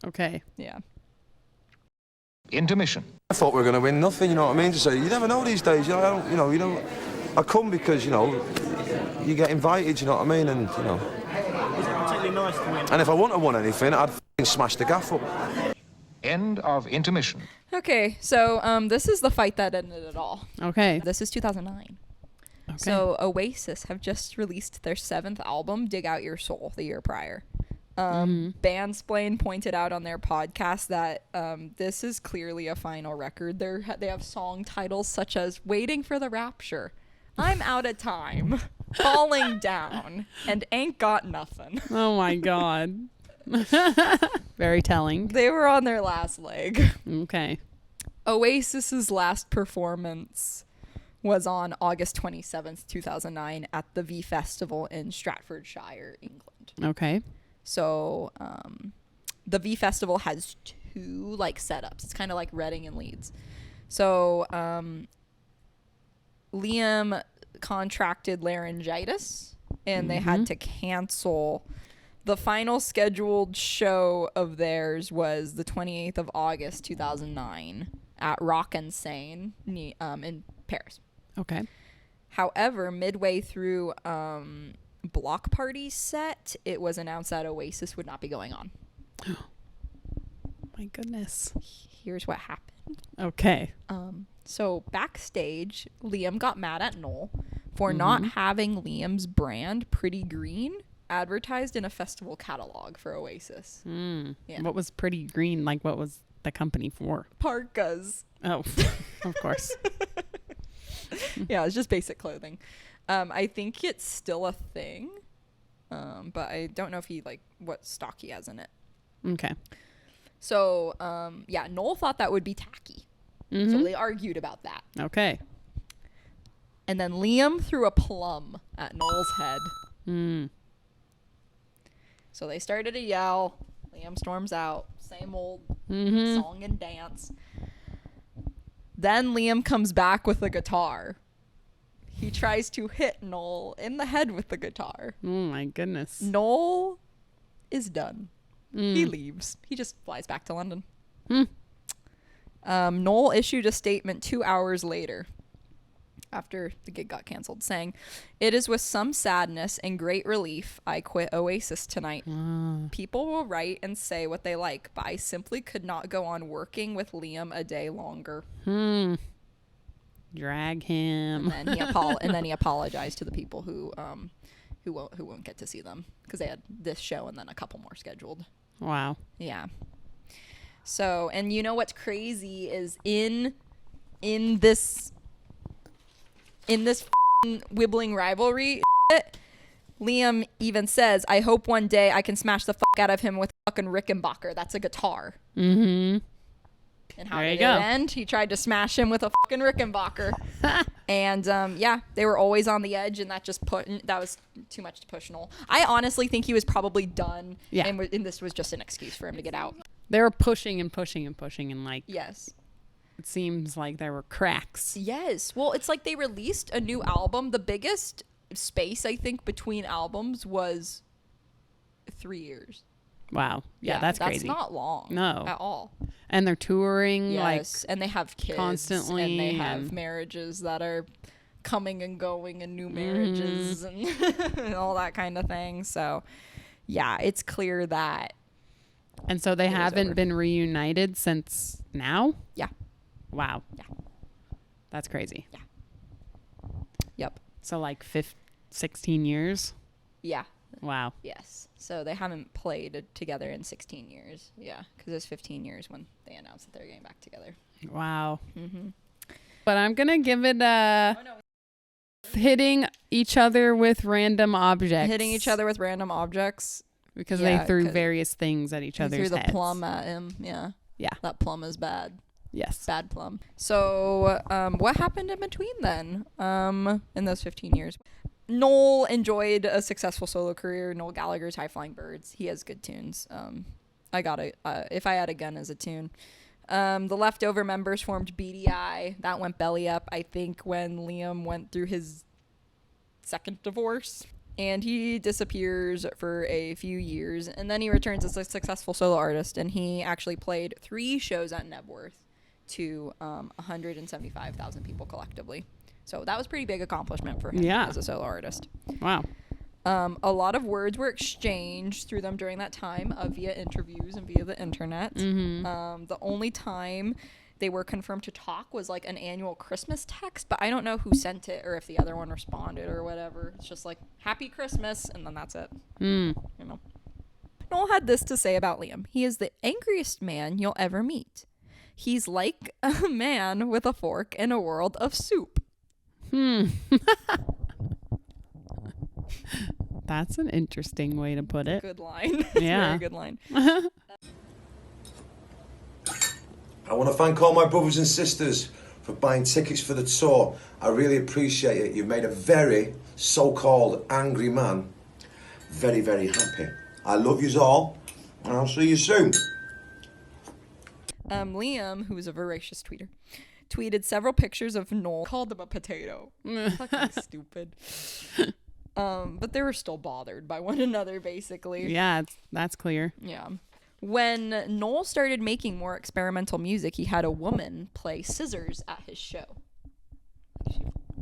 Okay. Yeah. Intermission. I thought we were going to win nothing, you know what I mean? Just say, you never know these days, you know, I come because, you know, you get invited, you know what I mean? And, you know. Is it particularly nice to win? And if I wouldn't have won anything, I'd smash the gaff up. End of intermission. Okay, so this is the fight that ended it all. Okay. This is 2009. Okay. So Oasis have just released their 7th album, Dig Out Your Soul, the year prior. Bandsplain pointed out on their podcast that this is clearly a final record. They have song titles such as Waiting for the Rapture, I'm Out of Time, Falling Down, and Ain't Got Nothing. Oh my God. Very telling. They were on their last leg. Okay. Oasis's last performance was on August 27th, 2009 at the V Festival in Stratfordshire, England. Okay. So the V Festival has 2 setups. It's kind of like Reading and Leeds. So Liam contracted laryngitis and they had to cancel. The final scheduled show of theirs was the 28th of August 2009 at Rock and Seine in Paris. Okay. However, midway through Block Party's set, it was announced that Oasis would not be going on. My goodness. Here's what happened. Okay. So backstage, Liam got mad at Noel for not having Liam's brand, Pretty Green, advertised in a festival catalog for Oasis. Yeah. What was Pretty Green? Like, what was the company for? Parkas. Oh, of course. Yeah, it's just basic clothing. I think it's still a thing, but I don't know if what stock he has in it. Okay. So, yeah, Noel thought that would be tacky. So they argued about that. Okay. And then Liam threw a plum at Noel's head. So they started to yell. Liam storms out. Same old song and dance. Then Liam comes back with a guitar. He tries to hit Noel in the head with the guitar. Oh my goodness. Noel is done. He leaves. He just flies back to London. Noel issued a statement 2 hours later after the gig got canceled, saying, "It is with some sadness and great relief I quit Oasis tonight. People will write and say what they like, but I simply could not go on working with Liam a day longer." Drag him. And then he apologized to the people who won't get to see them because they had this show and then a couple more scheduled. Wow. Yeah. So, and you know what's crazy is in this Wibbling Rivalry shit, Liam even says, "I hope one day I can smash the fuck out of him with fucking Rickenbacker." That's a guitar. And how There you did go. it end? He tried to smash him with a fucking Rickenbacker. And yeah, they were always on the edge, and that was too much to push Noel. I honestly think he was probably done. Yeah. And this was just an excuse for him to get out. They were pushing and pushing and pushing, and Yes. it seems like there were cracks. Yes. Well, it's like they released a new album. The biggest space, I think, between albums was 3 years. Wow. Yeah, that's crazy. That's not long. No. At all. And they're touring yes, and they have kids constantly, and they have marriages that are coming and going, and new marriages and, and all that kind of thing. So yeah, it's clear that. And so they haven't been reunited since now? Yeah. Wow. Yeah. That's crazy. Yeah. Yep. So like 16 years? Yeah. Wow. Yes. So they haven't played together in 16 years. Yeah, because it's 15 years when they announced that they're getting back together. Wow. But I'm going to give it hitting each other with random objects. Hitting each other with random objects. Because they threw various things at each other's heads. They threw the plum at him. Yeah. Yeah. That plum is bad. Yes. Bad plum. So what happened in between then in those 15 years? Noel enjoyed a successful solo career. Noel Gallagher's High Flying Birds. He has good tunes. I got If I Had a Gun as a tune. The leftover members formed BDI. That went belly up, I think, when Liam went through his second divorce. And he disappears for a few years. And then he returns as a successful solo artist. And he actually played 3 shows at Knebworth to 175,000 people collectively. So that was pretty big accomplishment for him as a solo artist. Wow. A lot of words were exchanged through them during that time via interviews and via the internet. The only time they were confirmed to talk was like an annual Christmas text, but I don't know who sent it or if the other one responded or whatever. It's just like, Happy Christmas, and then that's it. You know. Noel had this to say about Liam. He is the angriest man you'll ever meet. He's like a man with a fork in a world of soup. That's an interesting way to put it. Good line. Yeah. Very good line. I want to thank all my brothers and sisters for buying tickets for the tour. I really appreciate it. You've made a very so-called angry man very, very happy. I love yous all, and I'll see you soon. Liam, who is a voracious tweeter, tweeted several pictures of Noel, called him a potato. Fucking stupid. But they were still bothered by one another, basically. Yeah, that's clear. Yeah. When Noel started making more experimental music, he had a woman play scissors at his show.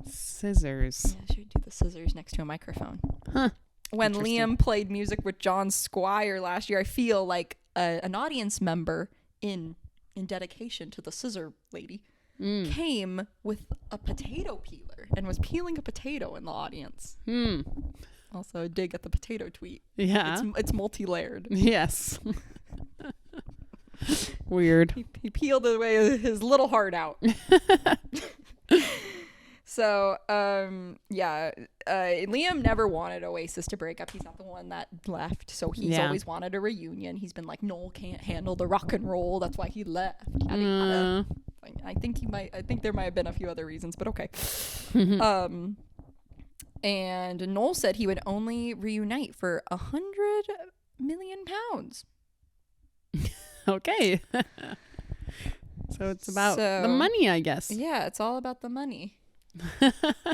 Scissors. Yeah, she would do the scissors next to a microphone. Huh. When Liam played music with John Squire last year, I feel like an audience member in dedication to the scissor lady came with a potato peeler and was peeling a potato in the audience. Also a dig at the potato tweet. Yeah. It's multi-layered. Yes. Weird. He peeled away his little heart out. So, Liam never wanted Oasis to break up. He's not the one that left. So he's always wanted a reunion. He's been like, Noel can't handle the rock and roll. That's why he left. I think there might have been a few other reasons, but okay. And Noel said he would only reunite for £100 million. Okay. So it's about the money, I guess. Yeah, it's all about the money.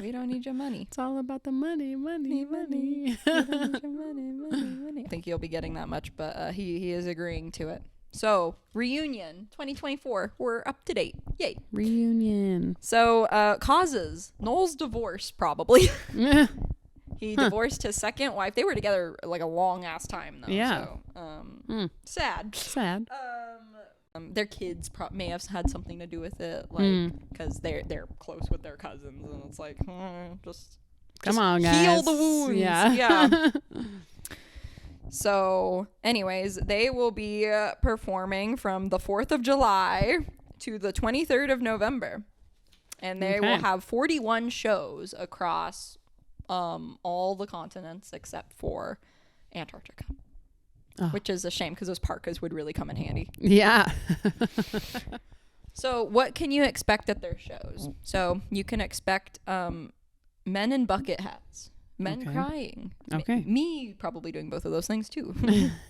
We don't need your money. It's all about the money. We don't need your money. I think he'll be getting that much, but he is agreeing to it. So, reunion 2024. We're up to date. Yay. Reunion. So, causes. Noel's divorce, probably. He divorced his second wife. They were together like a long ass time, though. Yeah. So, sad. Sad. Their kids may have had something to do with it, like because they're close with their cousins, and it's like just come on, guys, heal the wounds. Yeah. So, anyways, they will be performing from the 4th of July to the 23rd of November, and they will have 41 shows across all the continents except for Antarctica. Which is a shame because those parkas would really come in handy. Yeah. So what can you expect at their shows? So you can expect men in bucket hats, men crying. Okay. Me probably doing both of those things too.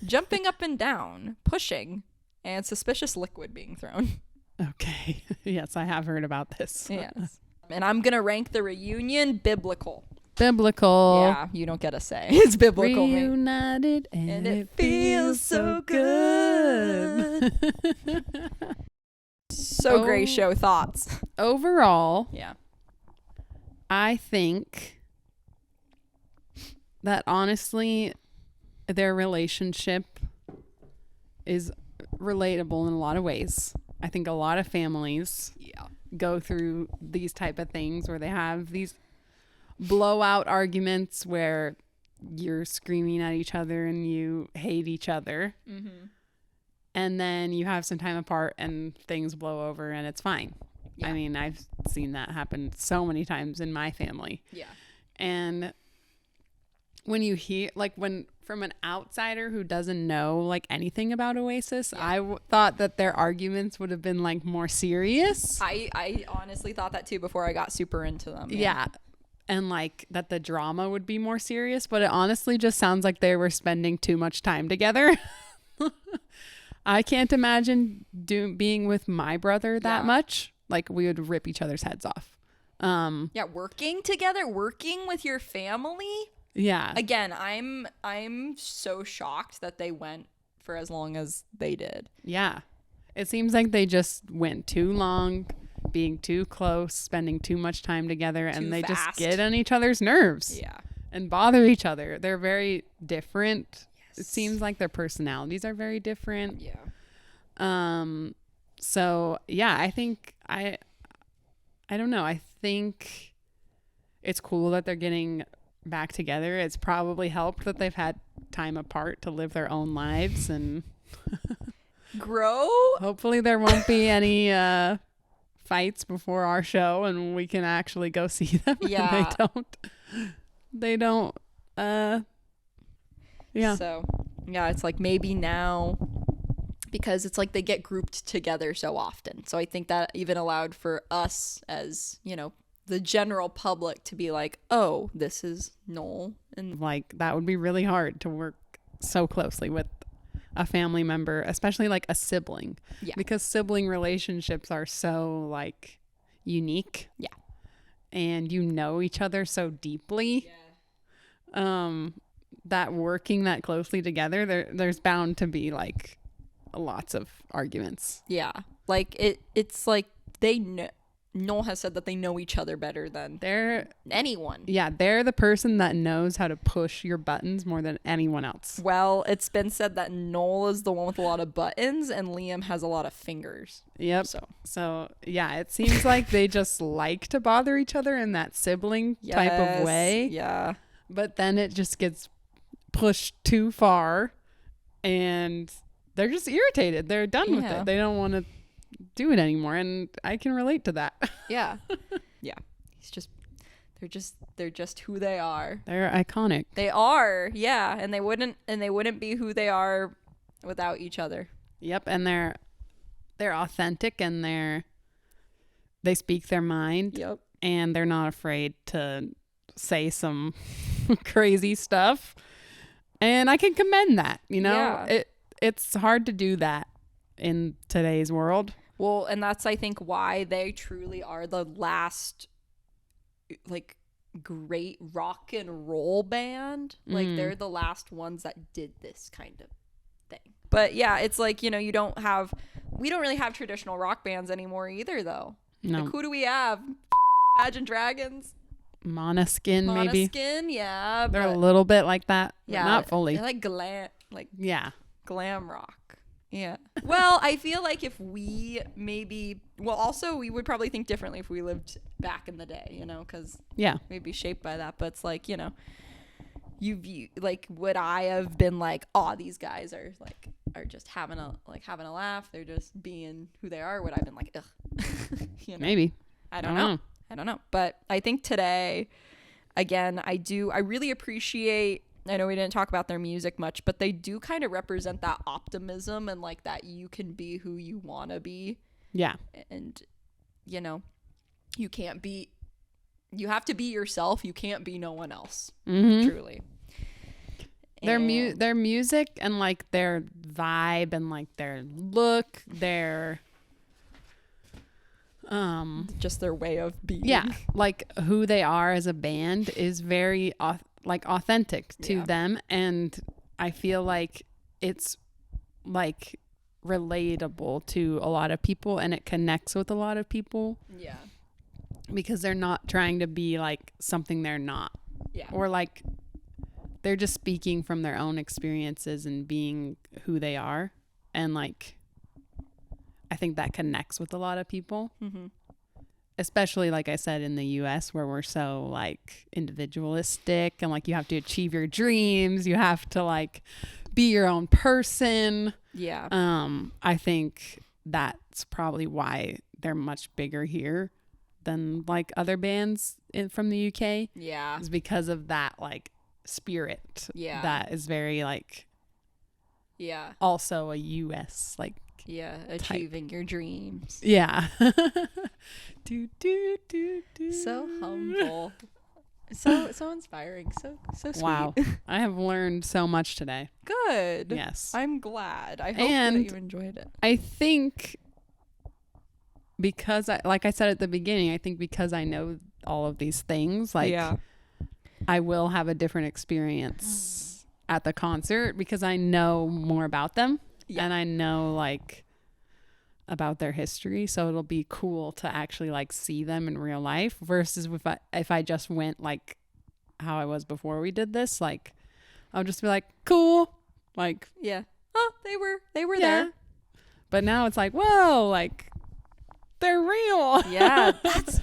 Jumping up and down, pushing, and suspicious liquid being thrown. Okay. Yes, I have heard about this. Yes. And I'm going to rank the reunion biblical. biblical. Yeah, you don't get a say. It's biblical. Reunited and it feels so good. So great show. Thoughts? Overall, Yeah. I think that honestly, their relationship is relatable in a lot of ways. I think a lot of families go through these type of things where they have these blowout arguments where you're screaming at each other and you hate each other. Mm-hmm. And then you have some time apart and things blow over and it's fine. Yeah. I mean, I've seen that happen so many times in my family. Yeah. And when you hear, like, when from an outsider who doesn't know like anything about Oasis, I thought that their arguments would have been like more serious. I honestly thought that too before I got super into them. Yeah. And like that the drama would be more serious, but it honestly just sounds like they were spending too much time together. I can't imagine being with my brother that much. Like, we would rip each other's heads off. Working together, working with your family. Yeah. Again, I'm so shocked that they went for as long as they did. Yeah. It seems like they just went too long, being too close, spending too much time together, and they just get on each other's nerves. Yeah. And bother each other. They're very different. Yes. It seems like their personalities are very different. Yeah. So yeah, I think I don't know. I think it's cool that they're getting back together. It's probably helped that they've had time apart to live their own lives and grow. Hopefully there won't be any fights before our show and we can actually go see them. Yeah. They don't yeah. So yeah, it's like maybe now, because it's like they get grouped together so often. So I think that even allowed for us as, you know, the general public to be like, oh, this is Noel. And like, that would be really hard to work so closely with a family member, especially like a sibling. Yeah. Because sibling relationships are so like unique. Yeah. And you know each other so deeply. Yeah. That working that closely together, there's bound to be like lots of arguments. Yeah. Like it's like they know. Noel has said that they know each other better than anyone. Yeah, they're the person that knows how to push your buttons more than anyone else. Well, it's been said that Noel is the one with a lot of buttons and Liam has a lot of fingers. Yep. So yeah, it seems like they just like to bother each other in that sibling type of way. Yeah. But then it just gets pushed too far and they're just irritated. They're done with it. They don't want to do it anymore, and I can relate to that. Yeah. They're just who they are. They're iconic. They are. Yeah, and they wouldn't be who they are without each other. Yep. And they're authentic and they speak their mind. Yep. And they're not afraid to say some crazy stuff, and I can commend that. You know, it's hard to do that in today's world. Well, and that's, I think, why they truly are the last, like, great rock and roll band. Like, they're the last ones that did this kind of thing. But, yeah, it's like, you know, we don't really have traditional rock bands anymore either, though. No. Like, who do we have? Imagine Dragons? Måneskin, maybe. Måneskin, yeah. They're a little bit like that, but not fully. They're like glam, glam rock. Yeah. Well, I feel like if we also we would probably think differently if we lived back in the day, you know, because we'd be shaped by that. But it's like, you know, would I have been like, oh, these guys are just having a laugh. They're just being who they are. Would I have been like, ugh? You know? Maybe. I don't know. But I think today, again, I really appreciate. I know we didn't talk about their music much, but they do kind of represent that optimism and like that you can be who you want to be. Yeah. And, you know, you have to be yourself. You can't be no one else. Mm-hmm. Truly. Their music and like their vibe and like their look, their Just their way of being. Yeah, like who they are as a band is very authentic to them, and I feel like it's like relatable to a lot of people, and it connects with a lot of people. Yeah. Because they're not trying to be like something they're not. Yeah. Or like they're just speaking from their own experiences and being who they are, and like I think that connects with a lot of people. Mm-hmm. Especially, like I said, in the US, where we're so like individualistic and like you have to achieve your dreams, you have to like be your own person. Yeah. I think that's probably why they're much bigger here than like other bands from the UK. Yeah. Is because of that like spirit. Yeah. That is very like. Yeah. Also a US like. Yeah, achieving your dreams. Yeah. So humble. So inspiring. So sweet. Wow. I have learned so much today. Good. Yes. I'm glad. I hope that you enjoyed it. I think because like I said at the beginning, I think because I know all of these things, like I will have a different experience at the concert because I know more about them. Yeah. And I know like about their history, so it'll be cool to actually like see them in real life versus if I just went like how I was before we did this, like I'll just be like cool, like oh they were there. But now it's like whoa, like they're real. Yeah, that's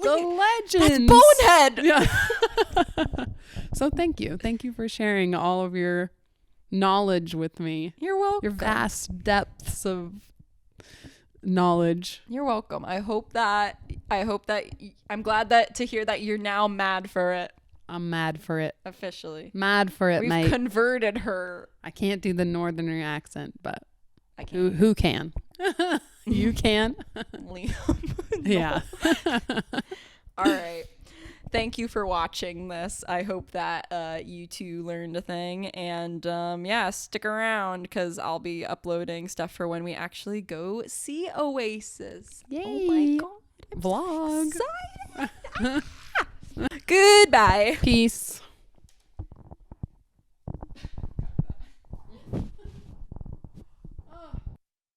the legends. That's Bonehead. Yeah. So thank you for sharing all of your knowledge with me. You're welcome. Your vast depths of knowledge. You're welcome. I hope that I'm glad that to hear that you're now mad for it. I'm mad for it. Officially. Mad for it, mate. We've converted her. I can't do the northerner accent, but I can. Who can? You can? Liam. Yeah. All right. Thank you for watching this. I hope that you two learned a thing. And stick around because I'll be uploading stuff for when we actually go see Oasis. Yay. Oh my God. Vlog. Goodbye. Peace.